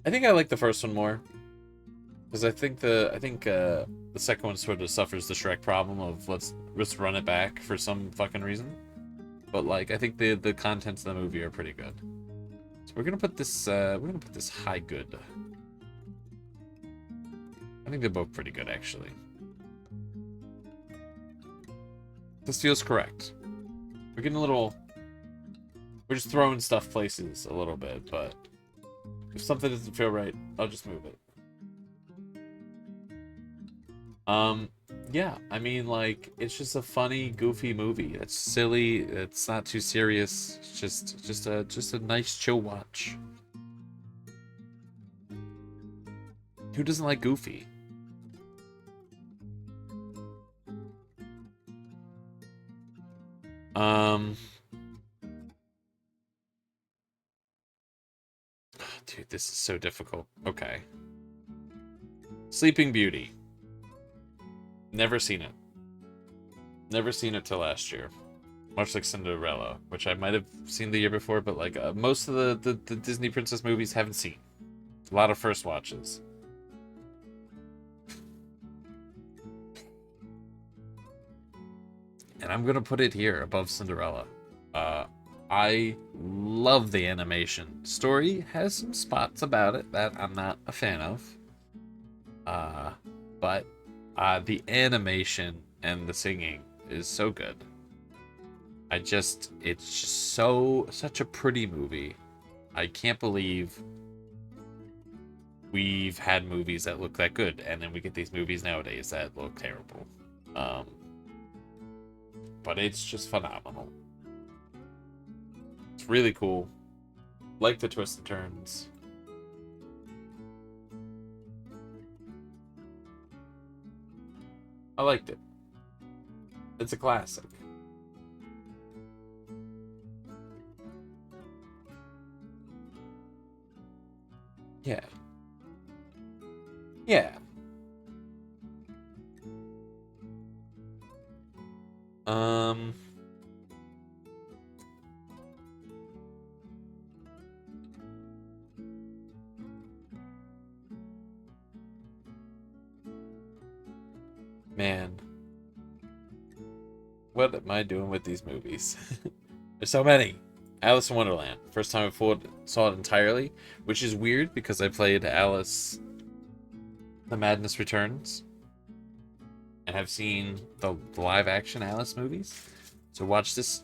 Speaker 1: I think I like the first one more, because I think the second one sort of suffers the Shrek problem of let's run it back for some fucking reason. But like, I think the contents of the movie are pretty good. So we're gonna put this high good. I think they're both pretty good, actually. This feels correct. We're getting a little... We're just throwing stuff places a little bit, but... If something doesn't feel right, I'll just move it. Yeah, I mean, like, it's just a funny, goofy movie. It's silly, it's not too serious. It's just a nice, chill watch. Who doesn't like Goofy? Dude, this is so difficult. Okay. Sleeping Beauty. Never seen it. Never seen it till last year. Much like Cinderella, which I might have seen the year before, but like most of the Disney princess movies haven't seen. A lot of first watches. And I'm gonna put it here above Cinderella. I love the animation. Story has some spots about it that I'm not a fan of. But the animation and the singing is so good. It's just such a pretty movie. I can't believe we've had movies that look that good, and then we get these movies nowadays that look terrible. Um, but it's just phenomenal. It's really cool. Like the twists and turns. I liked it. It's a classic. Yeah. Yeah. Um. Man. What am I doing with these movies? There's so many. Alice in Wonderland. First time I saw it entirely, which is weird because I played Alice The Madness Returns and have seen the live action Alice movies. So watch this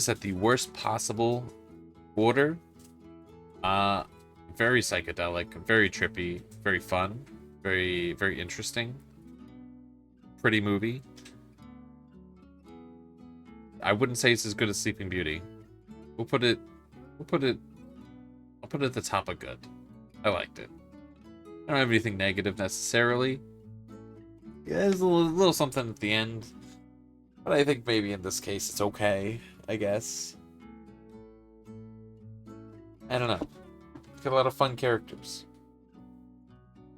Speaker 1: at the worst possible order. Very psychedelic, very trippy, very fun, very interesting. Pretty movie. I wouldn't say it's as good as Sleeping Beauty. We'll put it I'll put it at the top of good. I liked it. I don't have anything negative necessarily. Yeah, there's a little something at the end. But I think maybe in this case it's okay, I guess. I don't know. Got a lot of fun characters.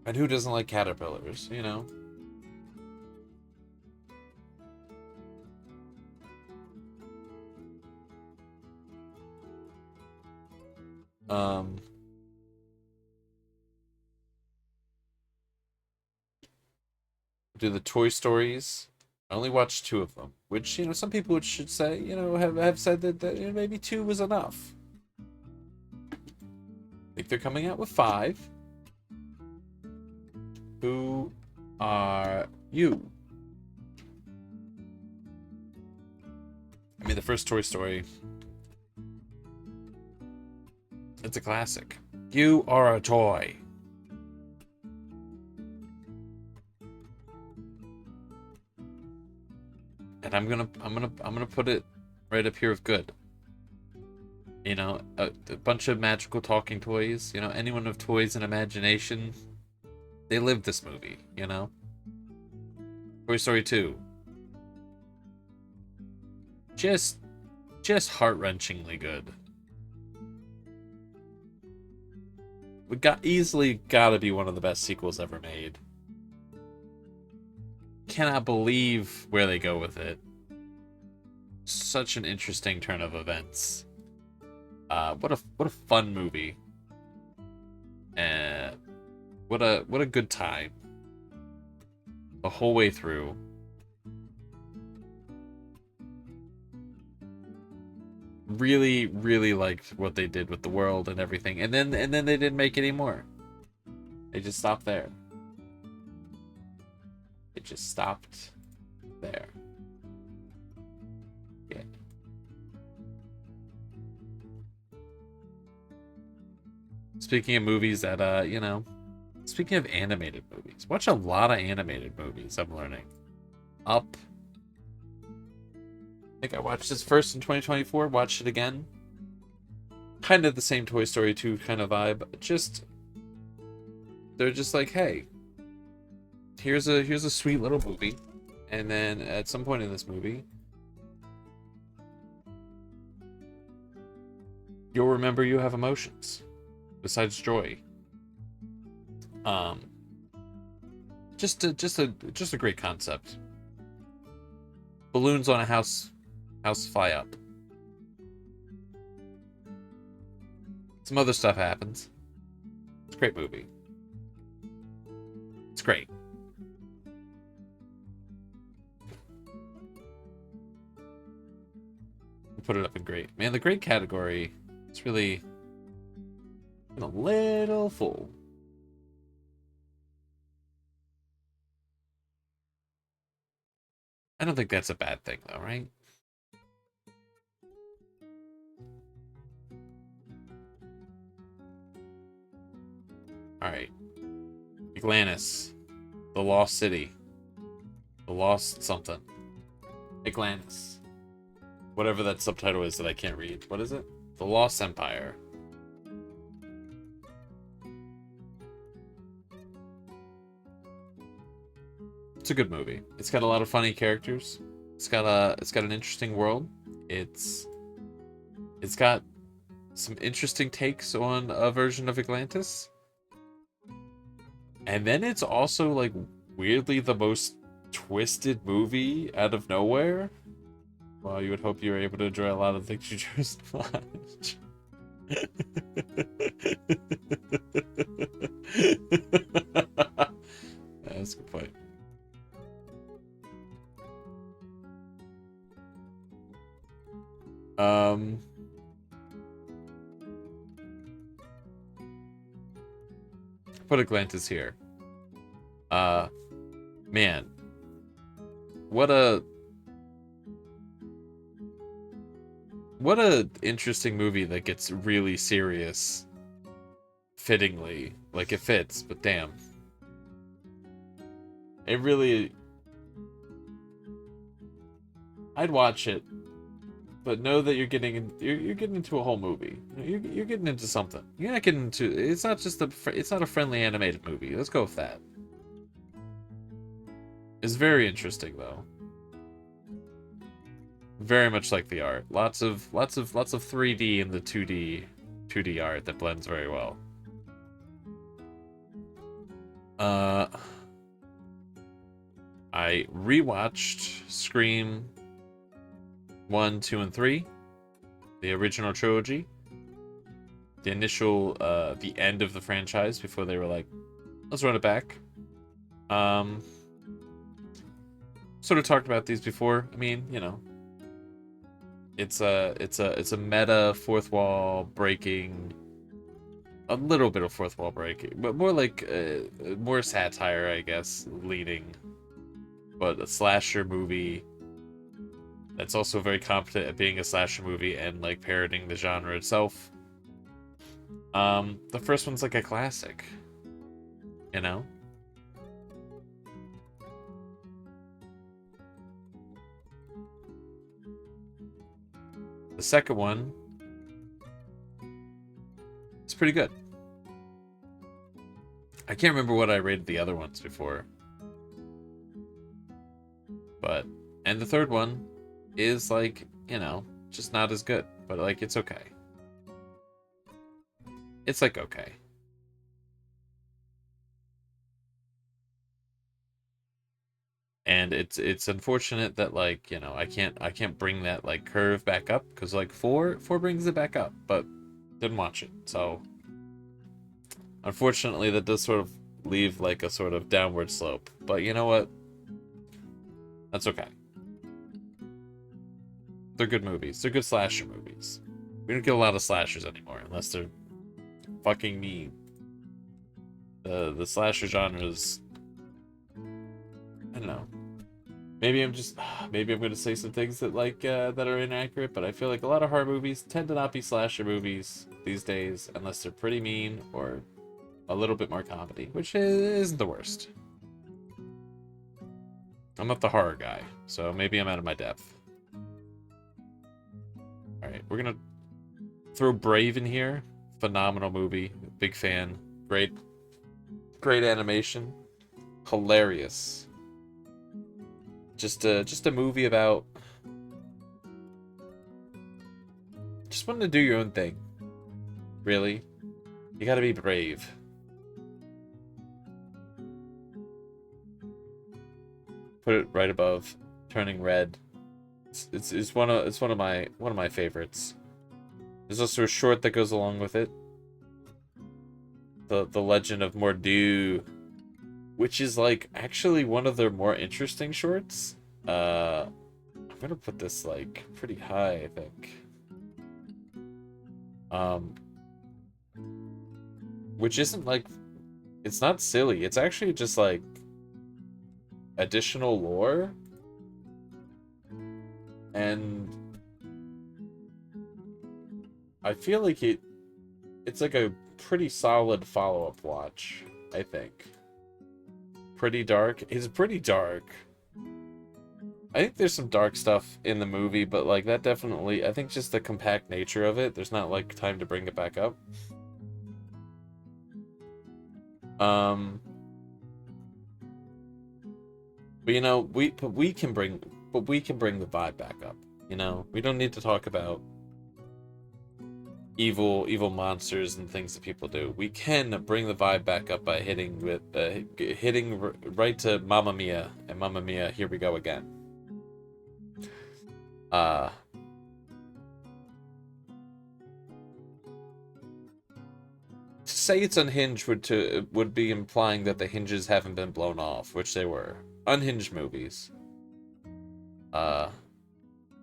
Speaker 1: And who doesn't like caterpillars, you know? Um, do the Toy Stories. I only watched 2 of them, which, you know, some people should say, you know, have said that you know, maybe 2 was enough. I think they're coming out with 5. Who are you? I mean, the first Toy Story, it's a classic. You are a toy. And I'm gonna put it right up here with good. You know, a bunch of magical talking toys. You know, anyone with toys and imagination, they lived this movie. You know, Toy Story 2, just heart-wrenchingly good. We gotta be one of the best sequels ever made. Cannot believe where they go with it. Such an interesting turn of events. What a fun movie. And what a good time. The whole way through. Really liked what they did with the world and everything. And then they didn't make any more. They just stopped there. It just stopped there. Yeah. Speaking of movies that you know, speaking of animated movies, watch a lot of animated movies, I'm learning. Up. I think I watched this first in 2024, watched it again. Kind of the same Toy Story 2 kind of vibe. Just they're just like, hey, here's a sweet little movie. And then at some point in this movie, you'll remember you have emotions besides joy. Um just a great concept. Balloons on a house fly up. Some other stuff happens. It's a great movie. It's great. We'll put it up in great. Man, the great category, it's really been a little full. I don't think that's a bad thing, though, right? Alright. Atlantis. The Lost City. The Lost something. Atlantis. Whatever that subtitle is that I can't read. What is it? The Lost Empire. It's a good movie. It's got a lot of funny characters. It's got an interesting world. It's got some interesting takes on a version of Atlantis. And then it's also like weirdly the most twisted movie out of nowhere. Well, you would hope you were able to enjoy a lot of things you just watched. That's a good point. Put Atlantis here. Man. What a interesting movie that gets really serious fittingly. Like, it fits, but damn. It really... I'd watch it, but know that you're getting into a whole movie. You're getting into something. You're not getting into... It's not just it's not a friendly animated movie. Let's go with that. It's very interesting, though. Very much like the art. Lots of 3D in the 2D art that blends very well. I rewatched Scream 1, 2, and 3, the original trilogy. The initial, the end of the franchise before they were like, let's run it back. Sort of talked about these before. I mean, you know, it's a meta fourth wall breaking, a little bit of fourth wall breaking, but more like more satire, I guess, leading, but a slasher movie that's also very competent at being a slasher movie and like parodying the genre itself. The first one's like a classic, you know. The second one, it's pretty good. I can't remember what I rated the other ones before. But, and the third one is like, you know, just not as good. But like, it's okay. It's like, okay. And it's unfortunate that like, you know, I can't bring that like curve back up, because like four brings it back up, but didn't watch it. So unfortunately that does sort of leave like a sort of downward slope. But you know what? That's okay. They're good movies. They're good slasher movies. We don't get a lot of slashers anymore unless they're fucking mean. The slasher genres, I don't know. Maybe I'm going to say some things that like that are inaccurate, but I feel like a lot of horror movies tend to not be slasher movies these days unless they're pretty mean or a little bit more comedy, which isn't the worst. I'm not the horror guy, so maybe I'm out of my depth. Alright, we're gonna throw Brave in here. Phenomenal movie. Big fan. Great animation. Hilarious. Just a movie about just wanting to do your own thing. Really? You gotta be brave. Put it right above Turning Red. It's one of my favorites. There's also a short that goes along with it. The Legend of Mor'du, which is like actually one of their more interesting shorts. I'm gonna put this like pretty high, I think. Which isn't like, it's not silly. It's actually just like additional lore. And I feel like it's like a pretty solid follow-up watch, I think. Pretty dark. It's pretty dark. I think there's some dark stuff in the movie, but like that definitely, I think just the compact nature of it, there's not like time to bring it back up. But you know, we can bring the vibe back up. You know, we don't need to talk about evil monsters and things that people do. We can bring the vibe back up by hitting right to Mamma Mia and Mamma Mia, Here We Go Again. To say it's unhinged would be implying that the hinges haven't been blown off, which they were. Unhinged movies.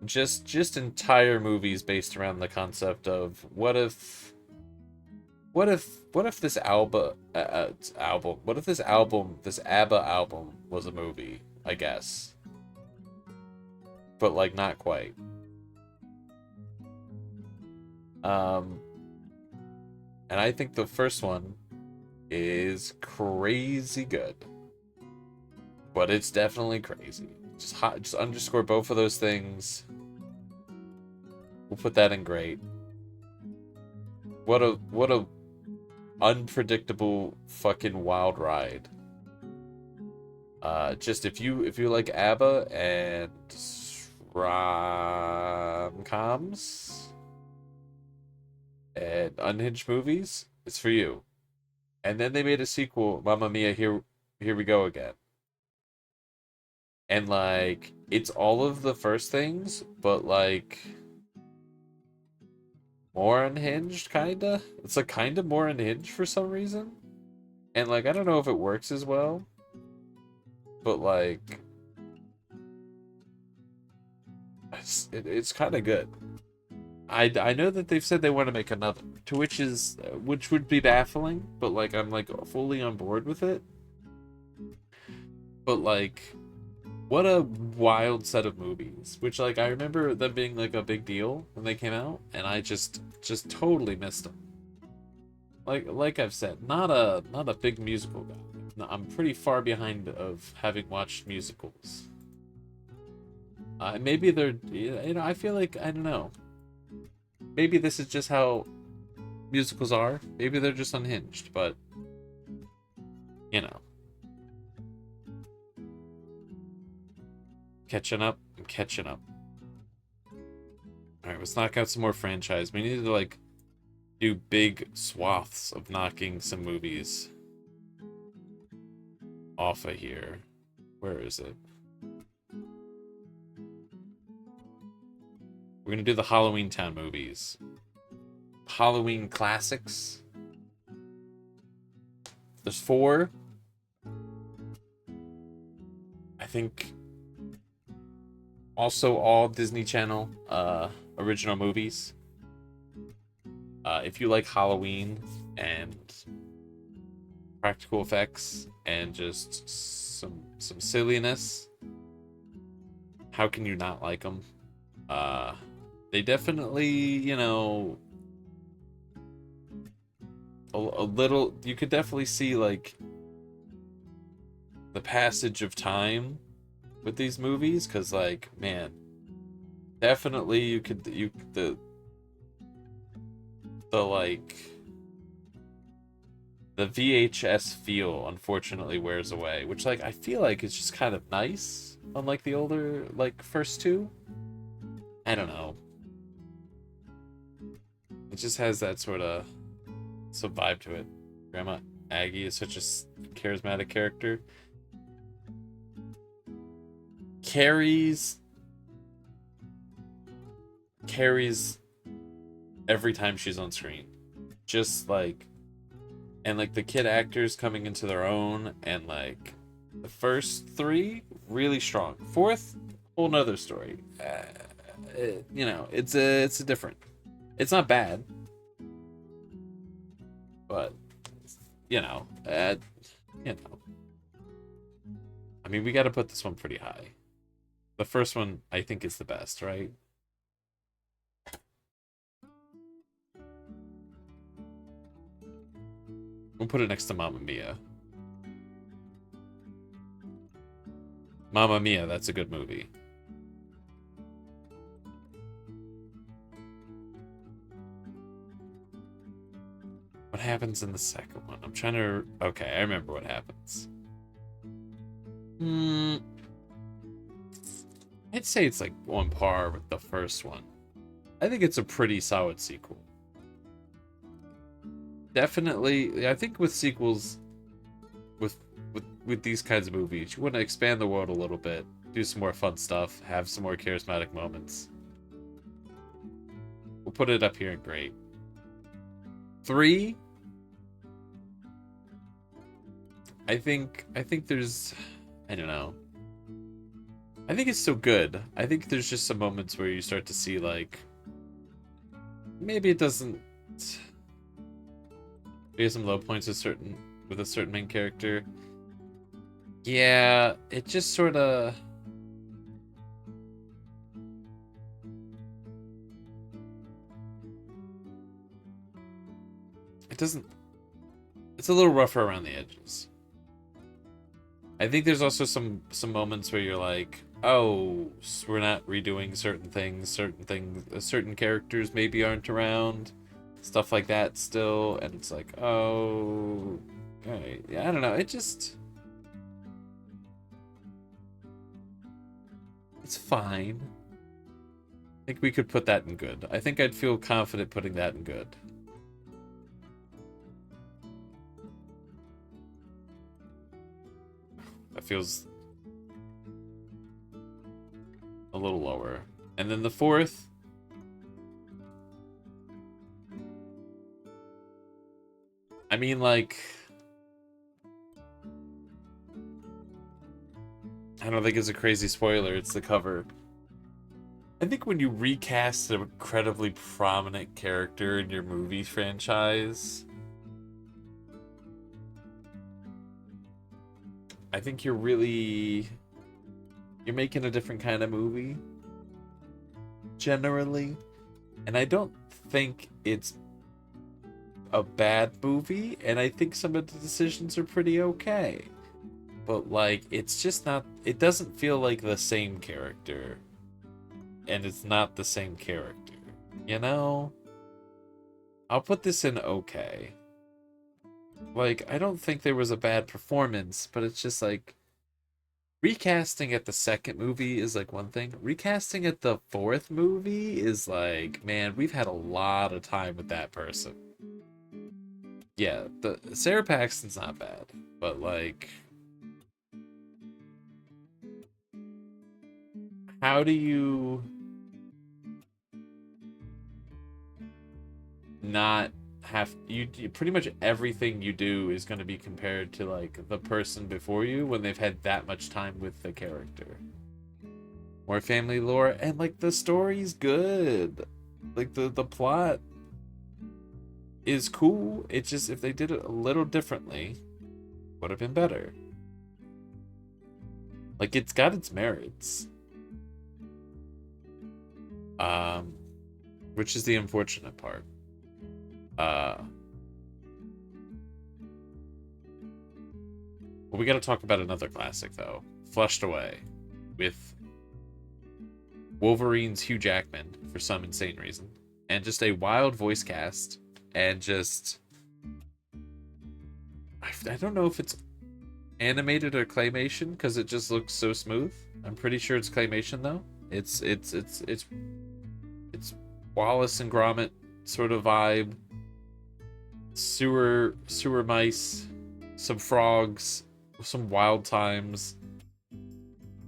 Speaker 1: Just entire movies based around the concept of what if this this ABBA album was a movie, I guess. But like not quite. And I think the first one is crazy good. But it's definitely crazy. Just underscore both of those things. We'll put that in great. What a unpredictable fucking wild ride. Just if you like ABBA and rom-coms and unhinged movies, it's for you. And then they made a sequel, Mamma Mia, Here We Go Again. And like it's all of the first things, but like more unhinged, kinda. It's like kinda more unhinged for some reason. And like I don't know if it works as well. But like it's kind of good. I know that they've said they want to make another, which would be baffling, but like I'm like fully on board with it. But like what a wild set of movies, which like I remember them being like a big deal when they came out, and I just totally missed them. Like I've said, not a big musical guy. I'm pretty far behind of having watched musicals. Maybe they're, you know, I feel like, I don't know. Maybe this is just how musicals are. Maybe they're just unhinged, but, you know. Catching up and catching up. Alright, let's knock out some more franchise. We need to, like, do big swaths of knocking some movies off of here. Where is it? We're gonna do the Halloween Town movies. Halloween classics. There's 4. I think also all Disney Channel original movies. If you like Halloween and practical effects and just some silliness, how can you not like them? They definitely, you know, a little, you could definitely see like the passage of time with these movies, because like, man, definitely the like the VHS feel unfortunately wears away, which like I feel like is just kind of nice, unlike the older like first 2. I don't know. It just has that sort of some vibe to it. Grandma Aggie is such a charismatic character. Carries every time she's on screen. Just like, and like the kid actors coming into their own, and like the first 3 really strong. 4th, whole nother story. You know, it's a different. It's not bad, but you know, you know. I mean, we got to put this one pretty high. The first one, I think, is the best, right? We'll put it next to Mamma Mia. Mamma Mia, that's a good movie. What happens in the second one? I'm trying to... Okay, I remember what happens. I'd say it's like on par with the first one. I think it's a pretty solid sequel. Definitely, I think with sequels, with these kinds of movies, you want to expand the world a little bit, do some more fun stuff, have some more charismatic moments. We'll put it up here in great. 3. I think there's, I don't know. I think it's still good. I think there's just some moments where you start to see like maybe it doesn't. Maybe some low points with a certain main character. Yeah, it just sort of. It doesn't. It's a little rougher around the edges. I think there's also some moments where you're like, oh, we're not redoing certain things, certain characters maybe aren't around, stuff like that still, and it's like, oh, okay, yeah, I don't know, it's fine. I think we could put that in good. I think I'd feel confident putting that in good. That feels a little lower. And then the 4th. I mean, like, I don't think it's a crazy spoiler. It's the cover. I think when you recast an incredibly prominent character in your movie franchise, I think you're making a different kind of movie, generally. And I don't think it's a bad movie, and I think some of the decisions are pretty okay. But, like, it's just not... It doesn't feel like the same character. And it's not the same character. You know? I'll put this in okay. Like, I don't think there was a bad performance, but it's just like recasting at the second movie is like one thing. Recasting at the 4th movie is like, man, we've had a lot of time with that person. Yeah, the Sarah Paxton's not bad, but like, how do you not have you pretty much everything you do is going to be compared to like the person before you when they've had that much time with the character. More family lore, and like the story's good, like the plot is cool. It's just if they did it a little differently would have been better. Like, it's got its merits, which is the unfortunate part. Well, we got to talk about another classic, though. Flushed Away, with Wolverine's Hugh Jackman for some insane reason, and just a wild voice cast, and just... I don't know if it's animated or claymation, because it just looks so smooth. I'm pretty sure it's claymation, though. It's Wallace and Gromit sort of vibe. Sewer mice, some frogs, some wild times,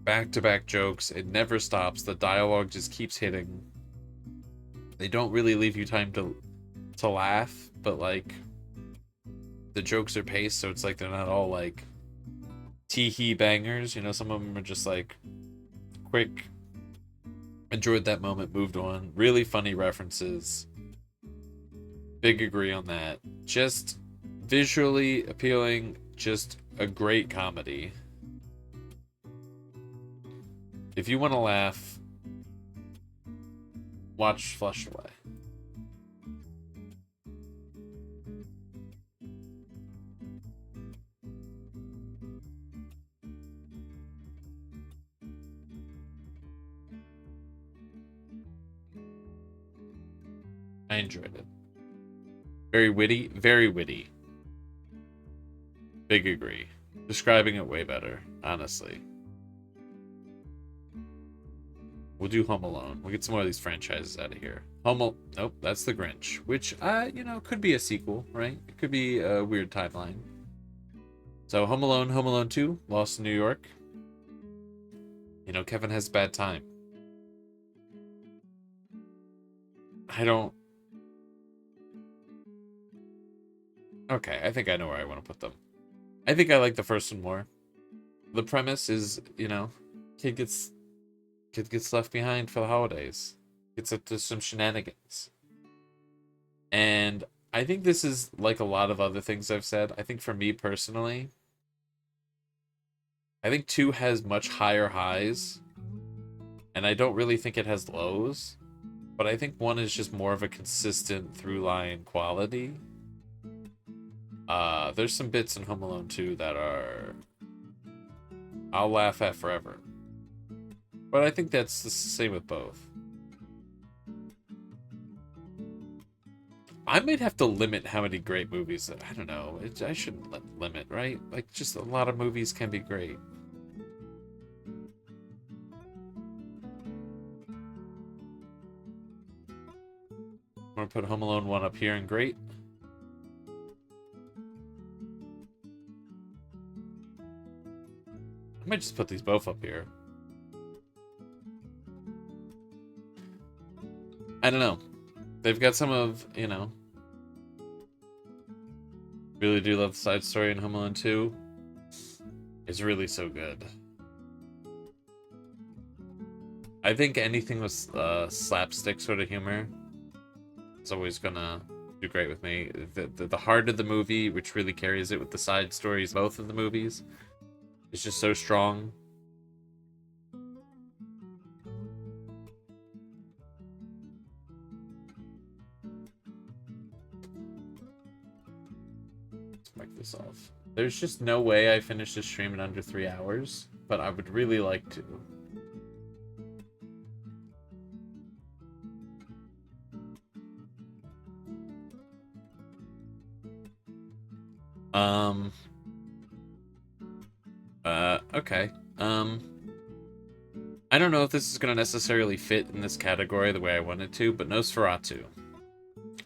Speaker 1: back-to-back jokes. It never stops. The dialogue just keeps hitting. They don't really leave you time to laugh, but like the jokes are paced, so it's like they're not all like tee-hee bangers. You know, some of them are just like quick. Enjoyed that moment, moved on. Really funny references. Big agree on that. Just visually appealing, just a great comedy. If you want to laugh, watch Flushed Away. I enjoyed it. Very witty, very witty. Big agree. Describing it way better, honestly. We'll do Home Alone. We'll get some more of these franchises out of here. Nope, that's The Grinch, which, could be a sequel, right? It could be a weird timeline. So Home Alone 2, Lost in New York. You know, Kevin has a bad time. Okay, I think I know where I want to put them. I think I like the first one more. The premise is, kid gets left behind for the holidays. Gets up to some shenanigans. And I think this is like a lot of other things I've said. I think for me personally, I think 2 has much higher highs. And I don't really think it has lows. But I think 1 is just more of a consistent through line quality. There's some bits in Home Alone 2 that I'll laugh at forever. But I think that's the same with both. I might have to limit how many great movies that I don't know. I shouldn't limit, right? Like, just a lot of movies can be great. I'm gonna put Home Alone 1 up here in great. I might just put these both up here. I don't know. They've got some of, really do love the side story in Home Alone 2. It's really so good. I think anything with slapstick sort of humor is always gonna do great with me. The heart of the movie, which really carries it with the side stories, both of the movies, is just so strong. Let's mark this off. There's just no way I finish this stream in under 3 hours, but I would really like to. Okay. I don't know if this is going to necessarily fit in this category the way I wanted to, but Nosferatu.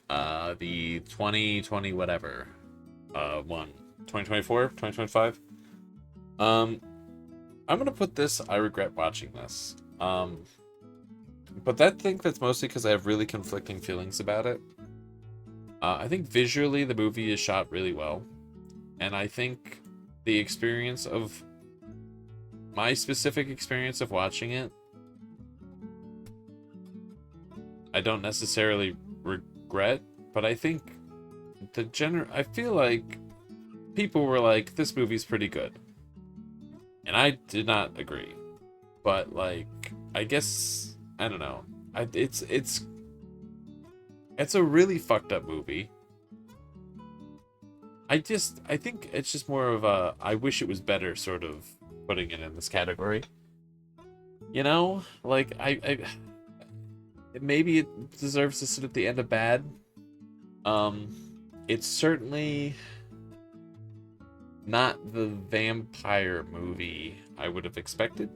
Speaker 1: The 2020 whatever. 2024? 2025? I'm going to put this, I regret watching this. But I think that's mostly because I have really conflicting feelings about it. I think visually the movie is shot really well. And I think the experience of my specific experience of watching it, I don't necessarily regret, but I think I feel like people were like, this movie's pretty good. And I did not agree. But like, I guess, I don't know. It's a really fucked up movie. I think it's just more of a I wish it was better sort of putting it in this category. Like maybe it deserves to sit at the end of bad. It's certainly not the vampire movie I would have expected.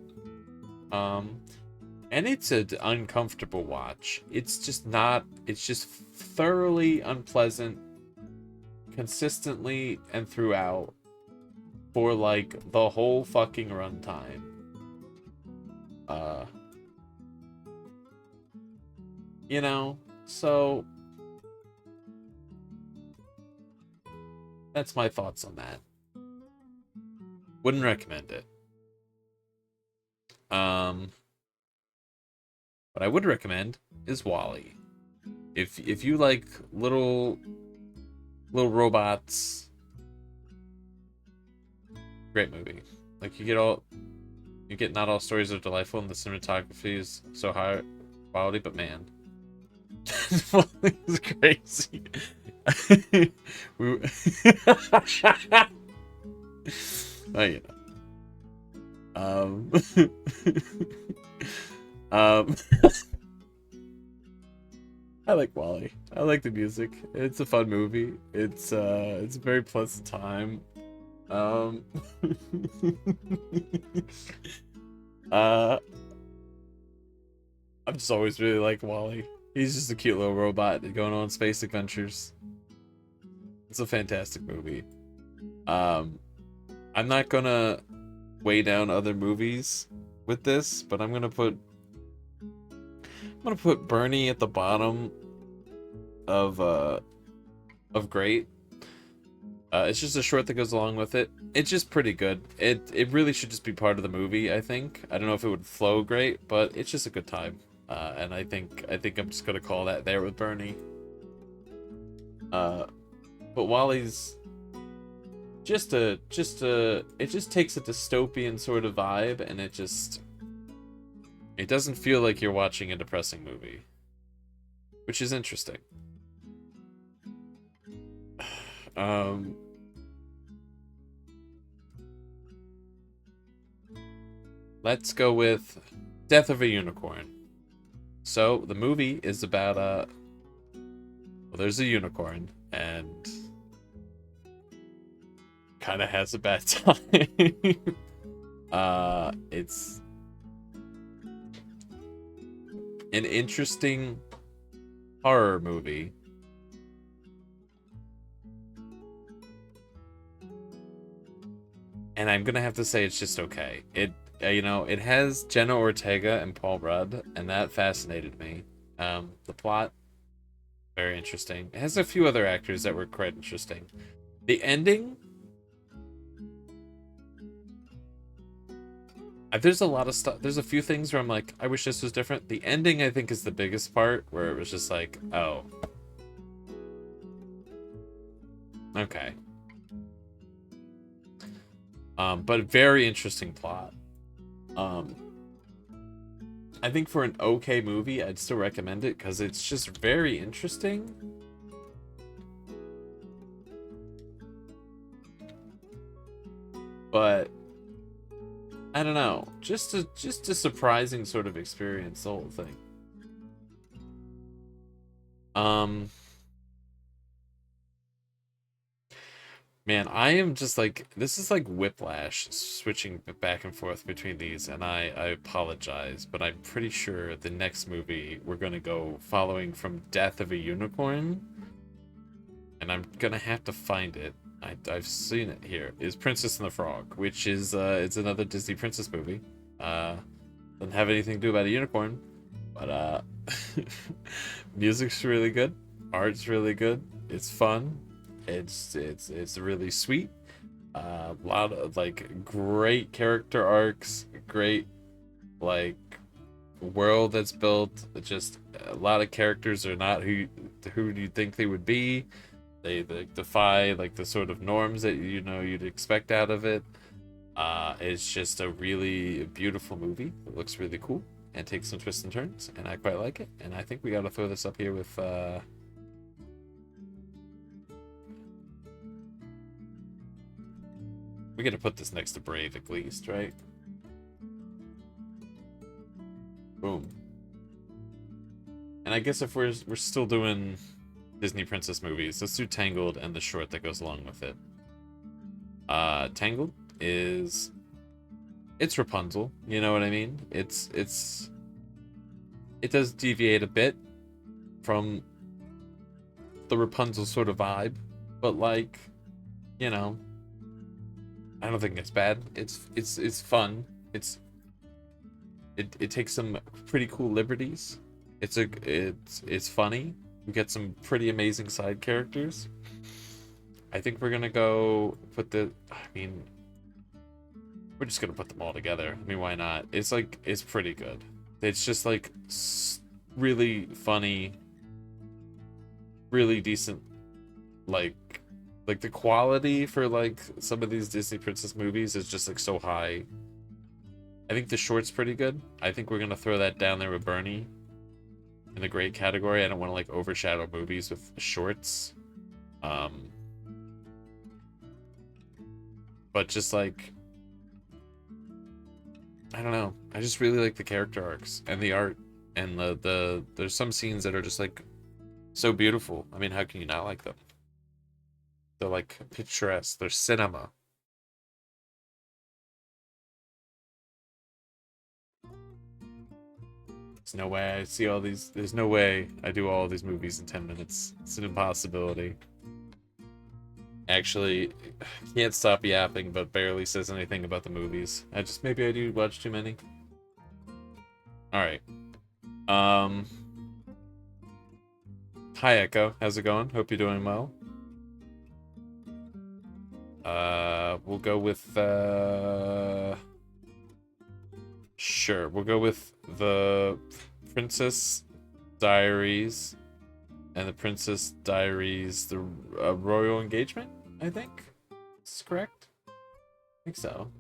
Speaker 1: And it's an uncomfortable watch. It's just thoroughly unpleasant consistently and throughout for like the whole fucking runtime. So that's my thoughts on that. Wouldn't recommend it. What I would recommend is WALL-E. If you like little robots, great movie. Like you get not all stories are delightful and the cinematography is so high quality, but man, it's crazy. Oh, you know. I like Wally. I like the music. It's a fun movie. It's a very pleasant time. Um uh I've just always really liked Wally. He's just a cute little robot going on space adventures. It's a fantastic movie. Um I'm not gonna weigh down other movies with this, but I'm gonna put Bernie at the bottom of great. It's just a short that goes along with it. It's just pretty good. It really should just be part of the movie, I think. I don't know if it would flow great, but it's just a good time. And I think I'm just gonna call that there with Bernie. Uh, but Wally's it just takes a dystopian sort of vibe, and it doesn't feel like you're watching a depressing movie, which is interesting. Um, let's go with Death of a Unicorn. So the movie is about well, there's a unicorn and kind of has a bad time. It's an interesting horror movie. And I'm gonna have to say it's just okay. It has Jenna Ortega and Paul Rudd, and that fascinated me. The plot, very interesting. It has a few other actors that were quite interesting. The ending, there's a lot of stuff. There's a few things where I'm like, I wish this was different. The ending, I think, is the biggest part, where it was just like, oh, okay. But very interesting plot. Um, I think for an okay movie, I'd still recommend it because it's just very interesting. But I don't know, just a surprising sort of experience, the whole thing. Um, Man, I am just like, this is like whiplash switching back and forth between these, and I apologize, but I'm pretty sure the next movie we're gonna go following from Death of a Unicorn, and I'm gonna have to find it. I've seen it here, is Princess and the Frog, which is it's another Disney princess movie. Uh, doesn't have anything to do about a unicorn, but music's really good, art's really good, it's fun, it's really sweet. A lot of like great character arcs, great like world that's built. Just a lot of characters are not who you think they would be. They defy like the sort of norms that you'd expect out of it. It's just a really beautiful movie. It looks really cool and takes some twists and turns, and I quite like it. And I think we got to throw this up here with we got to put this next to Brave at least, right? Boom. And I guess if we're still doing Disney princess movies, let's do Tangled and the short that goes along with it. Tangled is it's Rapunzel, you know what I mean? It does deviate a bit from the Rapunzel sort of vibe, but like, you know, I don't think it's bad. It's fun. It takes some pretty cool liberties. It's funny. We get some pretty amazing side characters. I think we're gonna go put we're just gonna put them all together. I mean, why not? It's pretty good. It's just like really funny, really decent, like the quality for like some of these Disney princess movies is just like so high. I think the short's pretty good. I think we're gonna throw that down there with Bernie in the great category. I don't want to like overshadow movies with shorts. But just like, I don't know. I just really like the character arcs and the art, and there's some scenes that are just like So beautiful. I mean, how can you not like them? They're like picturesque. They're cinema. There's no way I see all these. There's no way I do all these movies in 10 minutes. It's an impossibility. Actually, can't stop yapping, but barely says anything about the movies. Maybe I do watch too many. Alright. Hi Echo, how's it going? Hope you're doing well. We'll go with, sure, we'll go with the Princess Diaries and the Princess Diaries, the Royal Engagement, I think? Is correct? I think so.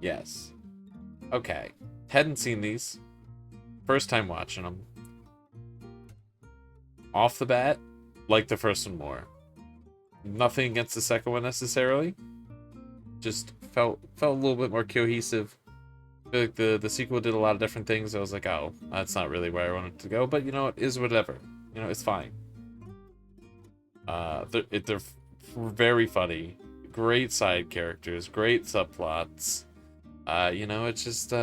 Speaker 1: Yes. Okay. Hadn't seen these. First time watching them. Off the bat, like the first one more. Nothing against the second one necessarily. Just felt a little bit more cohesive. I feel like the sequel did a lot of different things. I was like, oh, that's not really where I wanted to go, but you know, it is whatever. You know, it's fine. They're very funny. Great side characters, great subplots. You know, it's just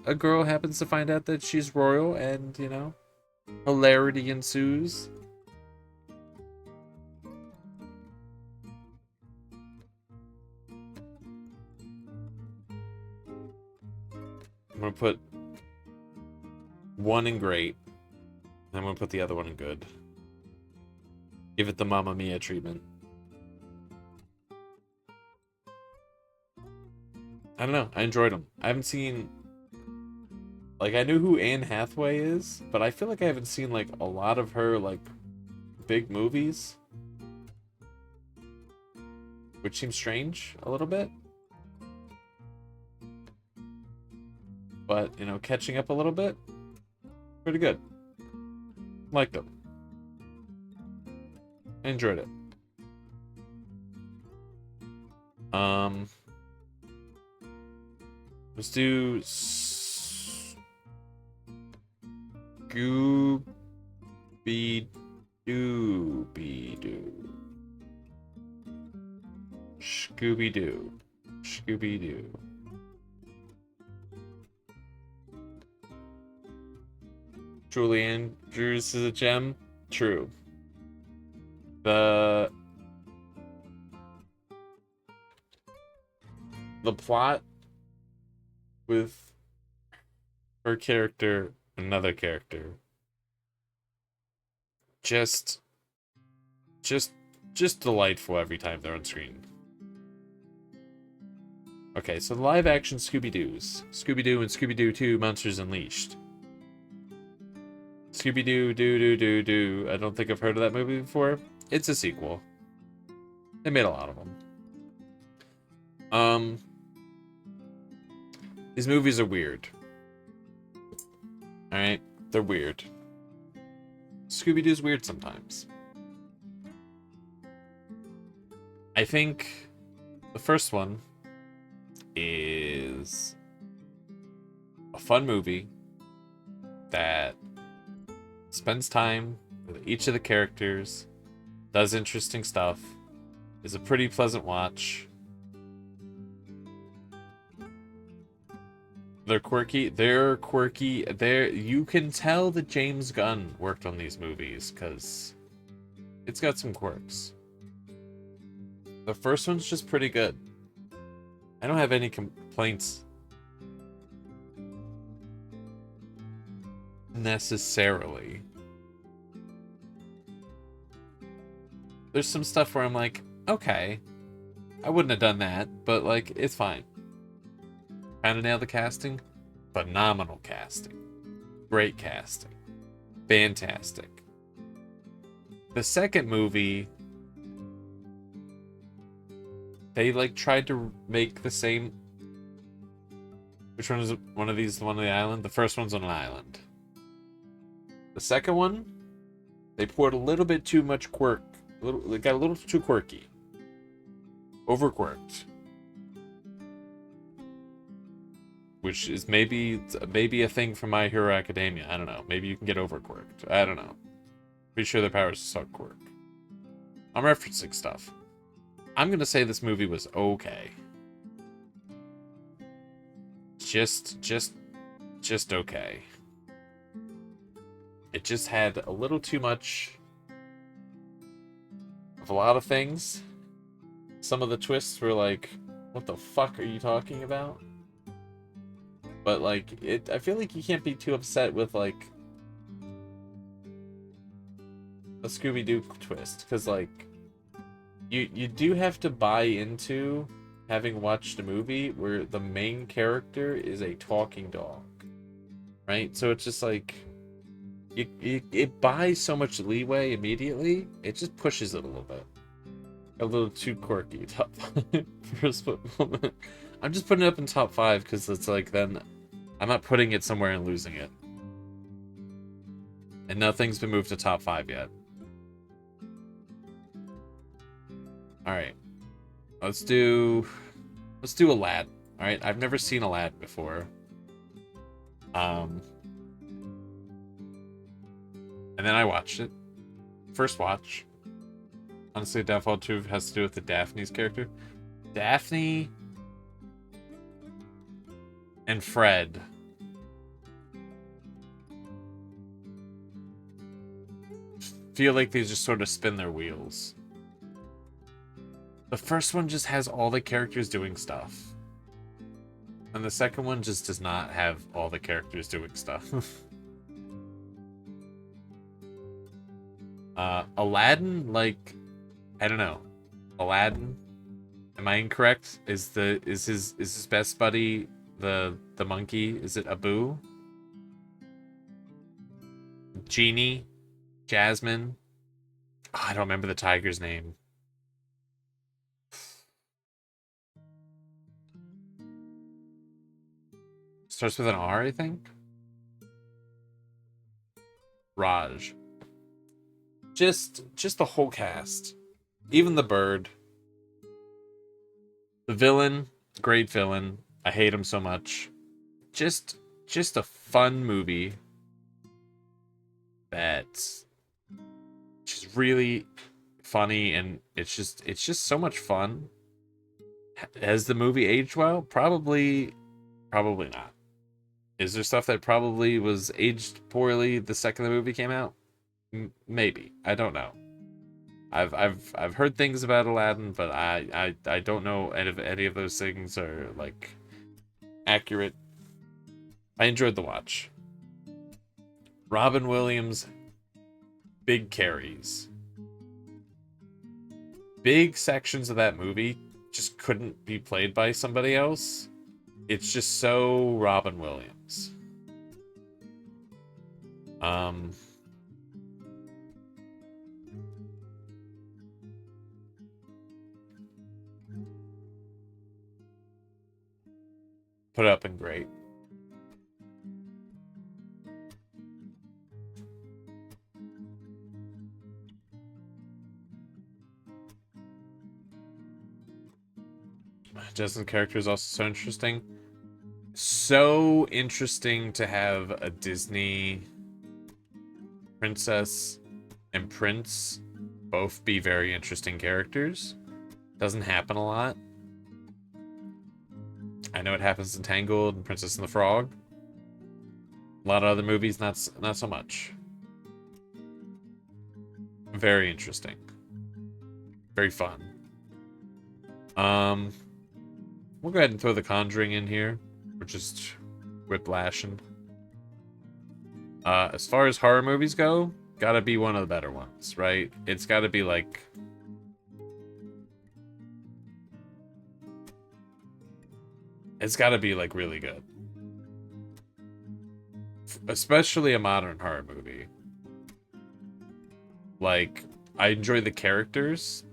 Speaker 1: a girl happens to find out that she's royal, and you know, hilarity ensues. I'm gonna put one in great, and I'm gonna put the other one in good. Give it the Mamma Mia treatment. I don't know. I enjoyed them. I haven't seen... Like, I knew who Anne Hathaway is, but I feel like I haven't seen, like, a lot of her, like, big movies. Which seems strange, a little bit. But, you know, catching up a little bit. Pretty good. Liked them. I enjoyed it. Let's do Scooby-Doo. Scooby-Doo. Julie Andrews is a gem? True. The plot with her character, another character, just delightful every time they're on screen. Okay, so the live action Scooby-Doos. Scooby-Doo and Scooby-Doo 2 Monsters Unleashed. Scooby-Doo, doo. I don't think I've heard of that movie before. It's a sequel. They made a lot of them. These movies are weird. Alright? They're weird. Scooby-Doo's weird sometimes. I think the first one is a fun movie that spends time with each of the characters, does interesting stuff, is a pretty pleasant watch. They're quirky. You can tell that James Gunn worked on these movies because it's got some quirks. The first one's just pretty good. I don't have any complaints necessarily. There's some stuff where I'm like, okay, I wouldn't have done that, but like, it's fine. Kind of nailed the casting. Phenomenal casting. Great casting. Fantastic. The second movie, they like tried to make the same. Which one is one of these? The one on the island? The first one's on an island. The second one, they poured a little bit too much quirk. They got a little too quirky. Overquirked. which is maybe a thing from My Hero Academia. I don't know. Maybe you can get over Quirk. I don't know. Pretty sure their powers suck Quirk. I'm referencing stuff. I'm gonna say this movie was okay. Just okay. It just had a little too much of a lot of things. Some of the twists were like, what the fuck are you talking about? But like, I feel like you can't be too upset with like a Scooby-Doo twist, because like you do have to buy into having watched a movie where the main character is a talking dog, right? So it's just like it buys so much leeway immediately. It just pushes it a little bit, a little too quirky. Top five for a split moment. I'm just putting it up in top 5 because it's like, then I'm not putting it somewhere and losing it, and nothing's been moved to top 5 yet. All right, let's do Aladdin. All right, I've never seen Aladdin before. And then I watched it. First watch. Honestly, Downfall 2 has to do with the Daphne's character. Daphne and Fred feel like they just sort of spin their wheels. The first one just has all the characters doing stuff. And the second one just does not have all the characters doing stuff. Aladdin, like, I don't know. Aladdin, am I incorrect? Is his best buddy the monkey? Is it Abu? Genie? Jasmine? Oh, I don't remember the tiger's name. Starts with an R, I think. Raj. Just the whole cast. Even the bird. The villain, great villain. I hate him so much. Just a fun movie that's just really funny, and it's just so much fun. Has the movie aged well? Probably not. Is there stuff that probably was aged poorly the second the movie came out? Maybe. I don't know. I've heard things about Aladdin, but I don't know any of those things are like accurate. I enjoyed the watch. Robin Williams, big carries. Big sections of that movie just couldn't be played by somebody else. It's just so Robin Williams. Put it up in great. Justin's character is also so interesting. So interesting to have a Disney princess and prince both be very interesting characters. Doesn't happen a lot. I know it happens in Tangled and Princess and the Frog. A lot of other movies, not so much. Very interesting. Very fun. We'll go ahead and throw The Conjuring in here. We're just whiplashing. As far as horror movies go, gotta be one of the better ones, right? It's gotta be like... It's gotta be like really good. Especially a modern horror movie. Like, I enjoy the characters.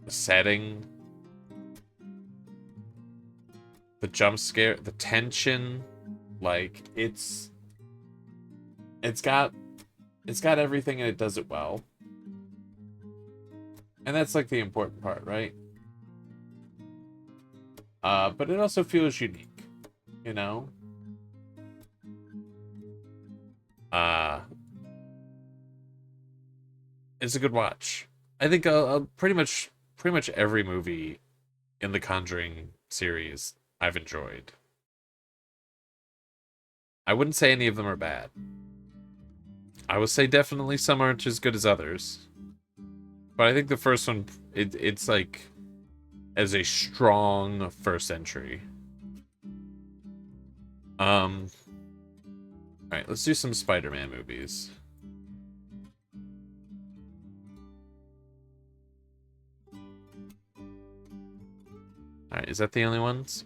Speaker 1: The setting. The jump scare, the tension, like it's got everything and it does it well. And that's like the important part, right? But it also feels unique, you know? Uh, it's a good watch. I think pretty much every movie in the Conjuring series I've enjoyed. I wouldn't say any of them are bad. I would say definitely some aren't as good as others. But I think the first one, it's like as a strong first entry. All right, let's do some Spider-Man movies. All right, is that the only ones?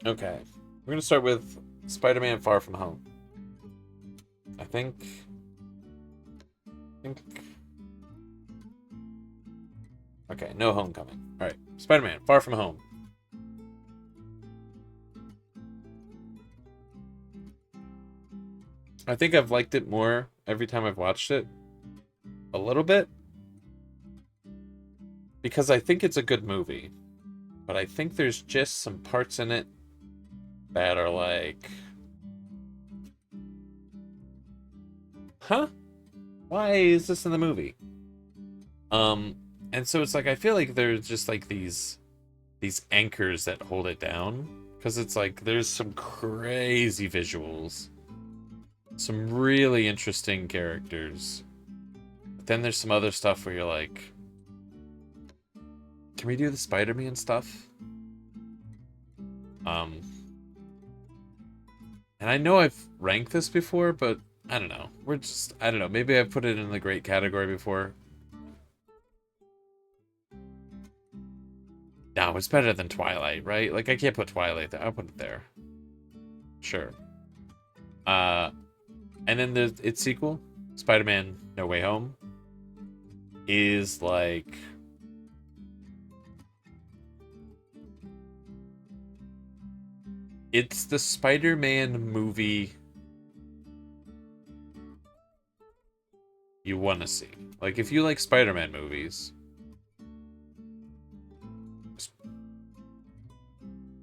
Speaker 1: Okay, we're gonna start with Spider-Man: Far From Home. I think. Okay, no Homecoming. All right, Spider-Man: Far From Home. I think I've liked it more every time I've watched it. A little bit. Because I think it's a good movie. But I think there's just some parts in it that are like... Huh? Why is this in the movie? And so it's like, I feel like there's just like these anchors that hold it down. Because it's like, there's some crazy visuals. Some really interesting characters. But then there's some other stuff where you're like, can we do the Spider-Man stuff? And I know I've ranked this before, but I don't know. I don't know. Maybe I've put it in the great category before. No, it's better than Twilight, right? Like, I can't put Twilight there. I'll put it there. Sure. And then its sequel, Spider-Man No Way Home, is like... It's the Spider-Man movie you want to see. Like, if you like Spider-Man movies,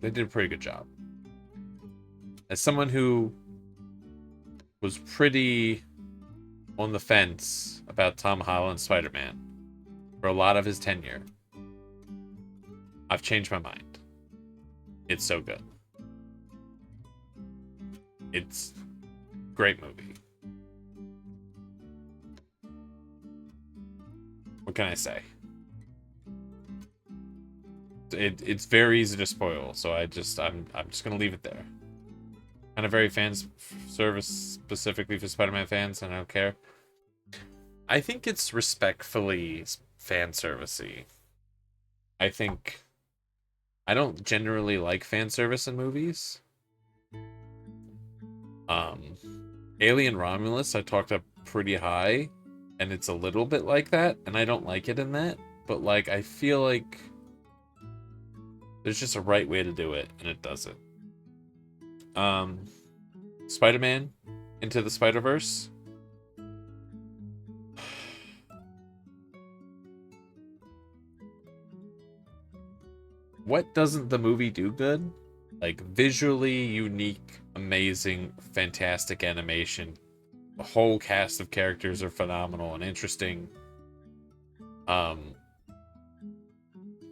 Speaker 1: they did a pretty good job. As someone who was pretty on the fence about Tom Holland's Spider-Man for a lot of his tenure, I've changed my mind. It's so good. It's a great movie. What can I say? It's very easy to spoil, so I'm just gonna leave it there. Kind of very fan service specifically for Spider-Man fans, and I don't care. I think it's respectfully fan servicey. I think I don't generally like fan service in movies. Alien Romulus I talked up pretty high, and it's a little bit like that, and I don't like it in that, but like I feel like there's just a right way to do it, and it doesn't. Spider-Man Into the Spider-Verse. What doesn't the movie do good? Like, visually unique, amazing, fantastic animation. The whole cast of characters are phenomenal and interesting.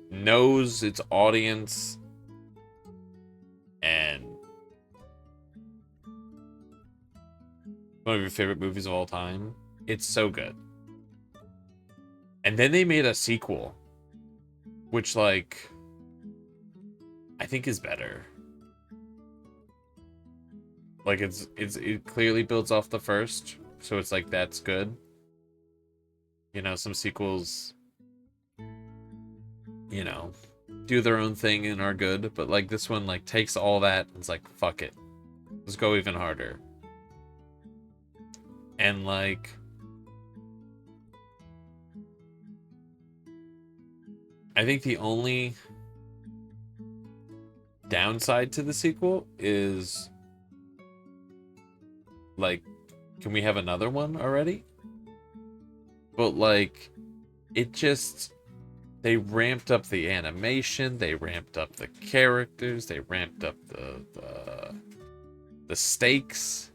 Speaker 1: Knows its audience and one of your favorite movies of all time. It's so good. And then they made a sequel, which, like, I think is better. Like, it clearly builds off the first, so it's like, that's good. You know, some sequels, you know, do their own thing and are good, but like this one like takes all that and it's like, fuck it. Let's go even harder. And like, I think the only downside to the sequel is like, can we have another one already? But like, it just, they ramped up the animation, they ramped up the characters, they ramped up the stakes.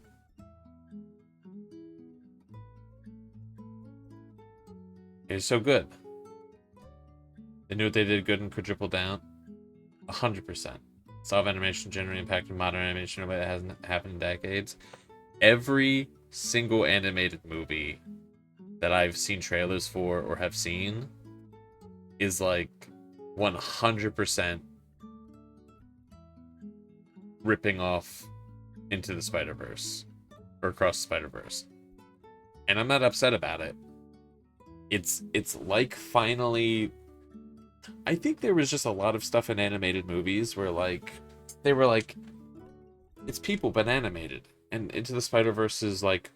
Speaker 1: It's so good. They knew what they did good in Quadruple Down. 100%. Solve animation generally impacted modern animation in a way that hasn't happened in decades. Every single animated movie that I've seen trailers for or have seen is like 100% ripping off Into the Spider-Verse or Across the Spider-Verse. And I'm not upset about it. It's like finally, I think there was just a lot of stuff in animated movies where like they were like, it's people but animated. And Into the Spider-Verse is like,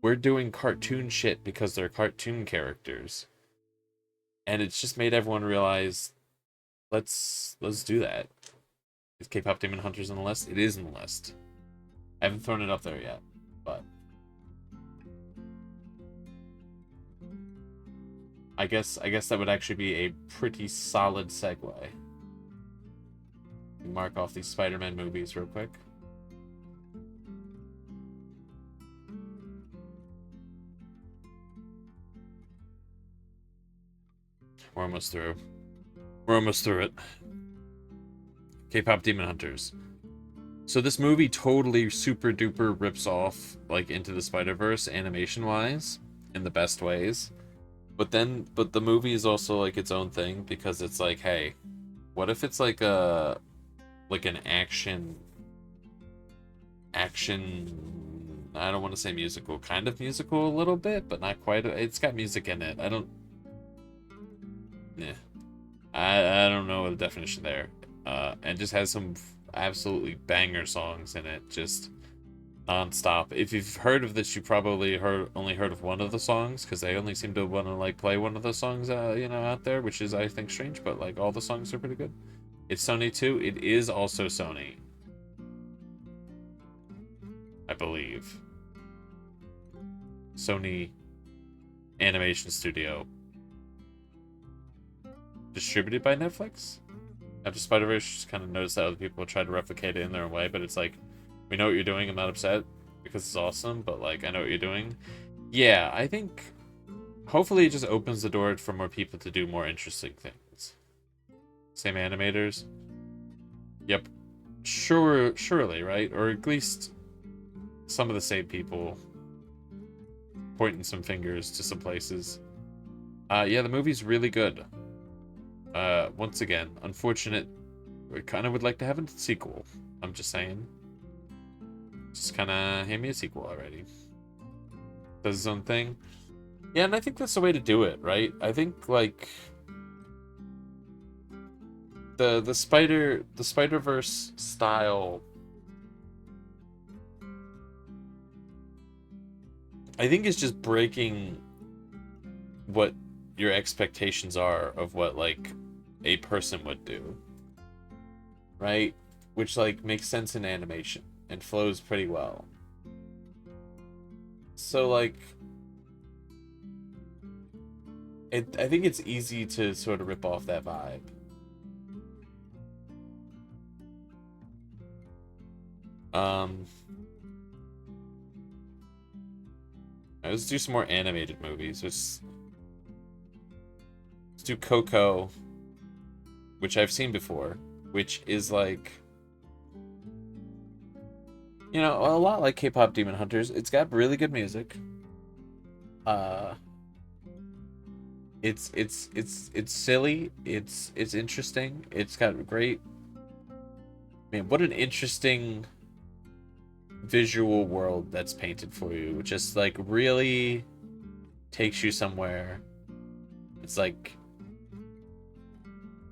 Speaker 1: we're doing cartoon shit because they're cartoon characters. And it's just made everyone realize, let's do that. Is K-pop Demon Hunters on the list? It is on the list. I haven't thrown it up there yet, but I guess that would actually be a pretty solid segue. Mark off these Spider-Man movies real quick. We're almost through. We're almost through it. K-pop Demon Hunters. So this movie totally super duper rips off like Into the Spider-Verse animation wise in the best ways. But the movie is also like its own thing because it's like, hey, what if it's like an action I don't want to say musical, kind of musical a little bit, but not quite. It's got music in it. I don't know the definition there. And just has some absolutely banger songs in it, just non-stop. If you've heard of this, you probably only heard of one of the songs, because they only seem to want to like play one of the songs out there, which is I think strange, but like all the songs are pretty good. It's Sony too. It is also Sony, I believe. Sony Animation Studio, distributed by Netflix. After Spider-Verse, just kind of noticed that other people try to replicate it in their own way, but it's like, we know what you're doing. I'm not upset because it's awesome, but like, I know what you're doing. Yeah, I think hopefully it just opens the door for more people to do more interesting things. Same animators. Yep. Surely, right? Or at least some of the same people pointing some fingers to some places. Yeah, the movie's really good. Once again, unfortunate. We kind of would like to have a sequel. I'm just saying. Just kind of hand me a sequel already. Does its own thing. Yeah, and I think that's the way to do it, right? I think like the Spider-Verse style. I think it's just breaking what your expectations are of what like a person would do, right? Which like makes sense in animation and flows pretty well. So like I think it's easy to sort of rip off that vibe. Um let's do some more animated movies. Let's do Coco, which I've seen before, which is like, you know, a lot like K-pop Demon Hunters. It's got really good music. Uh, it's silly. It's interesting. It's got great. Man, what an interesting visual world that's painted for you. Just like really takes you somewhere. It's like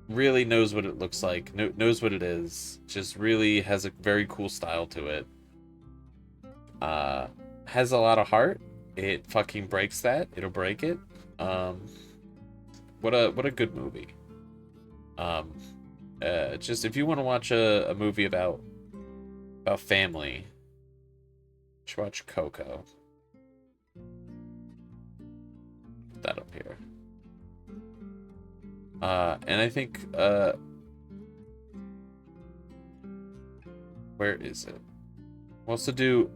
Speaker 1: really knows what it looks like, knows what it is. Just really has a very cool style to it. Has a lot of heart. It fucking breaks that. It'll break it. Um, what a good movie. Um, just if you want to watch a movie about family, just watch Coco. Put that up here. And I think, where is it? Wants to do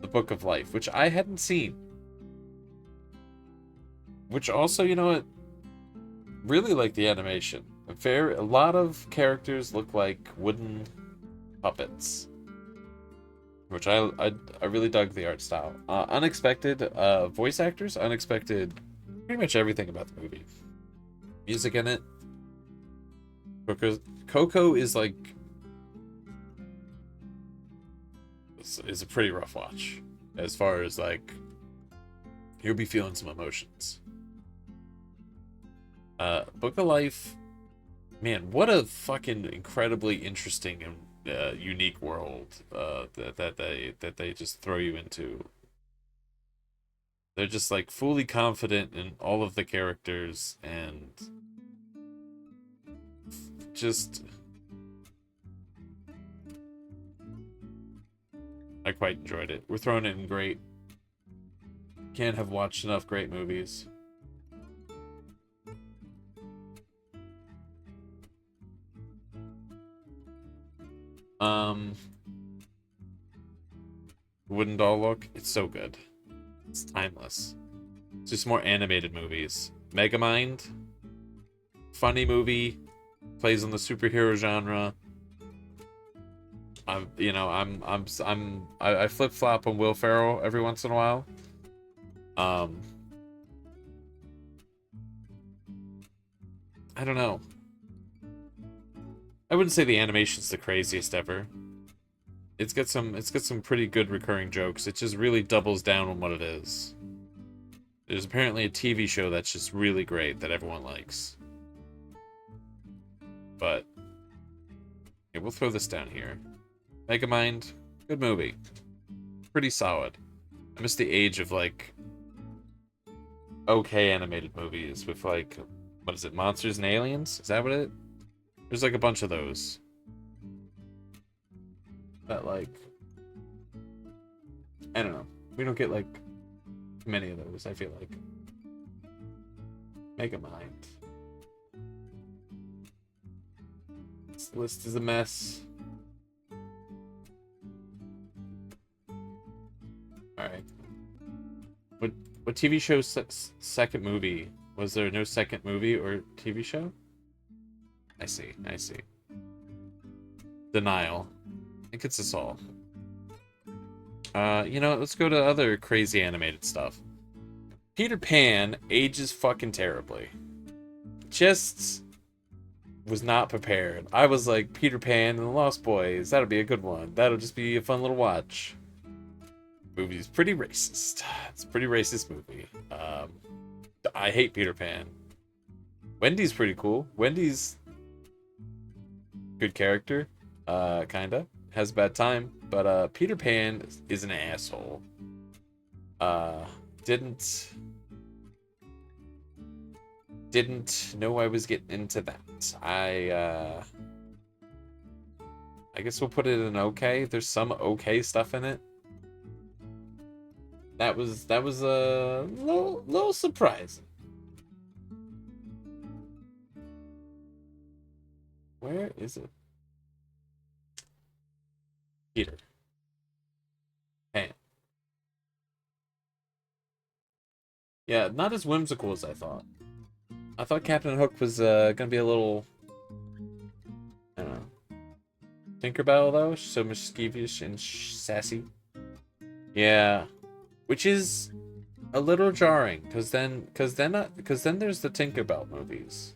Speaker 1: the Book of Life, which I hadn't seen. Which also, you know what? Really like the animation. A lot of characters look like wooden puppets, which I really dug the art style. Unexpected voice actors, unexpected pretty much everything about the movie. Music in it. Coco is like is a pretty rough watch as far as like you'll be feeling some emotions. Book of Life, man, what a fucking incredibly interesting and unique world that they just throw you into. They're just like fully confident in all of the characters and just I quite enjoyed it. We're throwing it in great. Can't have watched enough great movies. Wooden Doll look, it's so good. It's timeless. It's just more animated movies. Megamind, funny movie, plays on the superhero genre. I flip flop on Will Ferrell every once in a while. I don't know. I wouldn't say the animation's the craziest ever. It's got some pretty good recurring jokes. It just really doubles down on what it is. There's apparently a TV show that's just really great that everyone likes. But yeah, we'll throw this down here. Megamind, good movie. Pretty solid. I miss the age of like okay animated movies with like what is it, Monsters and Aliens? Is that what it? There's like a bunch of those. That like I don't know. We don't get like many of those, I feel like. Megamind. This list is a mess. Alright. What TV show second movie? Was there no second movie or TV show? I see. Denial. I think it's us all. You know, let's go to other crazy animated stuff. Peter Pan ages fucking terribly. Just was not prepared. I was like, Peter Pan and the Lost Boys, that'll be a good one. That'll just be a fun little watch. Movie's pretty racist. It's a pretty racist movie. I hate Peter Pan. Wendy's pretty cool. Wendy's good character. Kinda. Has a bad time. But Peter Pan is an asshole. Didn't know I was getting into that. I guess we'll put it in okay. There's some okay stuff in it. That was a little surprising. Where is it? Peter Pan. Yeah, not as whimsical as I thought. I thought Captain Hook was gonna be a little, I don't know, Tinkerbell though, so mischievous and sassy. Yeah, which is a little jarring because then there's the Tinkerbell movies,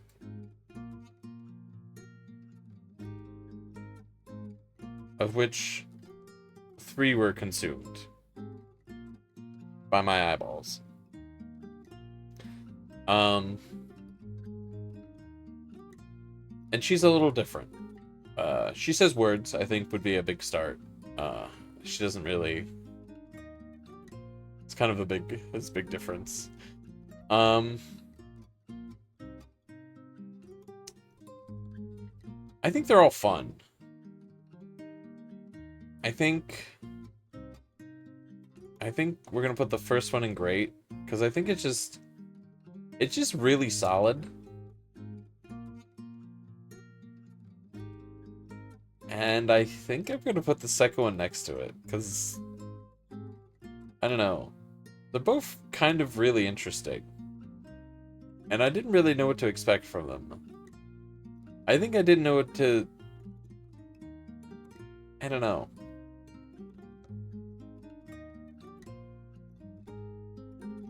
Speaker 1: of which 3 were consumed by my eyeballs. And she's a little different. She says words, I think would be a big start. She doesn't really. It's kind of a big difference. I think they're all fun. I think we're gonna put the first one in great because I think it's just really solid. And I think I'm gonna put the second one next to it, because I don't know. They're both kind of really interesting. And I didn't really know what to expect from them. I think I didn't know what to... I don't know.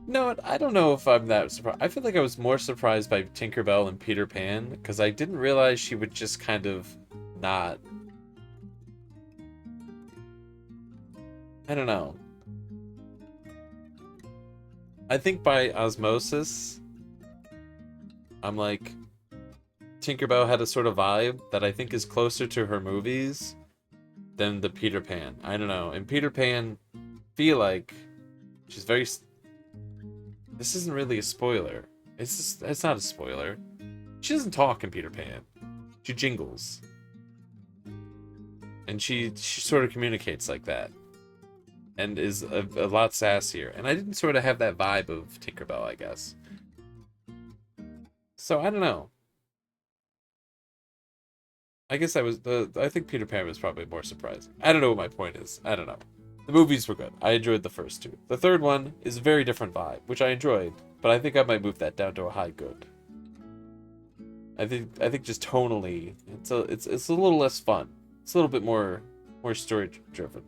Speaker 1: No, I don't know if I'm that surprised. I feel like I was more surprised by Tinkerbell and Peter Pan, because I didn't realize she would just kind of not... I don't know. I think by osmosis, I'm like... Tinkerbell had a sort of vibe that I think is closer to her movies than the Peter Pan. I don't know. In Peter Pan, feel like she's very... This isn't really a spoiler. It's not a spoiler. She doesn't talk in Peter Pan. She jingles. And she sort of communicates like that. And is a lot sassier. And I didn't sort of have that vibe of Tinkerbell, I guess. So, I don't know. I guess I think Peter Pan was probably more surprising. I don't know what my point is. I don't know. The movies were good. I enjoyed the first two. The third one is a very different vibe, which I enjoyed, but I think I might move that down to a high good. I think just tonally, it's a little less fun. It's a little bit more story driven.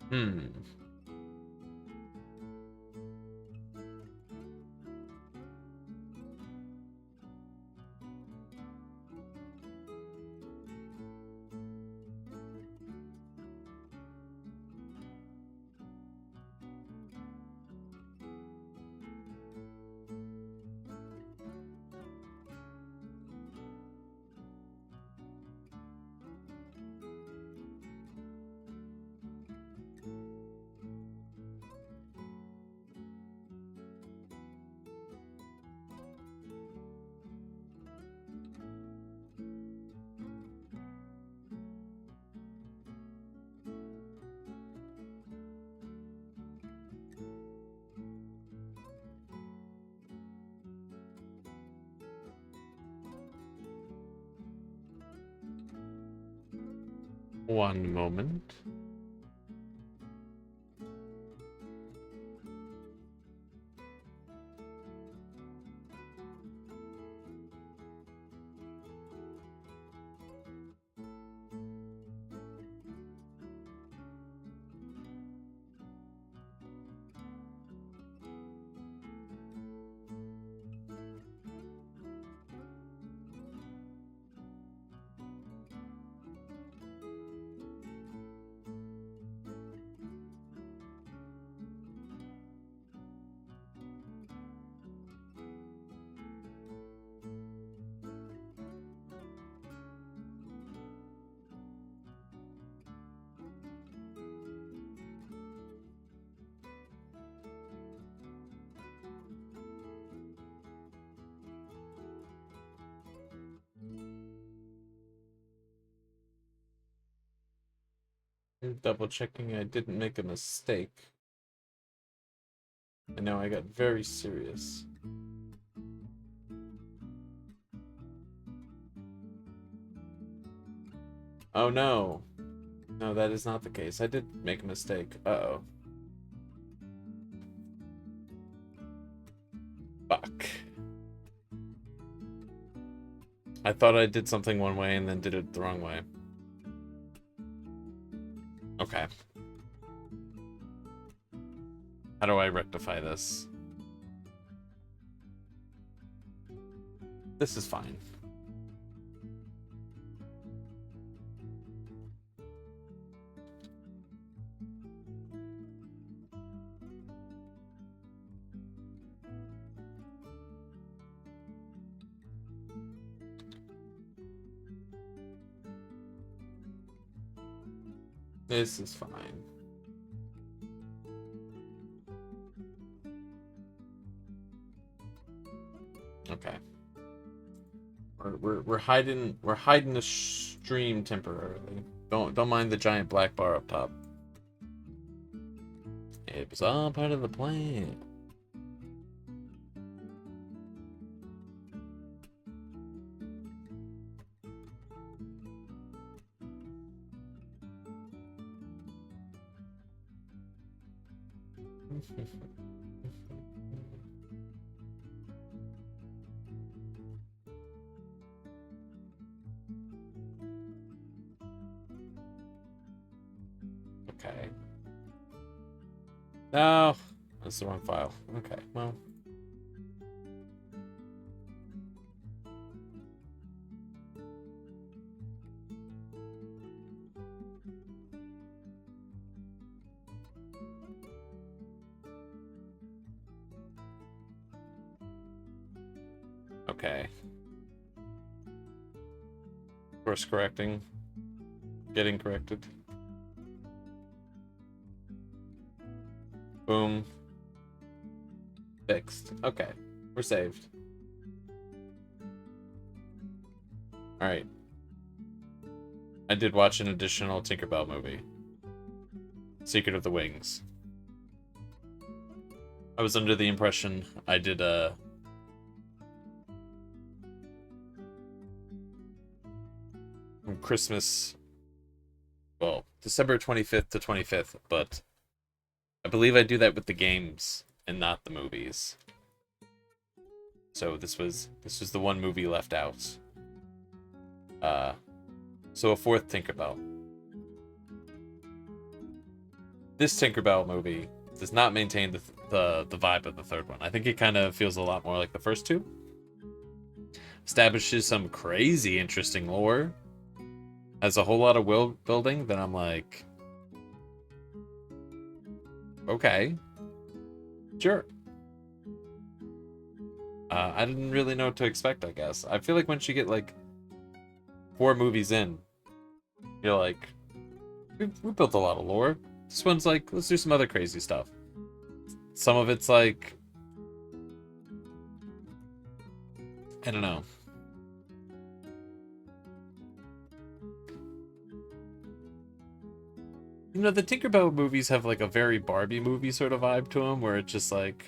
Speaker 1: Hmm. One moment. Double checking I didn't make a mistake. And now I got very serious. Oh no. No, that is not the case. I did make a mistake. Uh-oh. Fuck. I thought I did something one way and then did it the wrong way. Okay. How do I rectify this? This is fine. This is fine. Okay. We're hiding the stream temporarily. Don't mind the giant black bar up top. It was all part of the plan. Okay. No, that's the wrong file. Okay, well. Okay. Course correcting. Getting corrected. Boom. Fixed. Okay. We're saved. Alright. I did watch an additional Tinkerbell movie. Secret of the Wings. I was under the impression I did from Christmas, well, December 25th to 25th, but I believe I do that with the games and not the movies. So this was the one movie left out. So a fourth Tinkerbell. This Tinkerbell movie does not maintain the vibe of the third one. I think it kind of feels a lot more like the first two. Establishes some crazy interesting lore. Has a whole lot of world building that I'm like, okay, sure. I didn't really know what to expect, I guess. I feel like once you get like 4 movies in, you're like, we built a lot of lore. This one's like, let's do some other crazy stuff. Some of it's like, I don't know. You know, the Tinkerbell movies have like a very Barbie movie sort of vibe to them, where it's just like,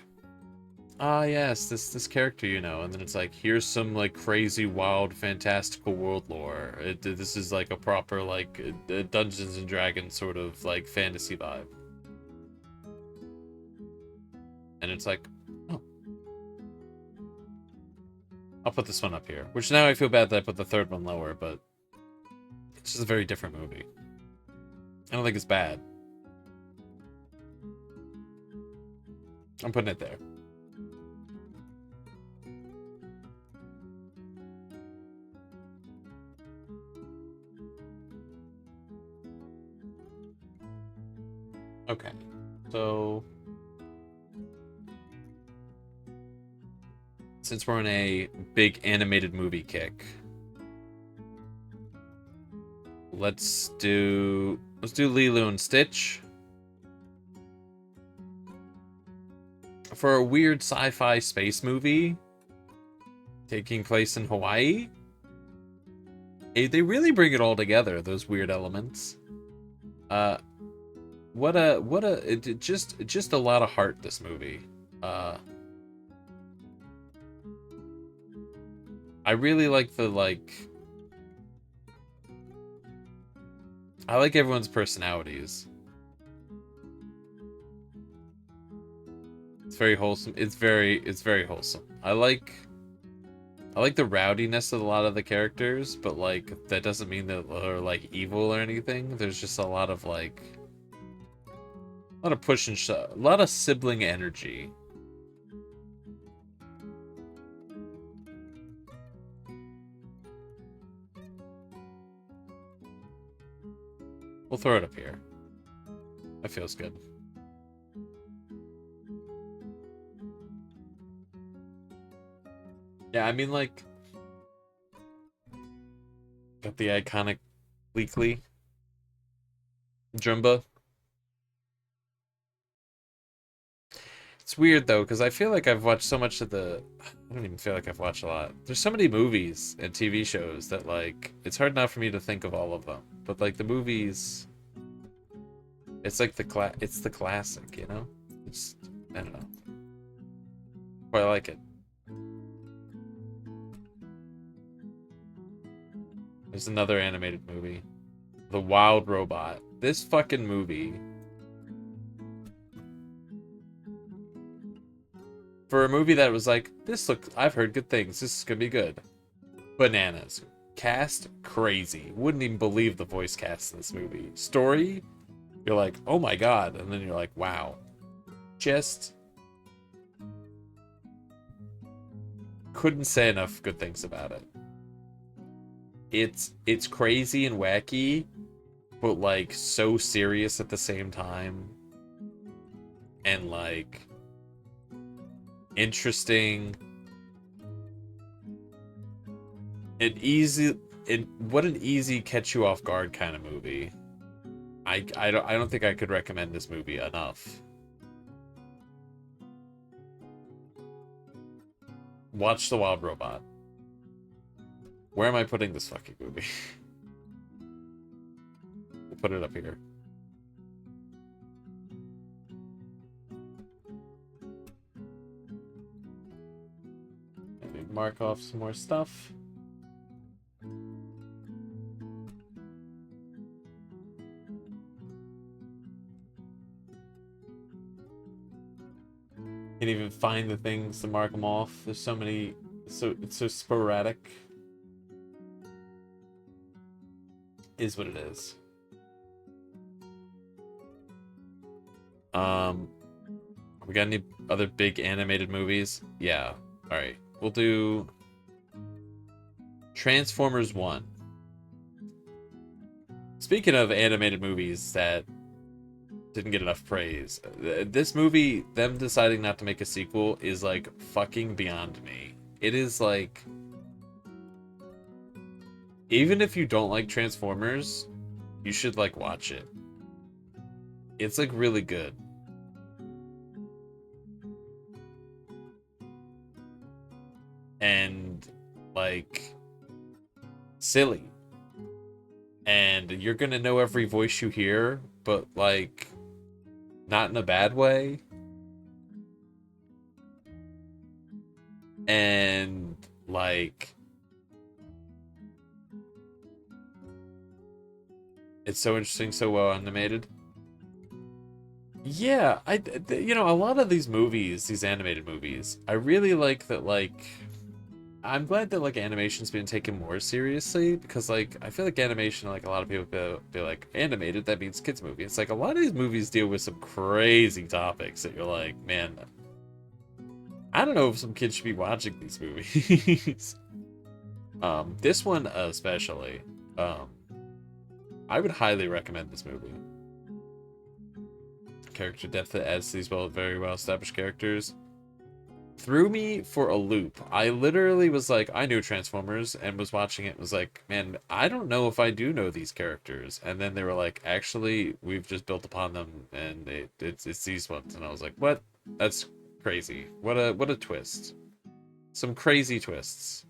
Speaker 1: ah, yes, this character, you know, and then it's like, here's some like crazy, wild, fantastical world lore. This is like a proper like Dungeons and Dragons sort of like fantasy vibe, and it's like, oh, I'll put this one up here. Which now I feel bad that I put the third one lower, but it's just a very different movie. I don't think it's bad. I'm putting it there. Okay, so since we're on a big animated movie kick, let's do Lilo and Stitch. For a weird sci-fi space movie taking place in Hawaii, they really bring it all together, those weird elements. Just a lot of heart, this movie. I really like I like everyone's personalities. It's very wholesome. It's very wholesome. I like the rowdiness of a lot of the characters, but like that doesn't mean that they're like evil or anything. There's just a lot of like a lot of push and shove, a lot of sibling energy. We'll throw it up here. That feels good. Yeah, I mean, like, got the iconic Bleakley. Jumba. It's weird though, because I feel like I've watched so much of the. I don't even feel like I've watched a lot. There's so many movies and TV shows that like it's hard not for me to think of all of them. But like the movies, it's like it's the classic, you know. It's I don't know. But I like it. There's another animated movie, The Wild Robot. This fucking movie, for a movie that was like, I've heard good things. This is gonna be good. Bananas. Cast crazy. Wouldn't even believe the voice cast in this movie. Story, you're like, oh my god, and then you're like, wow. Just couldn't say enough good things about it. It's crazy and wacky, but like so serious at the same time. And like interesting. What an easy catch you off guard kind of movie. I don't think I could recommend this movie enough. Watch The Wild Robot. Where am I putting this fucking movie? We'll put it up here. Let me mark off some more stuff. Can't even find the things to mark them off. There's so many, it's so sporadic. Is what it is. We got any other big animated movies? Yeah. All right. We'll do Transformers 1. Speaking of animated movies that didn't get enough praise, this movie, them deciding not to make a sequel, is like fucking beyond me. It is like, even if you don't like Transformers, you should like watch it. It's like really good. And like silly. And you're gonna know every voice you hear, but like not in a bad way. And like it's so interesting, so well animated. Yeah, a lot of these movies, these animated movies, I really like that. Like, I'm glad that like animation's been taken more seriously, because like I feel like animation, like a lot of people be like, animated, that means kids movie. It's like a lot of these movies deal with some crazy topics that you're like, man, I don't know if some kids should be watching these movies. This one especially, um, I would highly recommend this movie. Character depth that adds to these very well established characters threw me for a loop. I literally was like, I knew Transformers and was watching it, was like, man, I don't know if I do know these characters. And then they were like, actually, we've just built upon them, and it's these ones. And I was like, what? That's crazy. What a twist. Some crazy twists.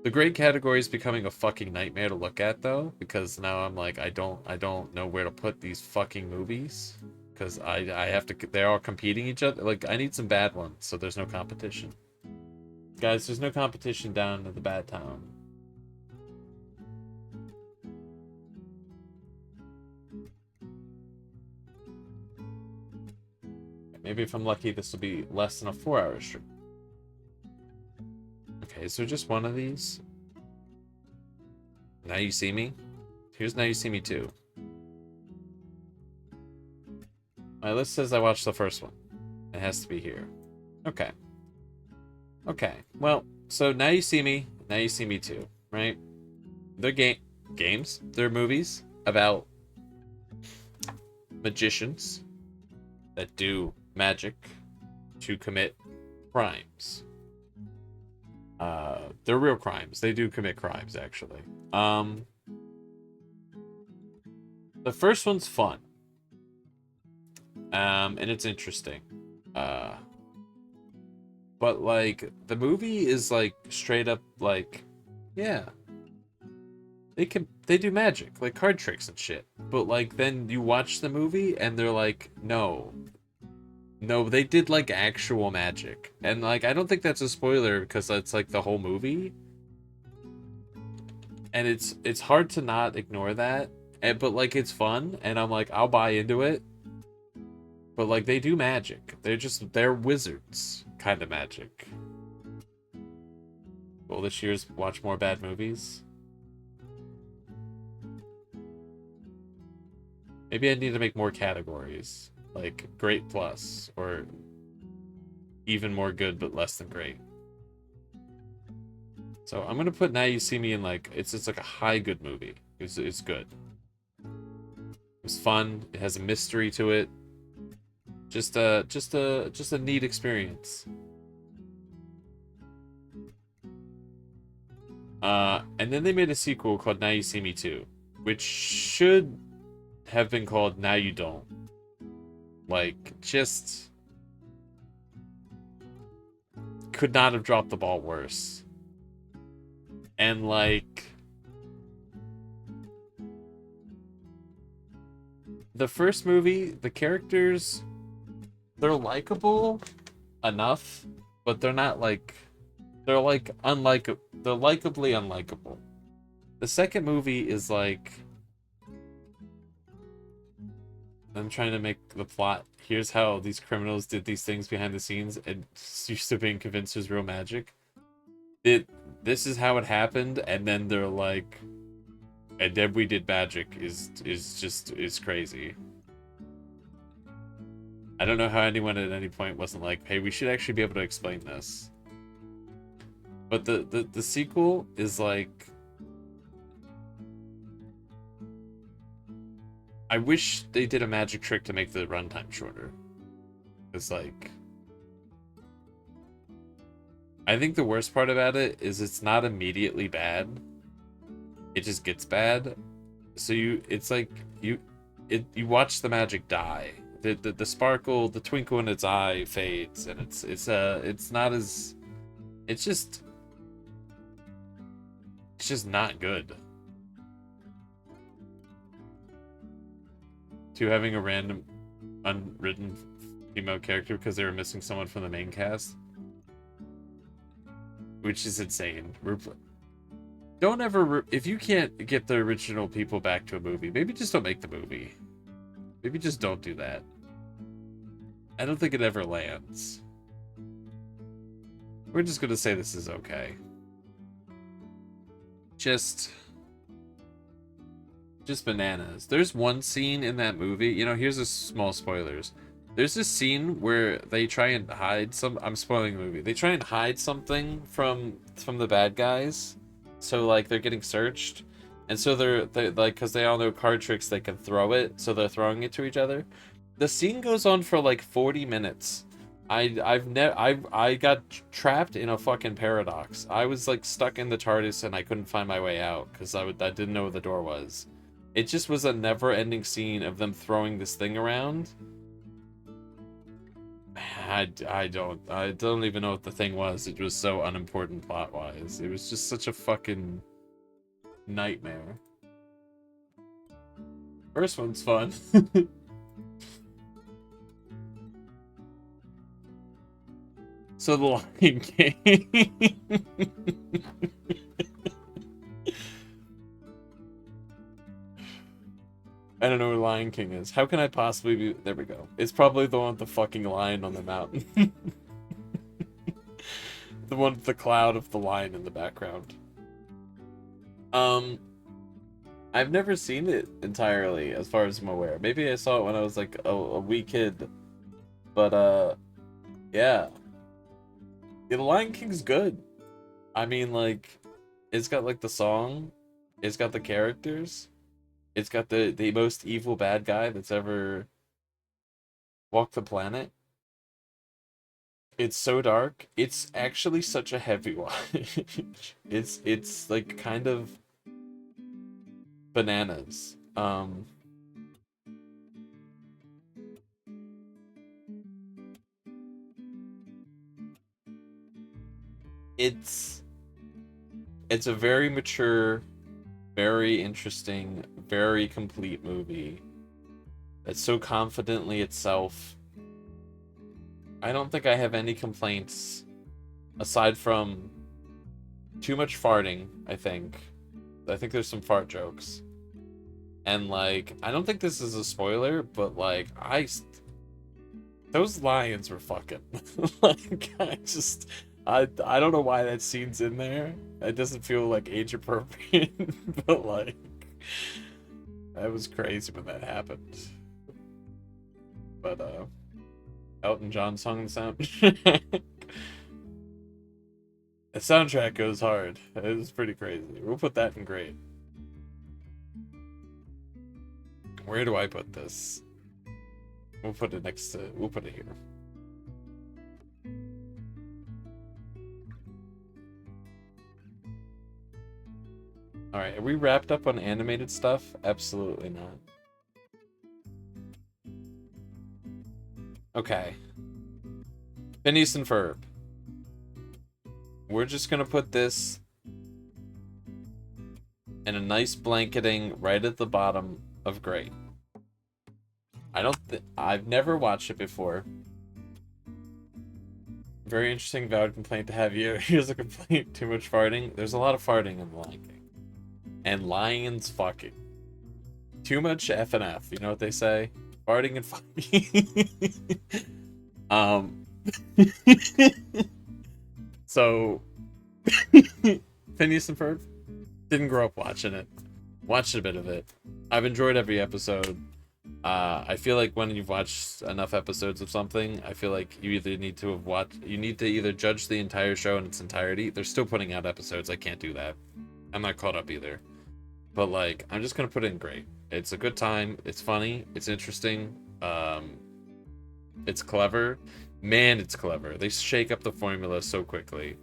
Speaker 1: The grade category is becoming a fucking nightmare to look at though, because now I'm like, I don't know where to put these fucking movies, because I have to, they're all competing each other. Like, I need some bad ones so there's no competition. Guys, there's no competition down in the bad town. Maybe if I'm lucky, this will be less than a 4-hour stream. Okay, so just one of these. Now You See Me. Here's Now You See Me 2. My list says I watched the first one. It has to be here. Okay. Okay. Well, so Now You See Me, Now You See Me 2, right? They're games. They're movies about magicians that do magic to commit crimes. They're real crimes. They do commit crimes, actually. So The first one's fun. And it's interesting. Uh, but like the movie is like straight up like, yeah, they do magic, like card tricks and shit. But like then you watch the movie and they're like, no. No, they did like actual magic. And like I don't think that's a spoiler because that's like the whole movie. And it's hard to not ignore that. But like it's fun and I'm like I'll buy into it. But like they do magic. They're wizards kind of magic. Well, this year's watch more bad movies. Maybe I need to make more categories, like great plus or even more good but less than great. So I'm gonna put Now You See Me in like it's like a high good movie. It's good. It was fun. It has a mystery to it. Just a neat experience. And then they made a sequel called Now You See Me Too, which should have been called Now You Don't. Like, just could not have dropped the ball worse. And like the first movie, the characters, they're likable enough, but they're not like they're like they're likably unlikable. The second movie is like I'm trying to make the plot. Here's how these criminals did these things behind the scenes and used to being convinced it was real magic. This is how it happened, and then they're like, and then we did magic is crazy. I don't know how anyone at any point wasn't like, hey, we should actually be able to explain this. But the sequel is like, I wish they did a magic trick to make the runtime shorter. It's like, I think the worst part about it is it's not immediately bad. It just gets bad. So it's like you watch the magic die. The sparkle, the twinkle in its eye fades, and it's not as it's just not good. To having a random unwritten female character because they were missing someone from the main cast, which is insane. Don't ever if you can't get the original people back to a movie, maybe just don't make the movie. Maybe just don't do that. I don't think it ever lands. We're just gonna say this is okay. Just bananas. There's one scene in that movie, you know, here's a small spoilers. There's this scene where they try and hide I'm spoiling the movie. They try and hide something from the bad guys. So like they're getting searched. And so they're like, because they all know card tricks, they can throw it, so they're throwing it to each other. The scene goes on for like 40 minutes. I got trapped in a fucking paradox. I was like stuck in the TARDIS and I couldn't find my way out because I didn't know where the door was. It just was a never-ending scene of them throwing this thing around. I don't even know what the thing was. It was so unimportant plot-wise. It was just such a fucking nightmare. First one's fun. So the Lion King. I don't know where Lion King is. How can I possibly be? There we go. It's probably the one with the fucking lion on the mountain. The one with the cloud of the lion in the background. I've never seen it entirely, as far as I'm aware. Maybe I saw it when I was like a wee kid. But yeah. Yeah, the Lion King's good. I mean, like, it's got like the song, it's got the characters. It's got the most evil bad guy that's ever walked the planet. It's so dark. It's actually such a heavy watch. It's like kind of bananas. it's it's a very mature, very interesting, very complete movie that's so confidently itself. I don't think I have any complaints aside from too much farting, I think. I think there's some fart jokes. And like, I don't think this is a spoiler, but like, those lions were fucking. Like, I don't know why that scene's in there. It doesn't feel like age appropriate, but like, that was crazy when that happened. But Elton John sung the soundtrack. The soundtrack goes hard. It was pretty crazy. We'll put that in great. Where do I put this? We'll put it next to. We'll put it here. All right, are we wrapped up on animated stuff? Absolutely not. Okay. Phineas and Ferb. We're just gonna put this in a nice blanketing right at the bottom of great. I've never watched it before. Very interesting, valid complaint to have you. Here's a complaint: too much farting. There's a lot of farting in The Lion King, and lions fucking. Too much F and F. You know what they say? Farting and fucking. So, Phineas and Ferb, didn't grow up watching it. Watched a bit of it. I've enjoyed every episode. I feel like when you've watched enough episodes of something, I feel like you need to either judge the entire show in its entirety. They're still putting out episodes. I can't do that. I'm not caught up either. But like, I'm just gonna put it in great. It's a good time. It's funny. It's interesting. It's clever. Man, it's clever. They shake up the formula so quickly.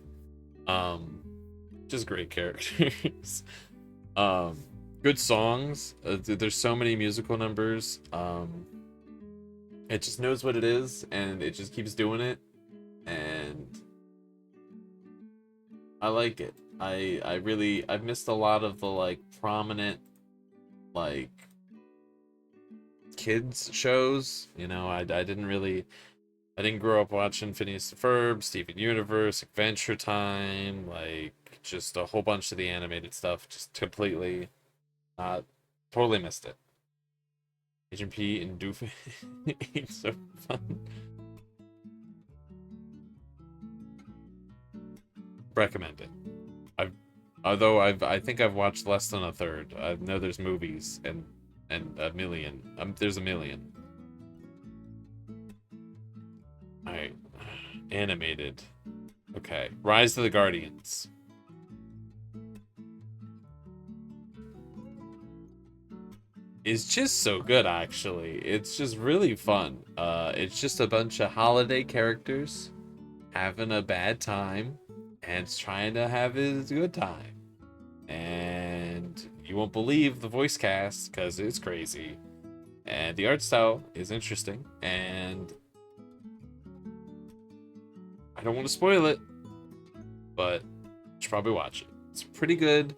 Speaker 1: Just great characters. Good songs. There's so many musical numbers. It just knows what it is, and it just keeps doing it, and I like it. I've missed a lot of the like prominent like kids shows. You know, I didn't grow up watching Phineas and Ferb, Steven Universe, Adventure Time, like just a whole bunch of the animated stuff. Just completely, totally missed it. Agent P and Doofy, it's so fun. Recommend it. I think I've watched less than a third. I know there's movies and a million. There's a million. Alright. Animated. Okay. Rise of the Guardians. It's just so good, actually. It's just really fun. It's just a bunch of holiday characters having a bad time and trying to have his good time. And you won't believe the voice cast because it's crazy. And the art style is interesting. And I don't want to spoil it, but you should probably watch it. It's pretty good.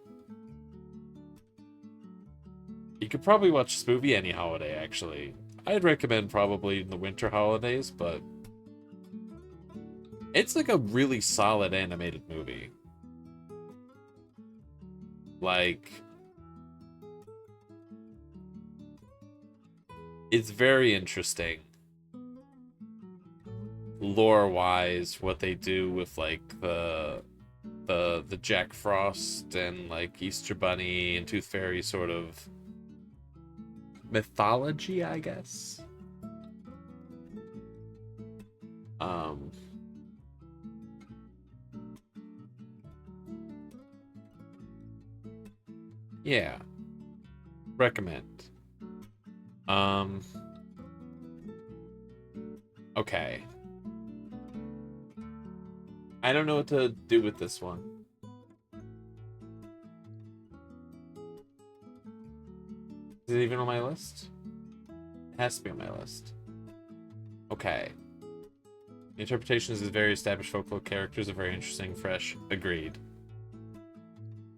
Speaker 1: You could probably watch this movie any holiday, actually. I'd recommend probably in the winter holidays, but it's like a really solid animated movie. Like, it's very interesting lore-wise what they do with like the Jack Frost and like Easter Bunny and Tooth Fairy sort of mythology, I guess. Yeah, recommend. Okay. I don't know what to do with this one. Is it even on my list? It has to be on my list. Okay. The interpretations of the very established folklore characters are very interesting, fresh. Agreed.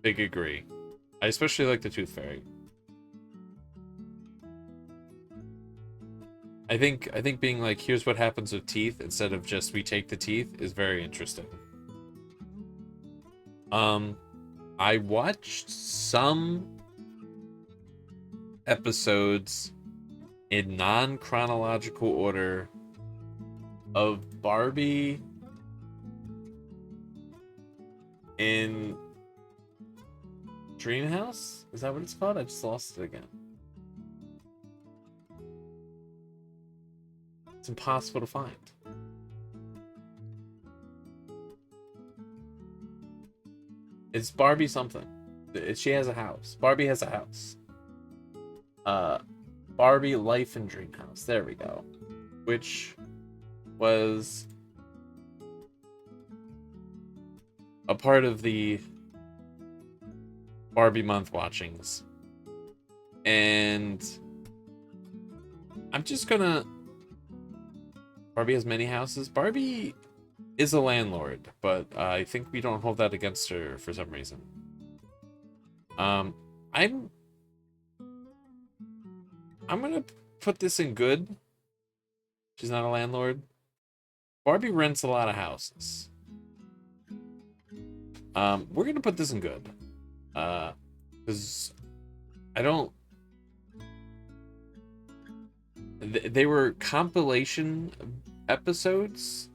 Speaker 1: Big agree. I especially like the Tooth Fairy. I think being like, here's what happens with teeth instead of just we take the teeth is very interesting. I watched some episodes in non-chronological order of Barbie in Dreamhouse? Is that what it's called? I just lost it again. It's impossible to find. It's Barbie something. She has a house. Barbie has a house. Barbie Life in Dreamhouse. There we go. Which was a part of the Barbie month watchings. And I'm just gonna... Barbie has many houses. Barbie is a landlord, but I think we don't hold that against her for some reason. I'm gonna put this in good. She's not a landlord. Barbie rents a lot of houses. We're gonna put this in good. Because I don't... They were compilation episodes,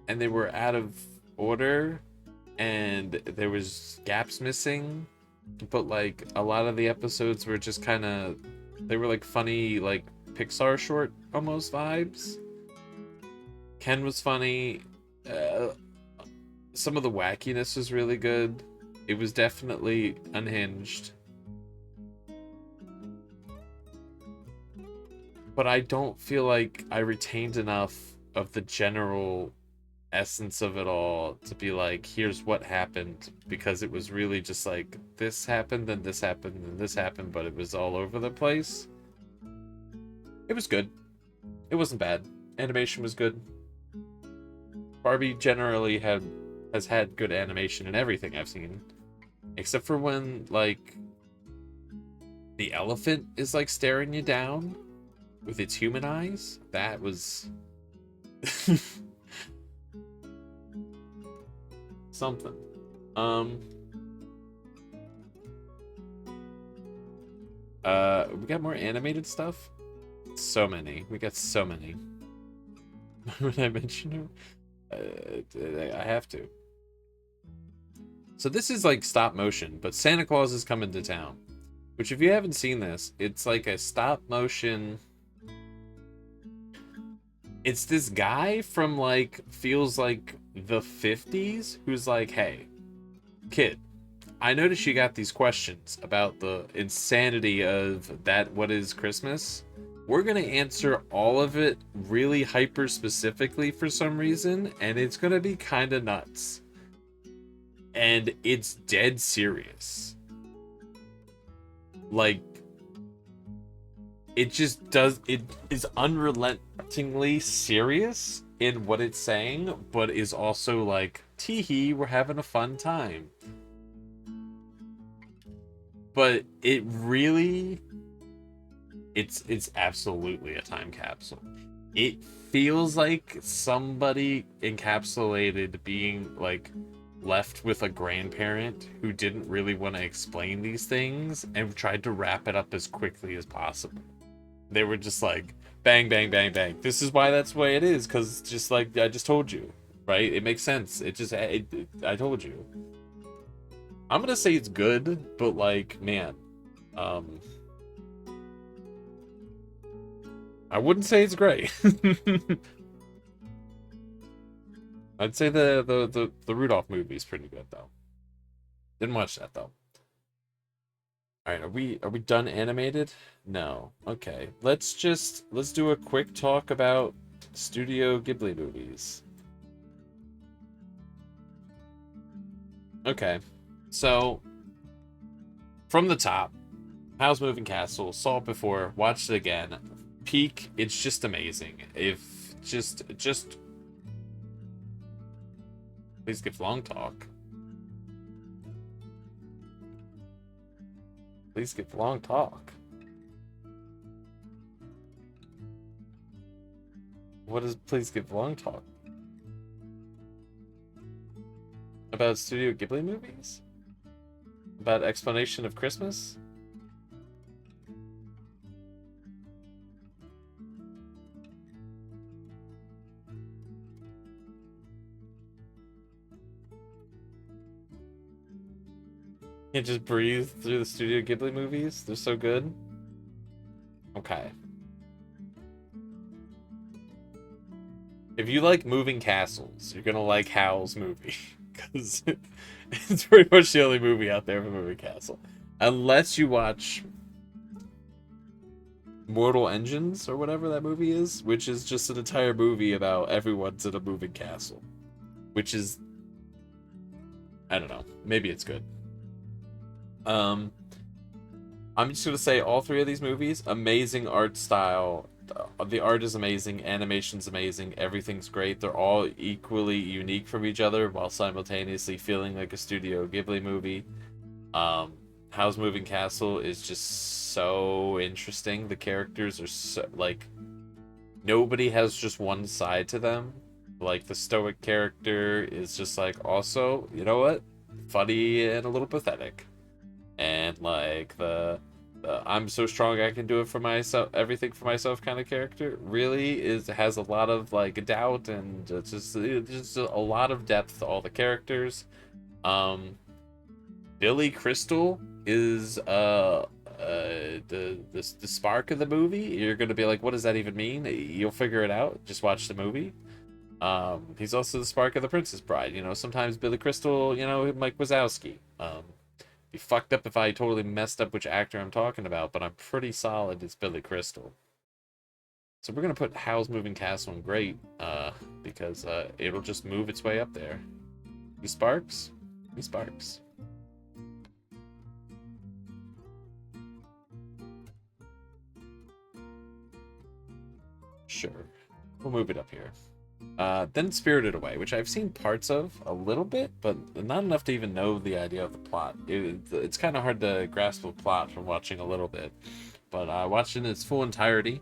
Speaker 1: and they were out of order, and there was gaps missing, but like a lot of the episodes were just kind of, they were like funny, like Pixar short almost vibes. Ken was funny. Some of the wackiness was really good. It was definitely unhinged. But I don't feel like I retained enough of the general essence of it all to be like, here's what happened, because it was really just like, this happened, and this happened, and this happened, but it was all over the place. It was good. It wasn't bad. Animation was good. Barbie generally has had good animation in everything I've seen. Except for when, like, the elephant is, like, staring you down with its human eyes. That was... something. We got more animated stuff? So many. We got so many. When I mention them, I have to. So this is like stop motion, but Santa Claus is Coming to Town. Which, if you haven't seen this, it's like a stop motion... It's this guy from, like, feels like the 50s, who's like, hey, kid, I noticed you got these questions about the insanity of that, what is Christmas? We're gonna answer all of it really hyper specifically for some reason, and it's gonna be kind of nuts. And it's dead serious. Like, it just does, it is unrelentingly serious in what it's saying, but is also like, tee-hee, we're having a fun time. But it really, it's absolutely a time capsule. It feels like somebody encapsulated being like left with a grandparent who didn't really want to explain these things and tried to wrap it up as quickly as possible. They were just like, bang, bang, bang, bang. This is why that's the way it is, because just like I just told you, right? It makes sense. I told you. I'm gonna say it's good, but like, man, I wouldn't say it's great. I'd say the Rudolph movie is pretty good though. Didn't watch that though. All right, are we done animated? No. Okay. Let's do a quick talk about Studio Ghibli movies. Okay. So from the top, Howl's Moving Castle, saw it before, watched it again. Peak, it's just amazing. If just Please give long talk. Please give long talk. What is please give long talk? About Studio Ghibli movies? About explanation of Christmas? Can't just breathe through the Studio Ghibli movies? They're so good. Okay. If you like moving castles, you're gonna like Howl's movie. Because it's pretty much the only movie out there for moving castle. Unless you watch Mortal Engines or whatever that movie is, which is just an entire movie about everyone's in a moving castle. Which is, I don't know, maybe it's good. I'm just gonna say all three of these movies, amazing art style. The art is amazing, animation's amazing, everything's great. They're all equally unique from each other while simultaneously feeling like a Studio Ghibli movie. Howl's Moving Castle is just so interesting. The characters are so, like, nobody has just one side to them. Like, the stoic character is just like, also, you know what? Funny and a little pathetic. And like the I'm so strong I can do it for myself, everything for myself kind of character really has a lot of like doubt and just a lot of depth to all the characters. Billy Crystal is the spark of the movie. You're gonna be like, what does that even mean? You'll figure it out. Just watch the movie. He's also the spark of The Princess Bride. You know, sometimes Billy Crystal, you know, Mike Wazowski. Be fucked up if I totally messed up which actor I'm talking about, but I'm pretty solid it's Billy Crystal. So we're gonna put Howl's Moving Castle in great, because it'll just move its way up there. He sparks? He sparks. Sure. We'll move it up here. Then Spirited Away, which I've seen parts of a little bit, but not enough to even know the idea of the plot. It's kind of hard to grasp the plot from watching a little bit, but I watched it in its full entirety.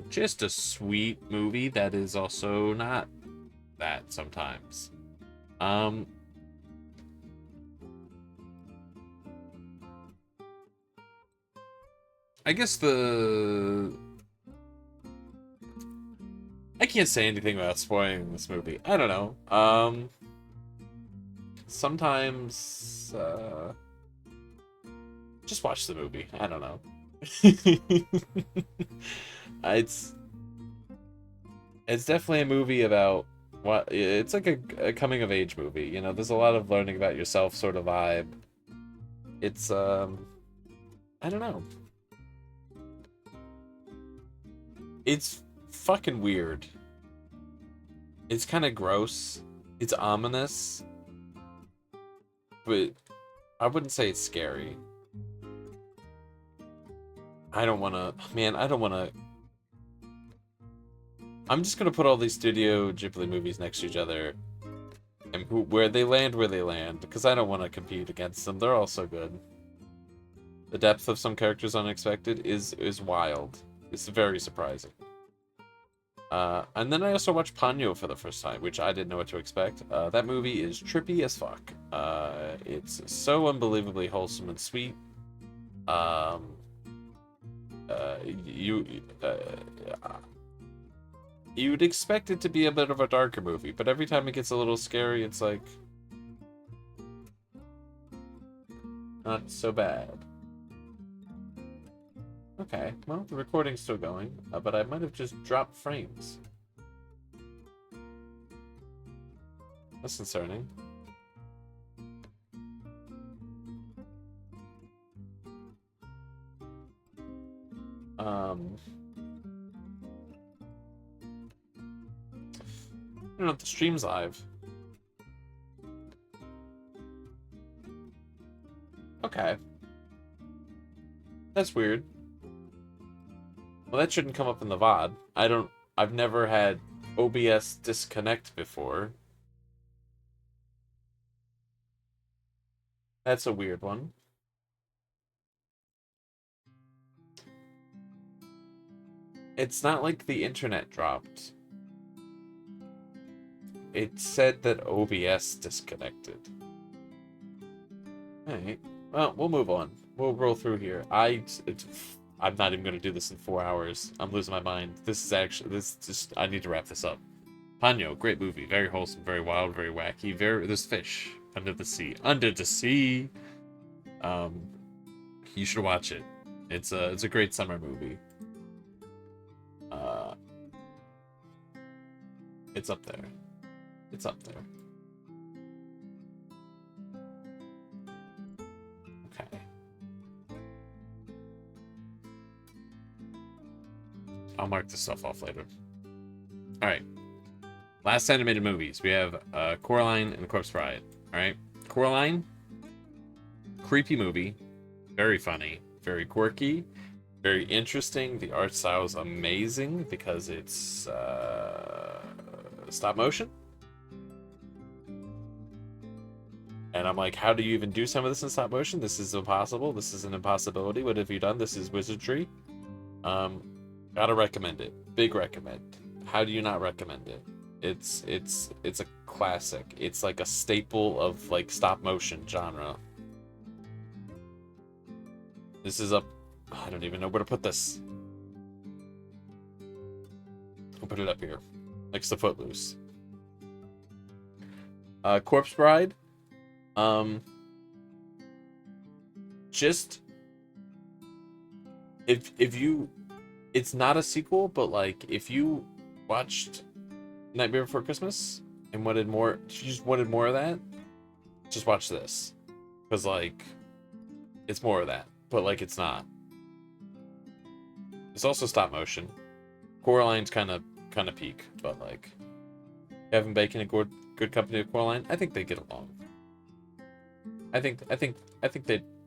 Speaker 1: Just a sweet movie that is also not that sometimes. I guess I can't say anything about spoiling this movie. I don't know. Sometimes, just watch the movie. I don't know. it's definitely a movie about what it's like a coming of age movie. You know, there's a lot of learning about yourself sort of vibe. It's I don't know. It's fucking weird. It's kind of gross. It's ominous. But I wouldn't say it's scary. I don't want to... Man, I don't want to... I'm just going to put all these Studio Ghibli movies next to each other. And where they land, because I don't want to compete against them. They're all so good. The depth of some characters unexpected is wild. It's very surprising. And then I also watched Ponyo for the first time, which I didn't know what to expect. That movie is trippy as fuck. It's so unbelievably wholesome and sweet. You'd expect it to be a bit of a darker movie, but every time it gets a little scary, it's like... not so bad. Okay, well, the recording's still going, but I might have just dropped frames. That's concerning. I don't know if the stream's live. Okay. That's weird. Well, that shouldn't come up in the VOD. I've never had OBS disconnect before. That's a weird one. It's not like the internet dropped. It said that OBS disconnected. Alright. Well, we'll move on. We'll roll through here. I'm not even going to do this in 4 hours. I'm losing my mind. I need to wrap this up. Ponyo, great movie. Very wholesome, very wild, very wacky. There's fish under the sea. Under the sea! Um, you should watch it. It's a great summer movie. It's up there. It's up there. Okay. I'll mark this stuff off later. Alright. Last animated movies. We have Coraline and the Corpse Bride. Alright. Coraline. Creepy movie. Very funny. Very quirky. Very interesting. The art style is amazing because it's stop motion. And I'm like, how do you even do some of this in stop motion? This is impossible. This is an impossibility. What have you done? This is wizardry. Gotta recommend it. Big recommend. How do you not recommend it? It's a classic. It's like a staple of like stop motion genre. This is up. I don't even know where to put this. I'll put it up here, next to Footloose. Corpse Bride. Just if you, it's not a sequel, but like if you watched Nightmare Before Christmas and wanted more, you just wanted more of that, just watch this, because like it's more of that, but like it's not. It's also stop motion. Coraline's kind of peak, but like Kevin Bacon and good company with Coraline, I think they get along. I think they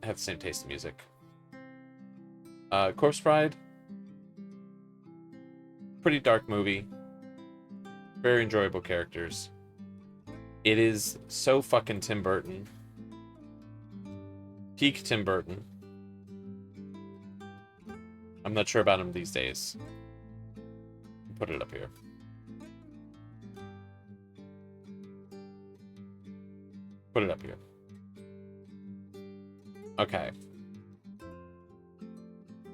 Speaker 1: have the same taste in music. Corpse Bride, pretty dark movie. Very enjoyable characters. It is so fucking Tim Burton. Peak Tim Burton. I'm not sure about him these days. Put it up here. Put it up here. Okay.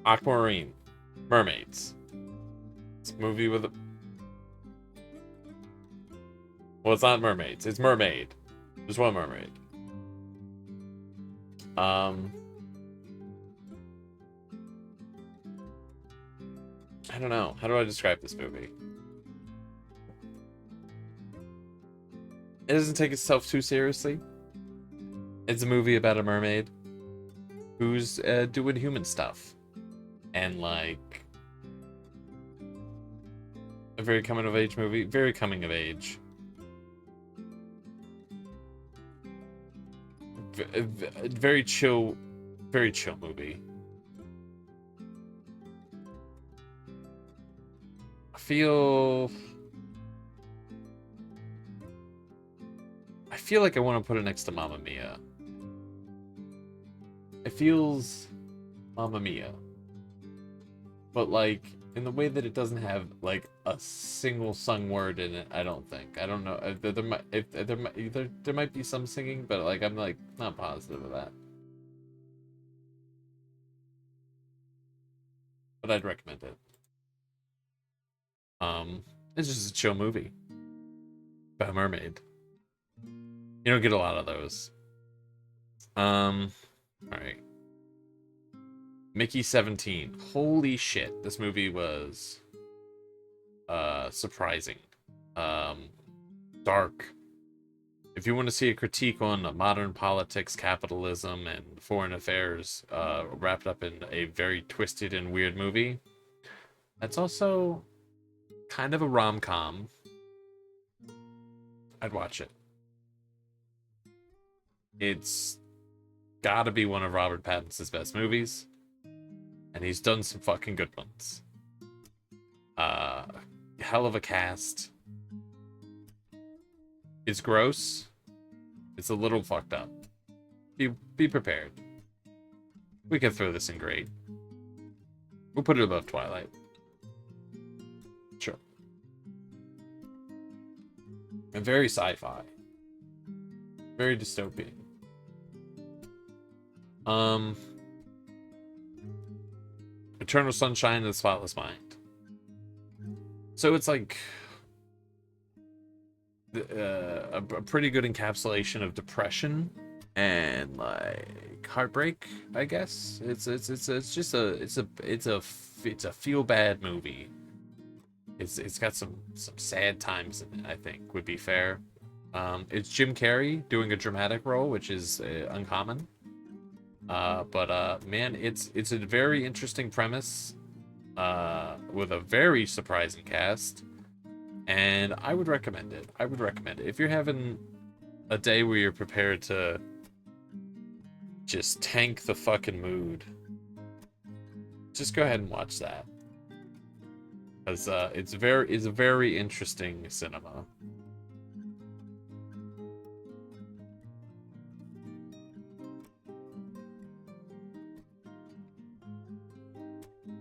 Speaker 1: Aquamarine. Mermaids. It's a movie with a... Well, it's not mermaids. It's mermaid. There's one mermaid. I don't know. How do I describe this movie? It doesn't take itself too seriously. It's a movie about a mermaid who's doing human stuff. And, like, a very coming of age movie. Very coming of age. Very chill movie. I feel like I want to put it next to Mamma Mia. It feels Mamma Mia. But like in the way that it doesn't have like a single sung word in it, I don't think. I don't know. There might be some singing, but like I'm like not positive of that. But I'd recommend it. It's just a chill movie about a mermaid. You don't get a lot of those. All right. Mickey 17. Holy shit, this movie was surprising. Dark. If you want to see a critique on modern politics, capitalism, and foreign affairs, wrapped up in a very twisted and weird movie, that's also kind of a rom-com. I'd watch it. It's gotta be one of Robert Pattinson's best movies. And he's done some fucking good ones. Hell of a cast. It's gross. It's a little fucked up. Be prepared. We can throw this in great. We'll put it above Twilight. Sure. And very sci-fi. Very dystopian. Eternal Sunshine of the Spotless Mind. So it's like a pretty good encapsulation of depression and like heartbreak, I guess. It's a feel bad movie. It's got some sad times in it, I think would be fair. It's Jim Carrey doing a dramatic role, which is uncommon. But man, it's a very interesting premise with a very surprising cast, and I would recommend it. I would recommend it if you're having a day where you're prepared to just tank the fucking mood. Just go ahead and watch that, because it's a very interesting cinema.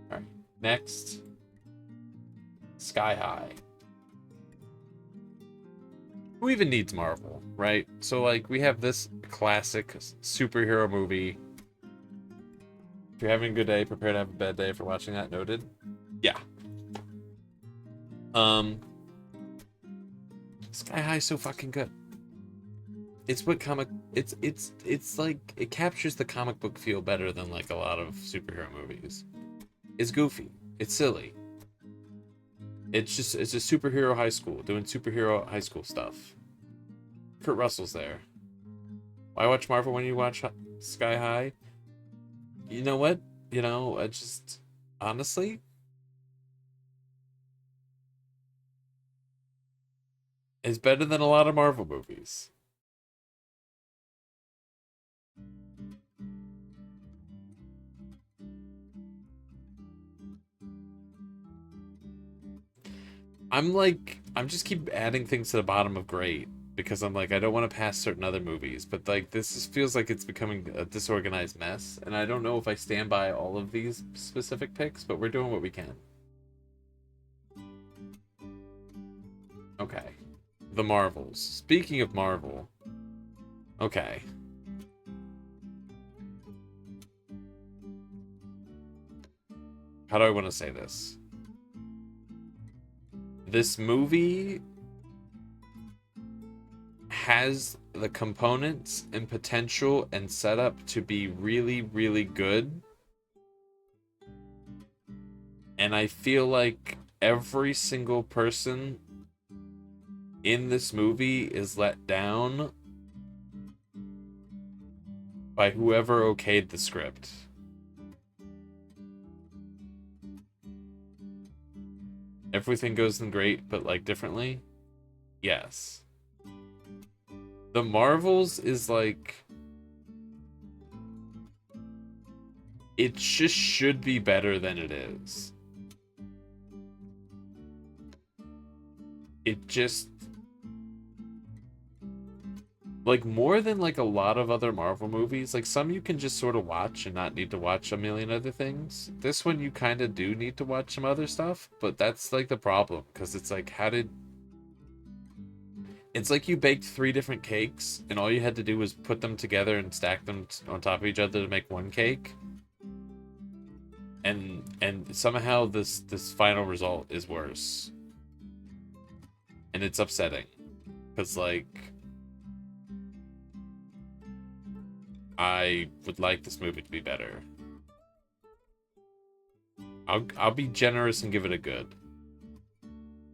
Speaker 1: All right, next, Sky High. Who even needs Marvel, right? So like we have this classic superhero movie. If you're having a good day, prepare to have a bad day for watching that. Noted. Yeah. Sky High is so fucking good. It's what comic. It's like it captures the comic book feel better than like a lot of superhero movies. It's goofy. It's silly. It's a superhero high school doing superhero high school stuff. Kurt Russell's there. Why watch Marvel when you watch Sky High? You know what? You know, I just honestly, it's better than a lot of Marvel movies. I'm just keep adding things to the bottom of great because I'm like, I don't want to pass certain other movies, but like this just feels like it's becoming a disorganized mess, and I don't know if I stand by all of these specific picks, but we're doing what we can. Okay. The Marvels. Speaking of Marvel, okay. How do I want to say this? This movie has the components and potential and setup to be really, really good. And I feel like every single person in this movie is let down by whoever okayed the script. Everything goes in great, but like differently? Yes. The Marvels is like... It just should be better than it is. It just... Like, more than like a lot of other Marvel movies, like some you can just sort of watch and not need to watch a million other things. This one you kind of do need to watch some other stuff, but that's like the problem, because it's like, how did... It's like you baked 3 different cakes, and all you had to do was put them together and stack them on top of each other to make one cake. And somehow this final result is worse. And it's upsetting. Because, like... I would like this movie to be better. I'll be generous and give it a good.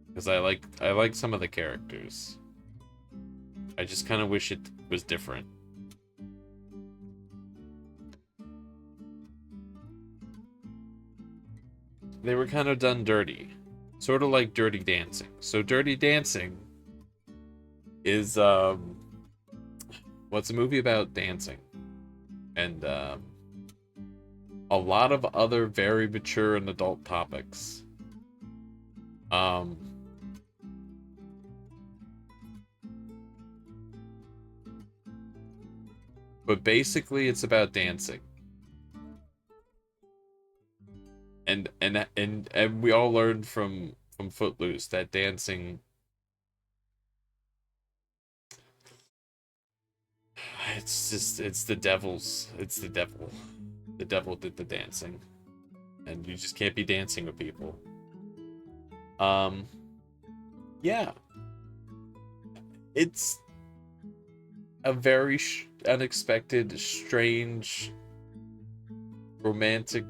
Speaker 1: Because I like some of the characters. I just kind of wish it was different. They were kind of done dirty. Sort of like Dirty Dancing. So Dirty Dancing is what's a movie about dancing. And a lot of other very mature and adult topics. but basically it's about dancing. And we all learned from Footloose that dancing, it's the devil. The devil did the dancing, and you just can't be dancing with people. Um, yeah, it's a very unexpected, strange, romantic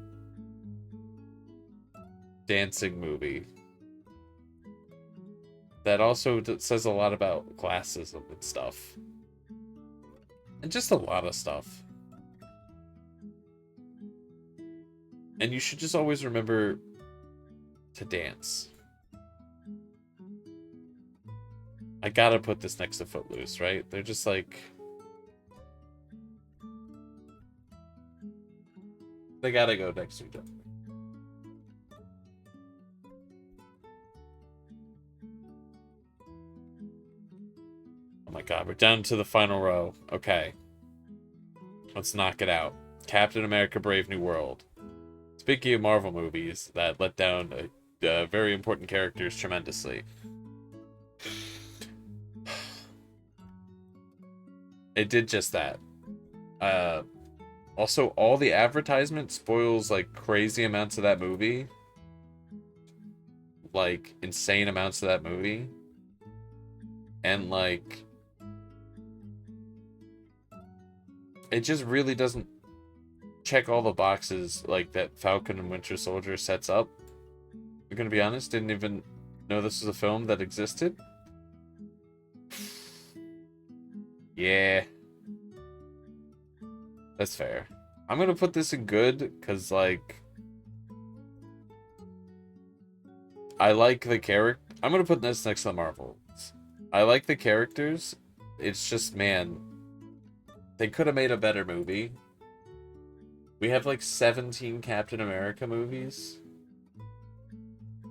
Speaker 1: dancing movie that also says a lot about classism and stuff, and just a lot of stuff. And you should just always remember to dance. I gotta put this next to Footloose, right? They're just like, they gotta go next to each other. Oh my god, we're down to the final row. Okay. Let's knock it out. Captain America Brave New World. Speaking of Marvel movies that let down very important characters tremendously. It did just that. Also, all the advertisement spoils like crazy amounts of that movie. Like, insane amounts of that movie. And like, it just really doesn't check all the boxes like that Falcon and Winter Soldier sets up. I'm gonna be honest, didn't even know this was a film that existed. Yeah. That's fair. I'm gonna put this in good, because, like, I like the character. I'm gonna put this next to the Marvels. I like the characters. It's just, man, they could have made a better movie. We have, like, 17 Captain America movies.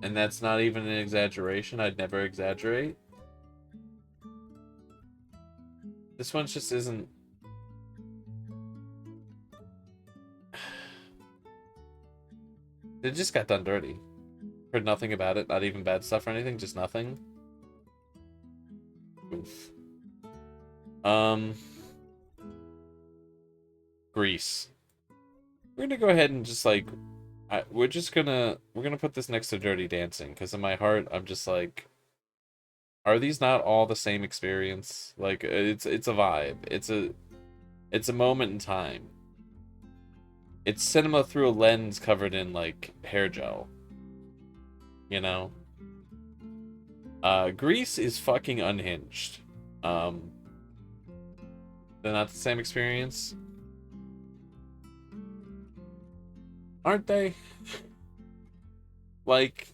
Speaker 1: And that's not even an exaggeration. I'd never exaggerate. This one just isn't... It just got done dirty. Heard nothing about it, not even bad stuff or anything, just nothing. Oof. Grease. We're gonna go ahead and just like, we're gonna put this next to Dirty Dancing, because in my heart I'm just like, are these not all the same experience? Like, it's a vibe. It's a moment in time. It's cinema through a lens covered in like hair gel. You know? Grease is fucking unhinged. They're not the same experience. Aren't they? Like,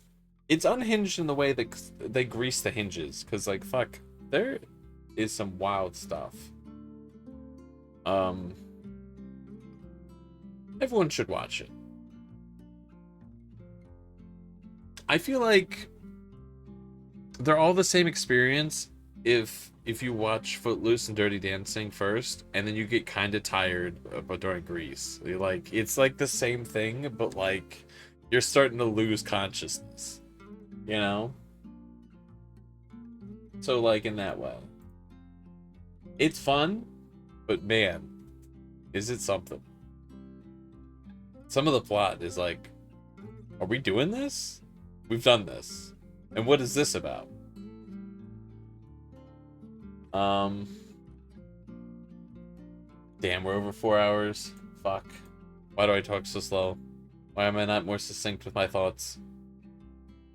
Speaker 1: it's unhinged in the way that they grease the hinges, because, like, fuck, there is some wild stuff. Everyone should watch it. I feel like they're all the same experience if you watch Footloose and Dirty Dancing first, and then you get kind of tired during Grease. Like, it's like the same thing, but like you're starting to lose consciousness, you know? So like, in that way, it's fun, but man, is it something. Some of the plot is like, are we doing this? We've done this. And what is this about? Damn, we're over 4 hours. Fuck. Why do I talk so slow? Why am I not more succinct with my thoughts?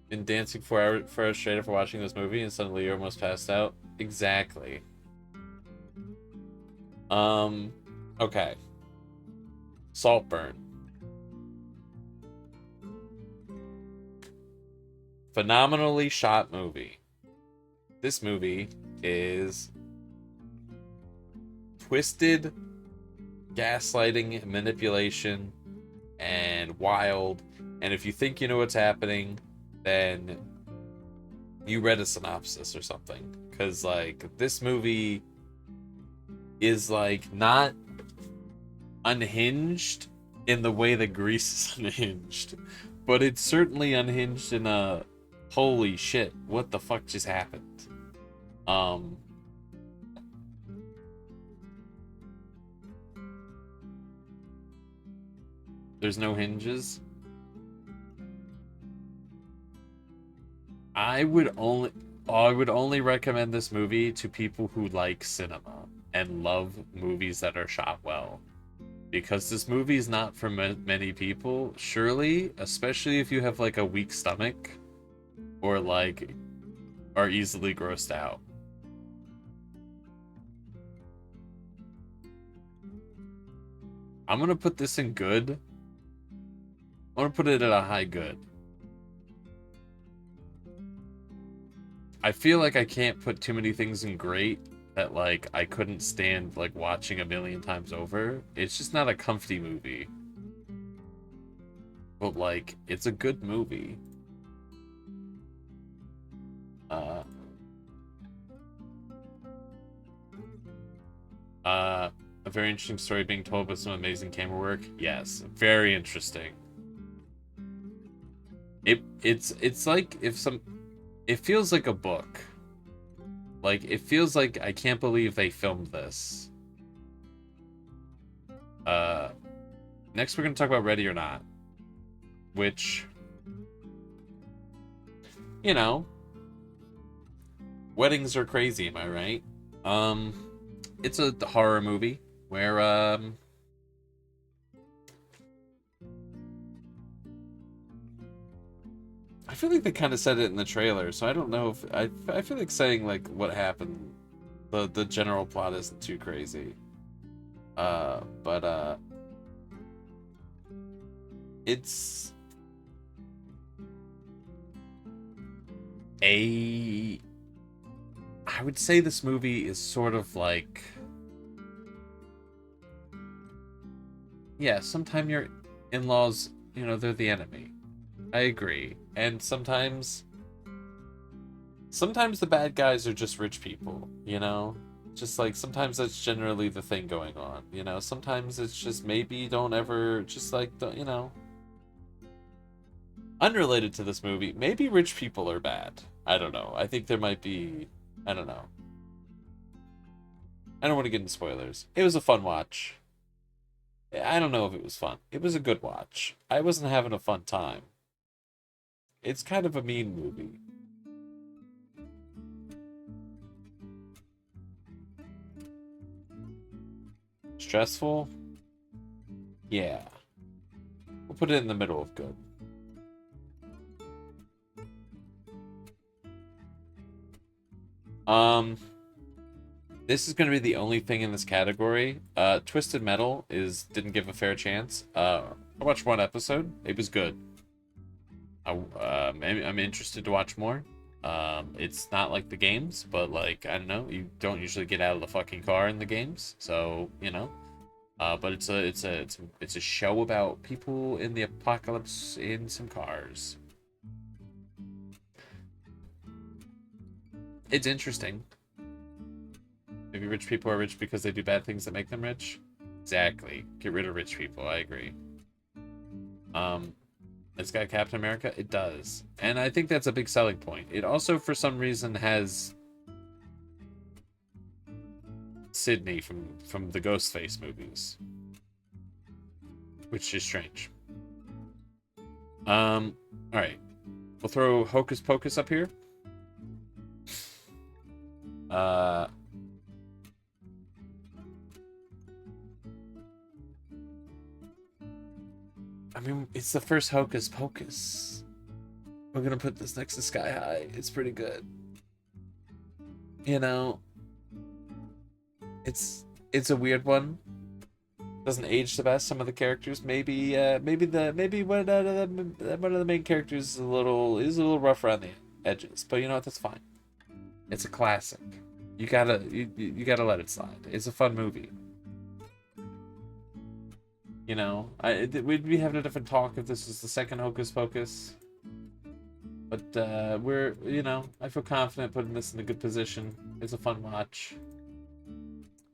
Speaker 1: Been dancing 4 hours straight after watching this movie and suddenly you're almost passed out? Exactly. Okay. Saltburn. Phenomenally shot movie. This movie is twisted, gaslighting, manipulation, and wild. And if you think you know what's happening, then you read a synopsis or something. Because, like, this movie is, like, not unhinged in the way that Grease is unhinged, but it's certainly unhinged in a holy shit, what the fuck just happened? Um, there's no hinges. I would only I would only recommend this movie to people who like cinema and love movies that are shot well. Because this movie is not for many people, surely, especially if you have like a weak stomach or like are easily grossed out. I'm gonna put this in good. I'm gonna put it at a high good. I feel like I can't put too many things in great that like I couldn't stand like watching a million times over. It's just not a comfy movie. But like it's a good movie. Uh a very interesting story being told with some amazing camera work. Yes, very interesting. It's like if some it feels like a book. Like it feels like I can't believe they filmed this. Uh Next we're gonna talk about Ready or Not, which you know, weddings are crazy, am I right? Um it's a horror movie where I feel like they kind of said it in the trailer, so I don't know if I feel like saying like what happened. The general plot isn't too crazy. But it's a I would say this movie is sort of like yeah, sometimes your in-laws, you know, they're the enemy. I agree. And sometimes the bad guys are just rich people, you know? Just like sometimes that's generally the thing going on, you know? Sometimes it's just maybe don't ever just like don't, you know. Unrelated to this movie, maybe rich people are bad. I don't know. I think there might be I don't know. I don't want to get into spoilers. It was a fun watch. I don't know if it was fun. It was a good watch. I wasn't having a fun time. It's kind of a mean movie. Stressful? Yeah. We'll put it in the middle of good. Um, this is going to be the only thing in this category. Twisted Metal didn't give a fair chance. I watched one episode. It was good. I'm interested to watch more. It's not like the games, but like I don't know, you don't usually get out of the fucking car in the games, so you know. But it's a show about people in the apocalypse in some cars. It's interesting. Maybe rich people are rich because they do bad things that make them rich. Exactly. Get rid of rich people. I agree. Um, it's got Captain America. It does, and I think that's a big selling point. It also, for some reason, has Sydney from the Ghostface movies, which is strange. All right, we'll throw Hocus Pocus up here. Uh, I mean, it's the first Hocus Pocus. We're gonna put this next to Sky High. It's pretty good. You know, it's a weird one. Doesn't age the best. Some of the characters, maybe one of the main characters is a little rough around the edges. But you know what? That's fine. It's a classic. You gotta let it slide. It's a fun movie. You know, we'd be having a different talk if this was the second Hocus Pocus. But we're, you know, I feel confident putting this in a good position. It's a fun watch.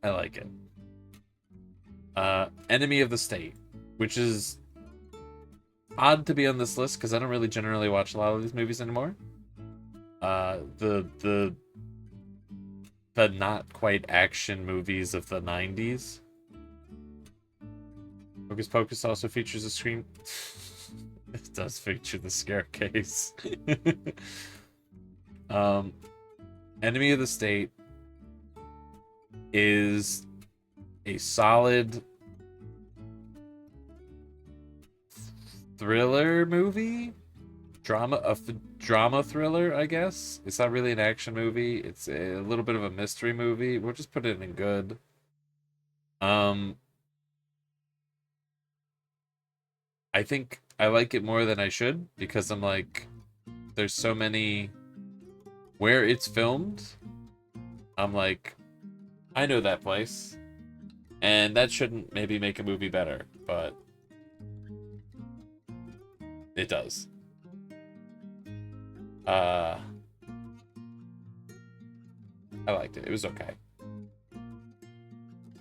Speaker 1: I like it. Enemy of the State, which is odd to be on this list because I don't really generally watch a lot of these movies anymore. The not quite action movies of the 90s. Hocus Pocus also features a scream. It does feature the staircase. Enemy of the State is a solid thriller movie, drama thriller, I guess. It's not really an action movie. It's a little bit of a mystery movie. We'll just put it in good. I think I like it more than I should because I'm like, there's so many where it's filmed. I'm like, I know that place, and that shouldn't maybe make a movie better, but it does. I liked it. It was okay.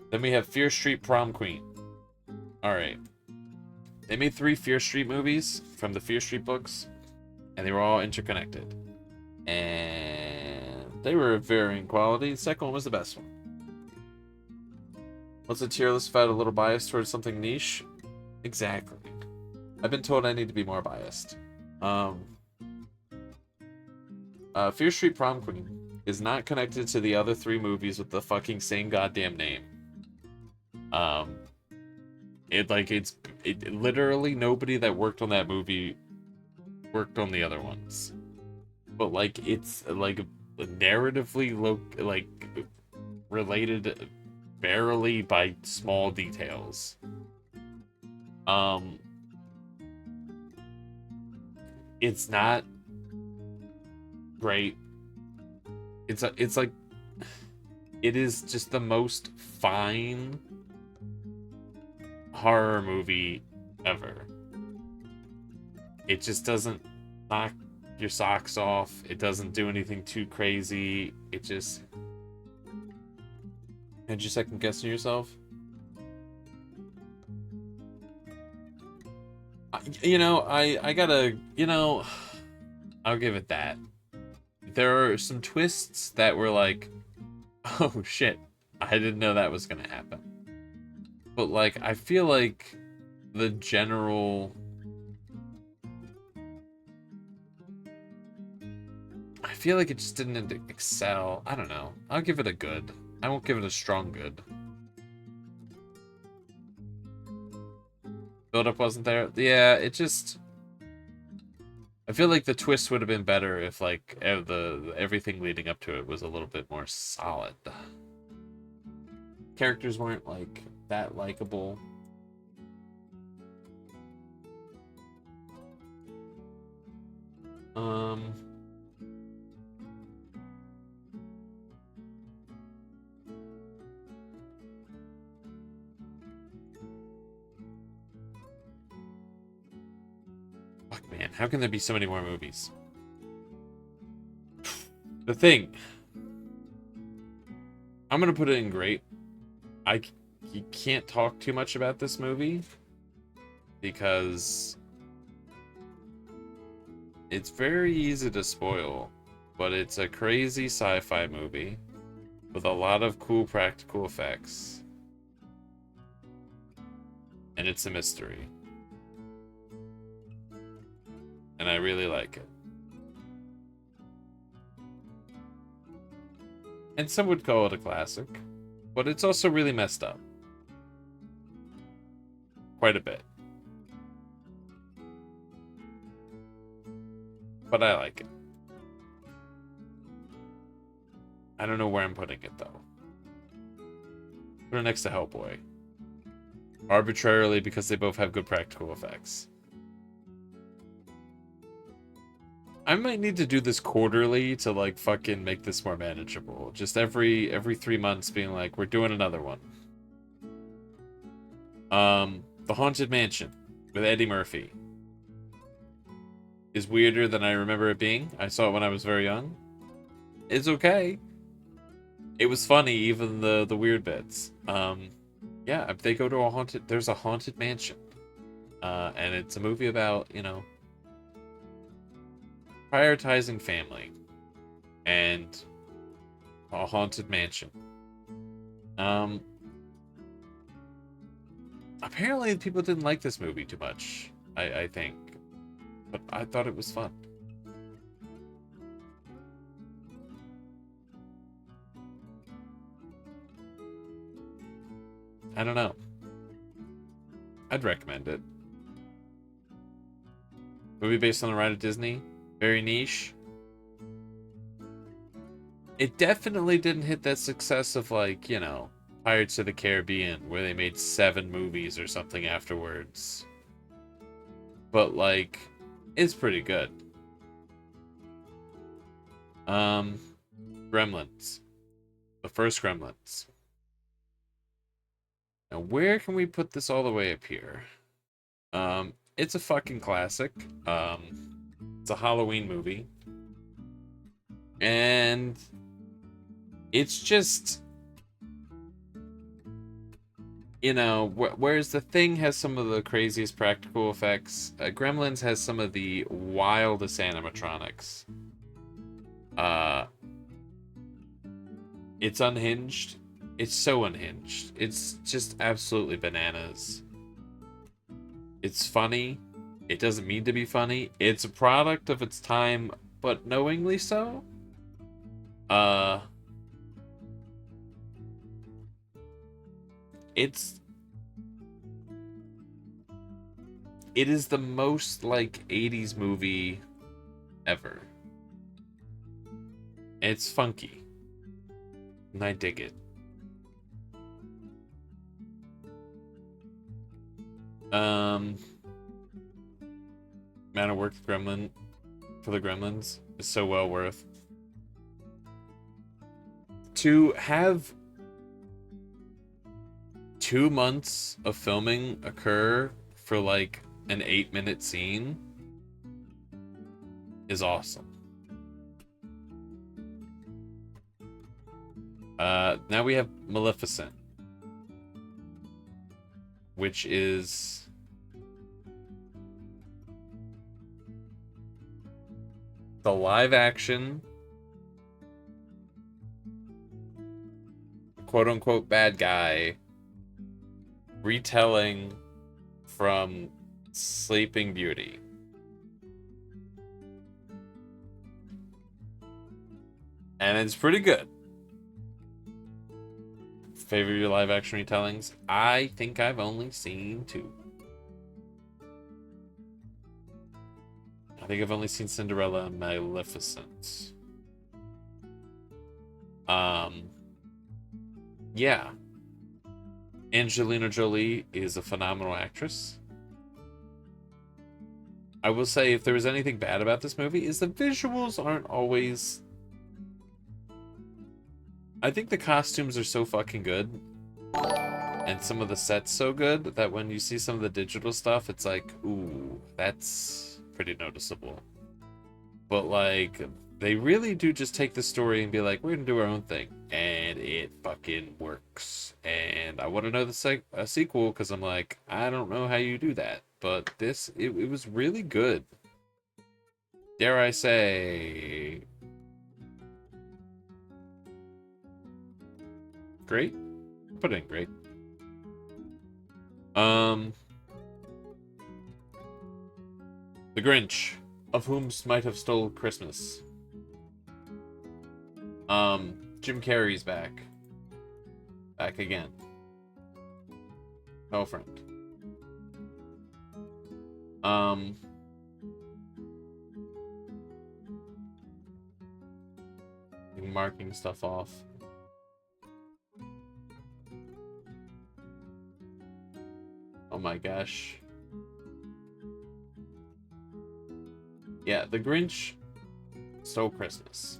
Speaker 1: Then we have Fear Street Prom Queen. Alright. They made 3 Fear Street movies from the Fear Street books, and they were all interconnected. And they were of varying quality. The second one was the best one. What's a tier list without a little bias towards something niche? Exactly. I've been told I need to be more biased. Fear Street Prom Queen is not connected to the other 3 movies with the fucking same goddamn name. It literally nobody that worked on that movie worked on the other ones. But like it's like narratively related barely by small details. It's not great. It's like it is just the most fine horror movie ever. It just doesn't knock your socks off. It doesn't do anything too crazy. It just... And you second guessing yourself? I gotta, I'll give it that. There are some twists that were like, oh shit, I didn't know that was gonna happen. But like, I feel like the general... I feel like it just didn't excel. I don't know. I'll give it a good. I won't give it a strong good. Build-up wasn't there? Yeah, it just... I feel like the twist would have been better if, like, everything leading up to it was a little bit more solid. Characters weren't, like, that likable. Fuck, man. How can there be so many more movies? The Thing. I'm gonna put it in great. You can't talk too much about this movie because it's very easy to spoil, but it's a crazy sci-fi movie with a lot of cool practical effects, and it's a mystery, and I really like it. And some would call it a classic, but it's also really messed up. Quite a bit. But I like it. I don't know where I'm putting it, though. Put it next to Hellboy. Arbitrarily, because they both have good practical effects. I might need to do this quarterly to, like, fucking make this more manageable. Just every 3 months being like, we're doing another one. The Haunted Mansion with Eddie Murphy is weirder than I remember it being. I saw it when I was very young. It's okay. It was funny, even the weird bits. Yeah, they go to a haunted. There's a haunted mansion, and it's a movie about prioritizing family and a haunted mansion. Um, Apparently people didn't like this movie too much. I think, but I thought it was fun. I don't know. I'd recommend it. Movie based on the ride of Disney. Very niche. It definitely didn't hit that success of, like, Pirates of the Caribbean, where they made 7 movies or something afterwards. But, like, it's pretty good. Gremlins. The first Gremlins. Now, where can we put this all the way up here? It's a fucking classic. It's a Halloween movie. And it's just, whereas The Thing has some of the craziest practical effects, Gremlins has some of the wildest animatronics. It's unhinged. It's so unhinged. It's just absolutely bananas. It's funny. It doesn't mean to be funny. It's a product of its time, but knowingly so. It is the most like 80s movie ever. It's funky. And I dig it. Amount of work for the Gremlins is so well worth. To have 2 months of filming occur for like an 8-minute scene is awesome. Now we have Maleficent, which is the live action quote unquote bad guy retelling from Sleeping Beauty. And it's pretty good. Favorite of your live action retellings? I think I've only seen 2. I think I've only seen Cinderella and Maleficent. Yeah. Angelina Jolie is a phenomenal actress. I will say, if there was anything bad about this movie, is the visuals aren't always... I think the costumes are so fucking good, and some of the sets so good, that when you see some of the digital stuff, it's like, ooh, that's pretty noticeable. But, like, they really do just take the story and be like, we're gonna do our own thing, and it fucking works. And I want to know a sequel, because I'm like, I don't know how you do that. But it was really good. Dare I say... great? Put it in great. The Grinch, of whom might have stole Christmas. Jim Carrey's back. Back again. No friend. Marking stuff off. Oh my gosh. Yeah, The Grinch Stole Christmas.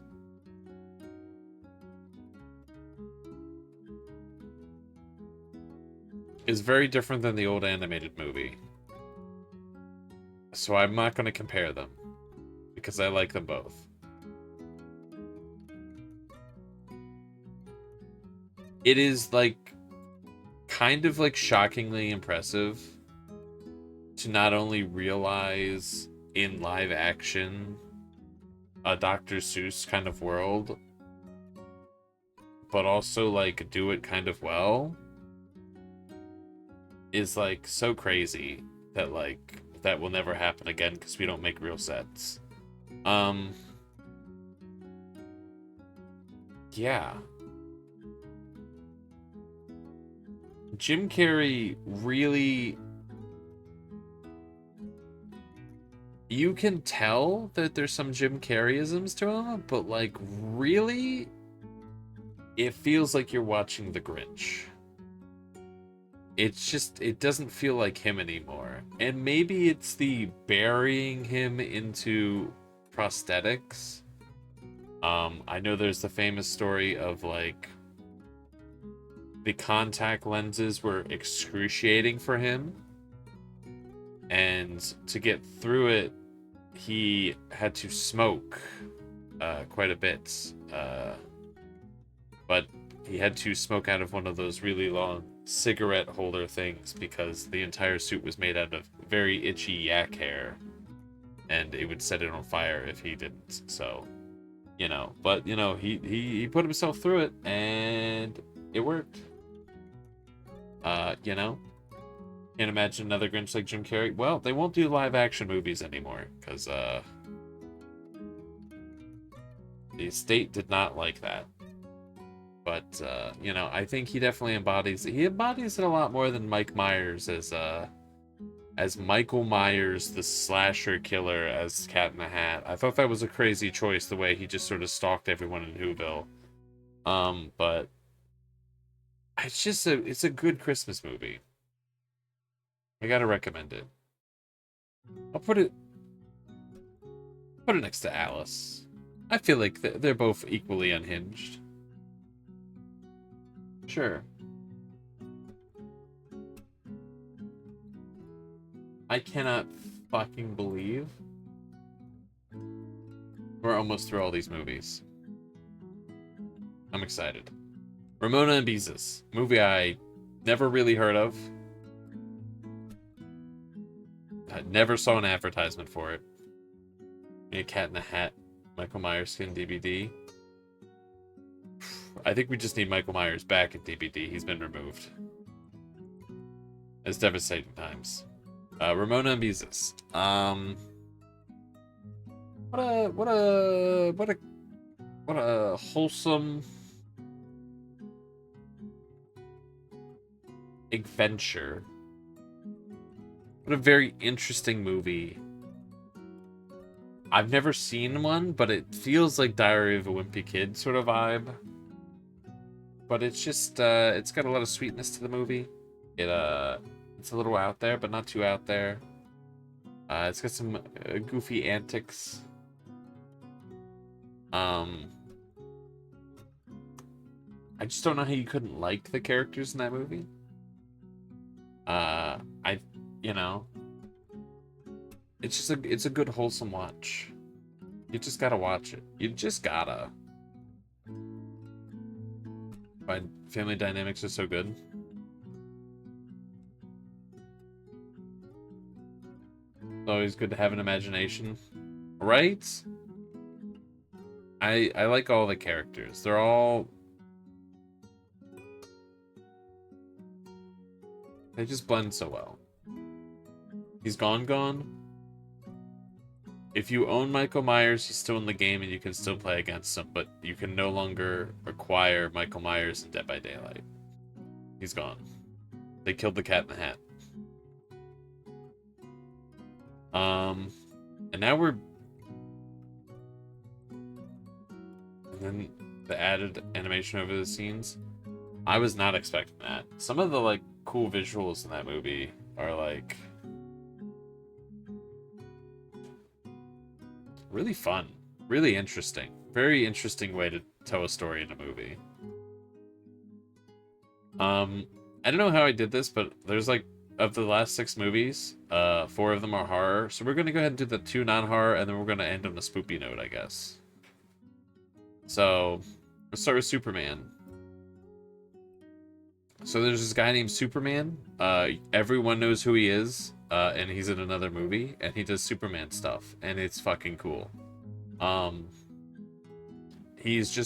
Speaker 1: Is very different than the old animated movie. So I'm not going to compare them, because I like them both. It is like kind of like shockingly impressive to not only realize in live action a Dr. Seuss kind of world, but also like do it kind of well, is like so crazy that like that will never happen again because we don't make real sets. Yeah. Jim Carrey really, you can tell that there's some Jim Carreyisms to him, but like really it feels like you're watching The Grinch. It's just, it doesn't feel like him anymore. And maybe it's the burying him into prosthetics. I know there's the famous story of like the contact lenses were excruciating for him, and to get through it he had to smoke quite a bit, but he had to smoke out of one of those really long cigarette holder things because the entire suit was made out of very itchy yak hair and it would set it on fire if he didn't. So, you know, but you know, he put himself through it and it worked. You know, can't imagine another Grinch like Jim Carrey. Well, they won't do live action movies anymore because the estate did not like that. But you know, I think he definitely embodies it a lot more than Mike Myers as Michael Myers, the slasher killer, as Cat in the Hat. I thought that was a crazy choice, the way he just sort of stalked everyone in Whoville. But it's a good Christmas movie. I gotta recommend it. I'll put it next to Alice. I feel like they're both equally unhinged. Sure. I cannot fucking believe we're almost through all these movies. I'm excited. Ramona and Beezus, movie I never really heard of. I never saw an advertisement for it. A Cat in the Hat, Michael Myers skin DVD. I think we just need Michael Myers back in DVD. He's been removed. It's devastating times. Ramona and Beezus. What a wholesome adventure. What a very interesting movie. I've never seen one, but it feels like Diary of a Wimpy Kid sort of vibe. But it's just, it's got a lot of sweetness to the movie. It's a little out there, but not too out there. It's got some goofy antics. I just don't know how you couldn't like the characters in that movie. You know, it's a good wholesome watch. You just gotta watch it. You just gotta. Why family dynamics are so good. It's always good to have an imagination, right? I like all the characters. They're all, they just blend so well. He's gone. If you own Michael Myers, he's still in the game and you can still play against him, but you can no longer acquire Michael Myers in Dead by Daylight. He's gone. They killed the Cat in the Hat. And now we're... And then the added animation over the scenes. I was not expecting that. Some of the, like, cool visuals in that movie are, like... really fun. Really interesting. Very interesting way to tell a story in a movie. I don't know how I did this, but there's, like, of the last 6 movies, 4 of them are horror. So we're going to go ahead and do the 2 non-horror, and then we're going to end on a spoopy note, I guess. So, let's start with Superman. So there's this guy named Superman. Everyone knows who he is, and he's in another movie, and he does Superman stuff, and it's fucking cool. Um, he's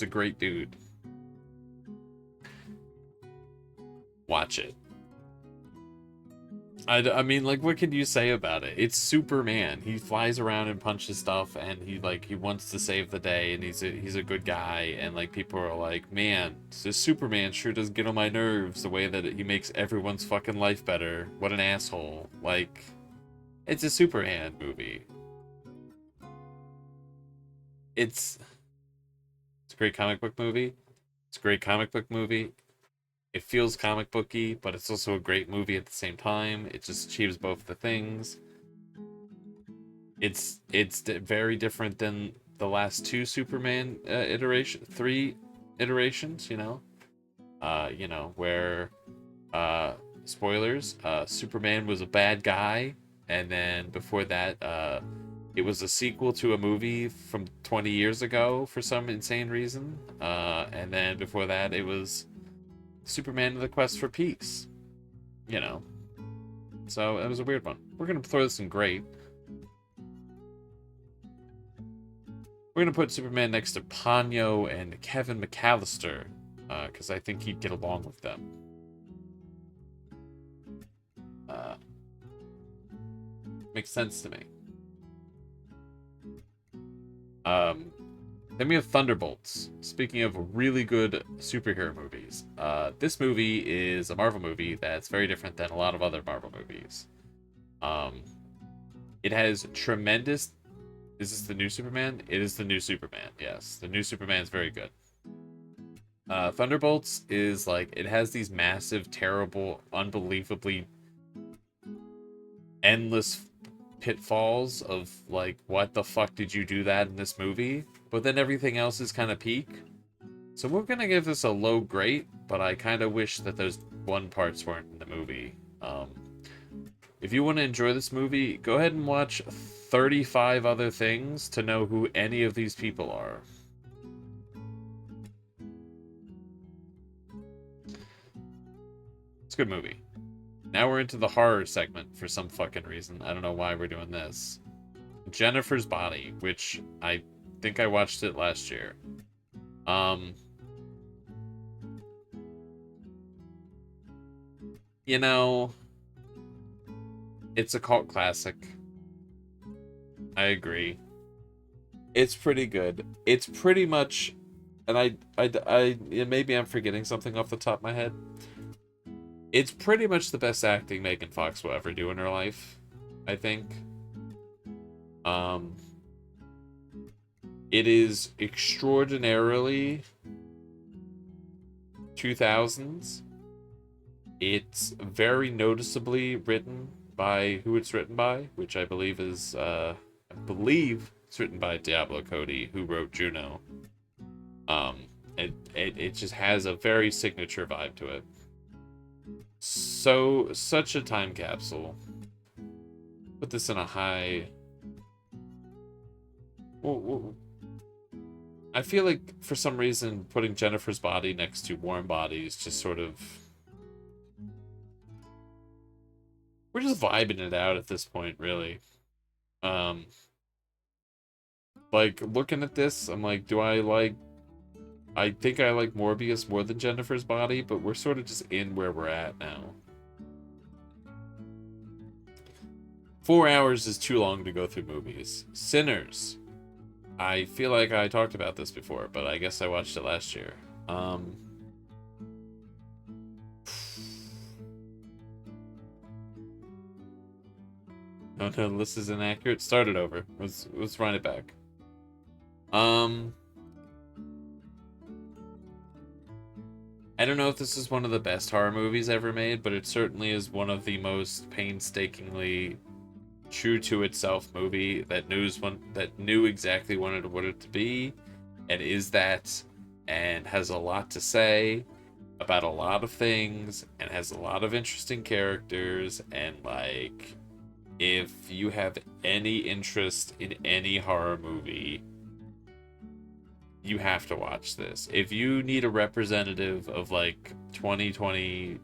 Speaker 1: a great dude. Watch it. I mean, like, what can you say about it? It's Superman. He flies around and punches stuff, and he wants to save the day, and he's a good guy, and like people are like, man, this Superman sure does get on my nerves the way that he makes everyone's fucking life better. What an asshole! Like, it's a Superman movie. It's it's a great comic book movie. It's a great comic book movie. It feels comic booky, but it's also a great movie at the same time. It just achieves both the things. Very different than the last two Superman three iterations. Where spoilers, Superman was a bad guy, and then before that, it was a sequel to a movie from 20 years ago for some insane reason, and then before that, it was Superman and the Quest for Peace. You know. So it was a weird one. We're gonna throw this in great. We're gonna put Superman next to Ponyo and Kevin McAllister, because I think he'd get along with them. Makes sense to me. Then we have Thunderbolts. Speaking of really good superhero movies, this movie is a Marvel movie that's very different than a lot of other Marvel movies. It has tremendous... Is this the new Superman? It is the new Superman, yes. The new Superman is very good. Thunderbolts is like... It has these massive, terrible, unbelievably endless pitfalls of like, what the fuck did you do that in this movie? But then everything else is kind of peak. So we're gonna give this a low grade, but I kind of wish that those one parts weren't in the movie. If you want to enjoy this movie, go ahead and watch 35 other things to know who any of these people are. It's a good movie. Now we're into the horror segment for some fucking reason. I don't know why we're doing this. Jennifer's Body, which I think I watched it last year. You know, it's a cult classic. I agree. It's pretty good. It's pretty much, and maybe I'm forgetting something off the top of my head. It's pretty much the best acting Megan Fox will ever do in her life, I think. It is extraordinarily 2000s. It's very noticeably written by who it's written by, which I believe is, I believe it's written by Diablo Cody, who wrote Juno. It just has a very signature vibe to it. So, such a time capsule. Put this in a high... Well, I feel like, for some reason, putting Jennifer's Body next to Warm Bodies just sort of... We're just vibing it out at this point, really. Like, looking at this, I'm like, I think I like Morbius more than Jennifer's Body, but we're sort of just in where we're at now. 4 hours is too long to go through movies. Sinners. I feel like I talked about this before, but I guess I watched it last year. No, this is inaccurate. Start it over. Let's run it back. I don't know if this is one of the best horror movies ever made, but it certainly is one of the most painstakingly true to itself movie that knew exactly what it wanted to be, and is that, and has a lot to say about a lot of things, and has a lot of interesting characters, and like, if you have any interest in any horror movie, you have to watch this. If you need a representative of like 2020,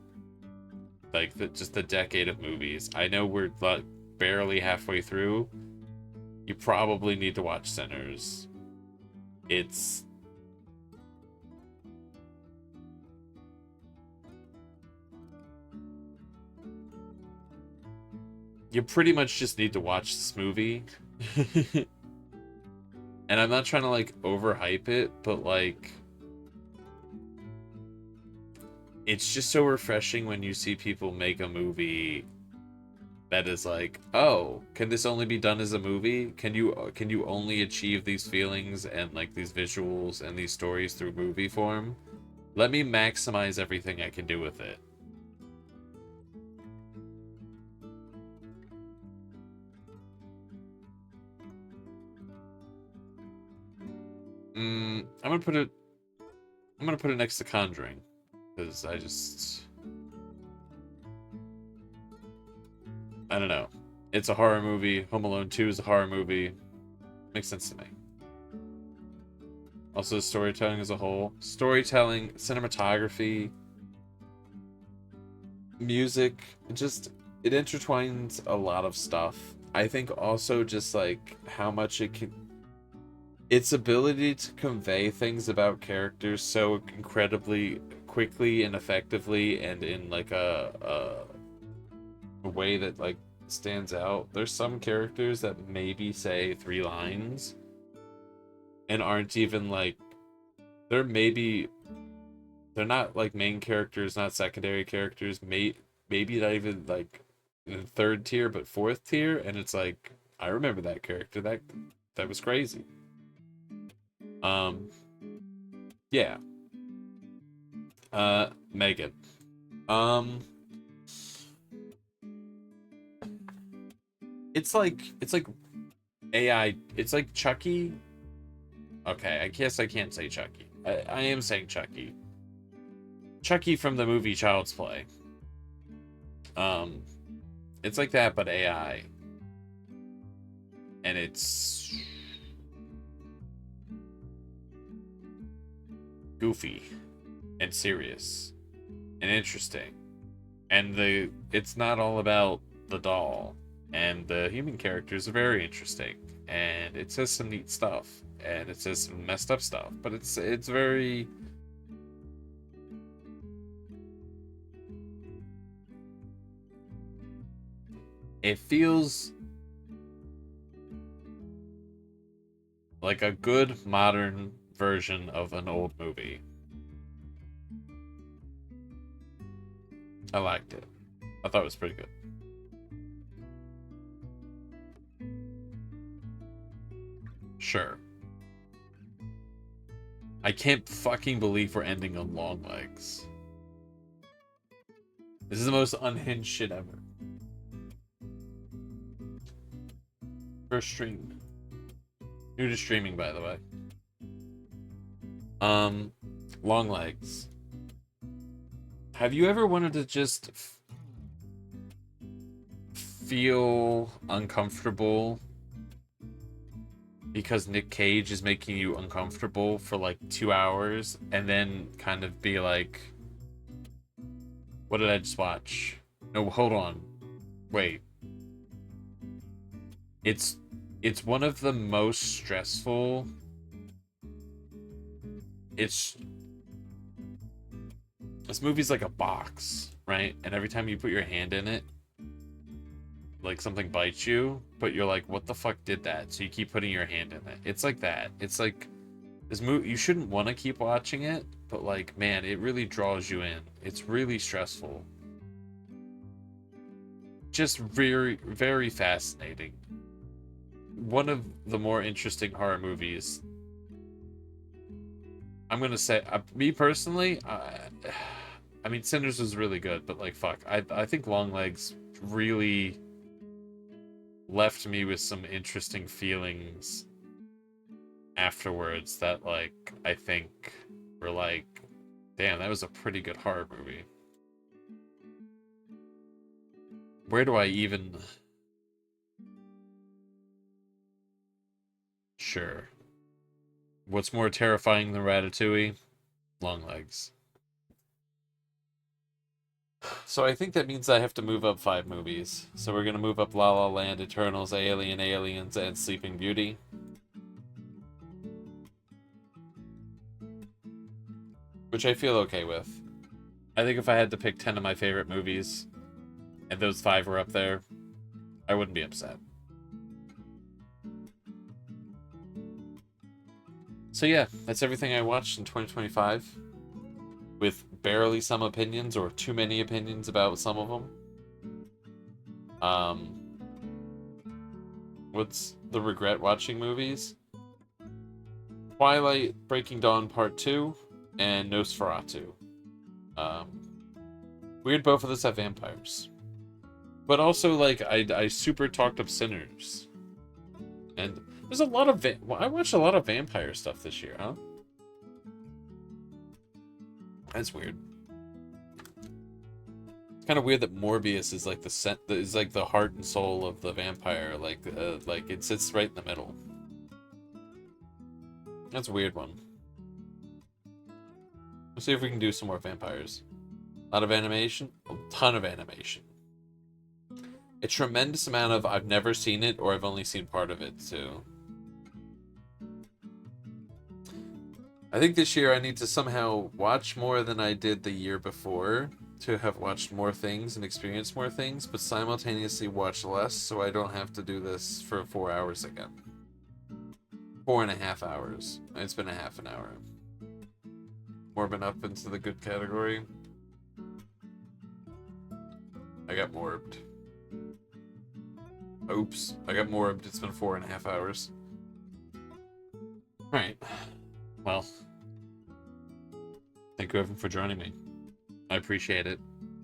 Speaker 1: like just the decade of movies, I know we're like barely halfway through. You probably need to watch Sinners. It's you pretty much just need to watch this movie. And I'm not trying to like overhype it, but like it's just so refreshing when you see people make a movie that is like, oh, can this only be done as a movie? Can you only achieve these feelings and like these visuals and these stories through movie form? Let me maximize everything I can do with it. I'm gonna put it. I'm gonna put it next to Conjuring, because I don't know. It's a horror movie. Home Alone 2 is a horror movie. Makes sense to me. Also, storytelling as a whole. Storytelling, cinematography, music, it intertwines a lot of stuff. I think also just like how much its ability to convey things about characters so incredibly quickly and effectively and in like a way that like stands out. There's some characters that maybe say 3 lines and aren't even like they're not like main characters, not secondary characters, maybe not even like in third tier but fourth tier, and it's like I remember that character. That was crazy. Um yeah. Megan. Um it's like AI, it's like Chucky. Okay, I guess I can't say Chucky. I am saying Chucky. Chucky from the movie Child's Play. Um, it's like that, but AI, and it's goofy and serious and interesting, and it's not all about the doll, and the human characters are very interesting, and it says some neat stuff, and it says some messed up stuff, but it's very it feels like a good modern version of an old movie. I liked it. I thought it was pretty good. Sure. I can't fucking believe we're ending on long legs. This is the most unhinged shit ever. First stream. New to streaming, by the way. Um, long legs. Have you ever wanted to just feel uncomfortable because Nick Cage is making you uncomfortable for like 2 hours and then kind of be like, what did I just watch? No, hold on. Wait. It's it's one of the most stressful. It's this movie's like a box, right? And every time you put your hand in it, like something bites you, but you're like, what the fuck did that? So you keep putting your hand in it. It's like that. It's like this movie, you shouldn't want to keep watching it, but like, man, it really draws you in. It's really stressful. Just very, very fascinating. One of the more interesting horror movies. I'm gonna say, me personally, I mean, Sinners was really good, but like, fuck, I think Longlegs really left me with some interesting feelings afterwards that like I think were like, damn, that was a pretty good horror movie. Where do I even Sure. What's more terrifying than Ratatouille? Long legs. So I think that means I have to move up 5 movies. So we're gonna move up La La Land, Eternals, Alien, Aliens, and Sleeping Beauty. Which I feel okay with. I think if I had to pick 10 of my favorite movies, and those 5 were up there, I wouldn't be upset. So yeah, that's everything I watched in 2025. With barely some opinions, or too many opinions about some of them. What's the regret watching movies? Twilight, Breaking Dawn Part 2, and Nosferatu. Weird both of those have vampires. But also, like, I super talked up Sinners. And there's a lot of... I watched a lot of vampire stuff this year, huh? That's weird. It's kind of weird that Morbius is like the heart and soul of the vampire. Like it sits right in the middle. That's a weird one. Let's see if we can do some more vampires. A lot of animation, a ton of animation. A tremendous amount of I've never seen it or I've only seen part of it too. I think this year I need to somehow watch more than I did the year before to have watched more things and experienced more things, but simultaneously watch less so I don't have to do this for 4 hours again. 4.5 hours. It's been a half an hour. Morbing up into the good category. I got morbed. Oops, I got morbed. It's been 4.5 hours. Alright. Well, thank you everyone for joining me. I appreciate it.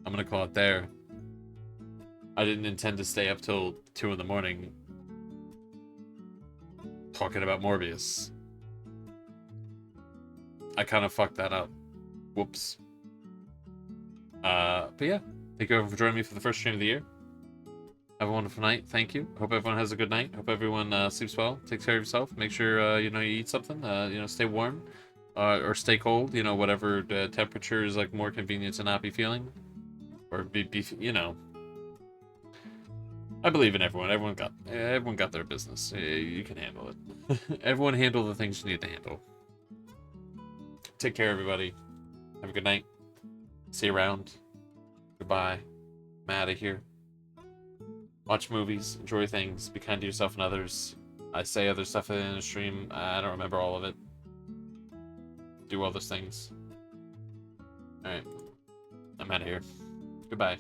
Speaker 1: I'm gonna call it there. I didn't intend to stay up till 2 in the morning talking about Morbius. I kind of fucked that up. Whoops. But yeah, thank you everyone for joining me for the first stream of the year. Have a wonderful night. Thank you. Hope everyone has a good night. Hope everyone sleeps well. Takes care of yourself. Make sure you eat something. Stay warm, or stay cold. Whatever temperature is like more convenient to not be feeling, or be. I believe in everyone. Everyone got their business. You can handle it. Everyone handle the things you need to handle. Take care, everybody. Have a good night. See you around. Goodbye. I'm out of here. Watch movies, enjoy things, be kind to yourself and others. I say other stuff in the stream. I don't remember all of it. Do all those things. Alright. I'm out of here. Goodbye.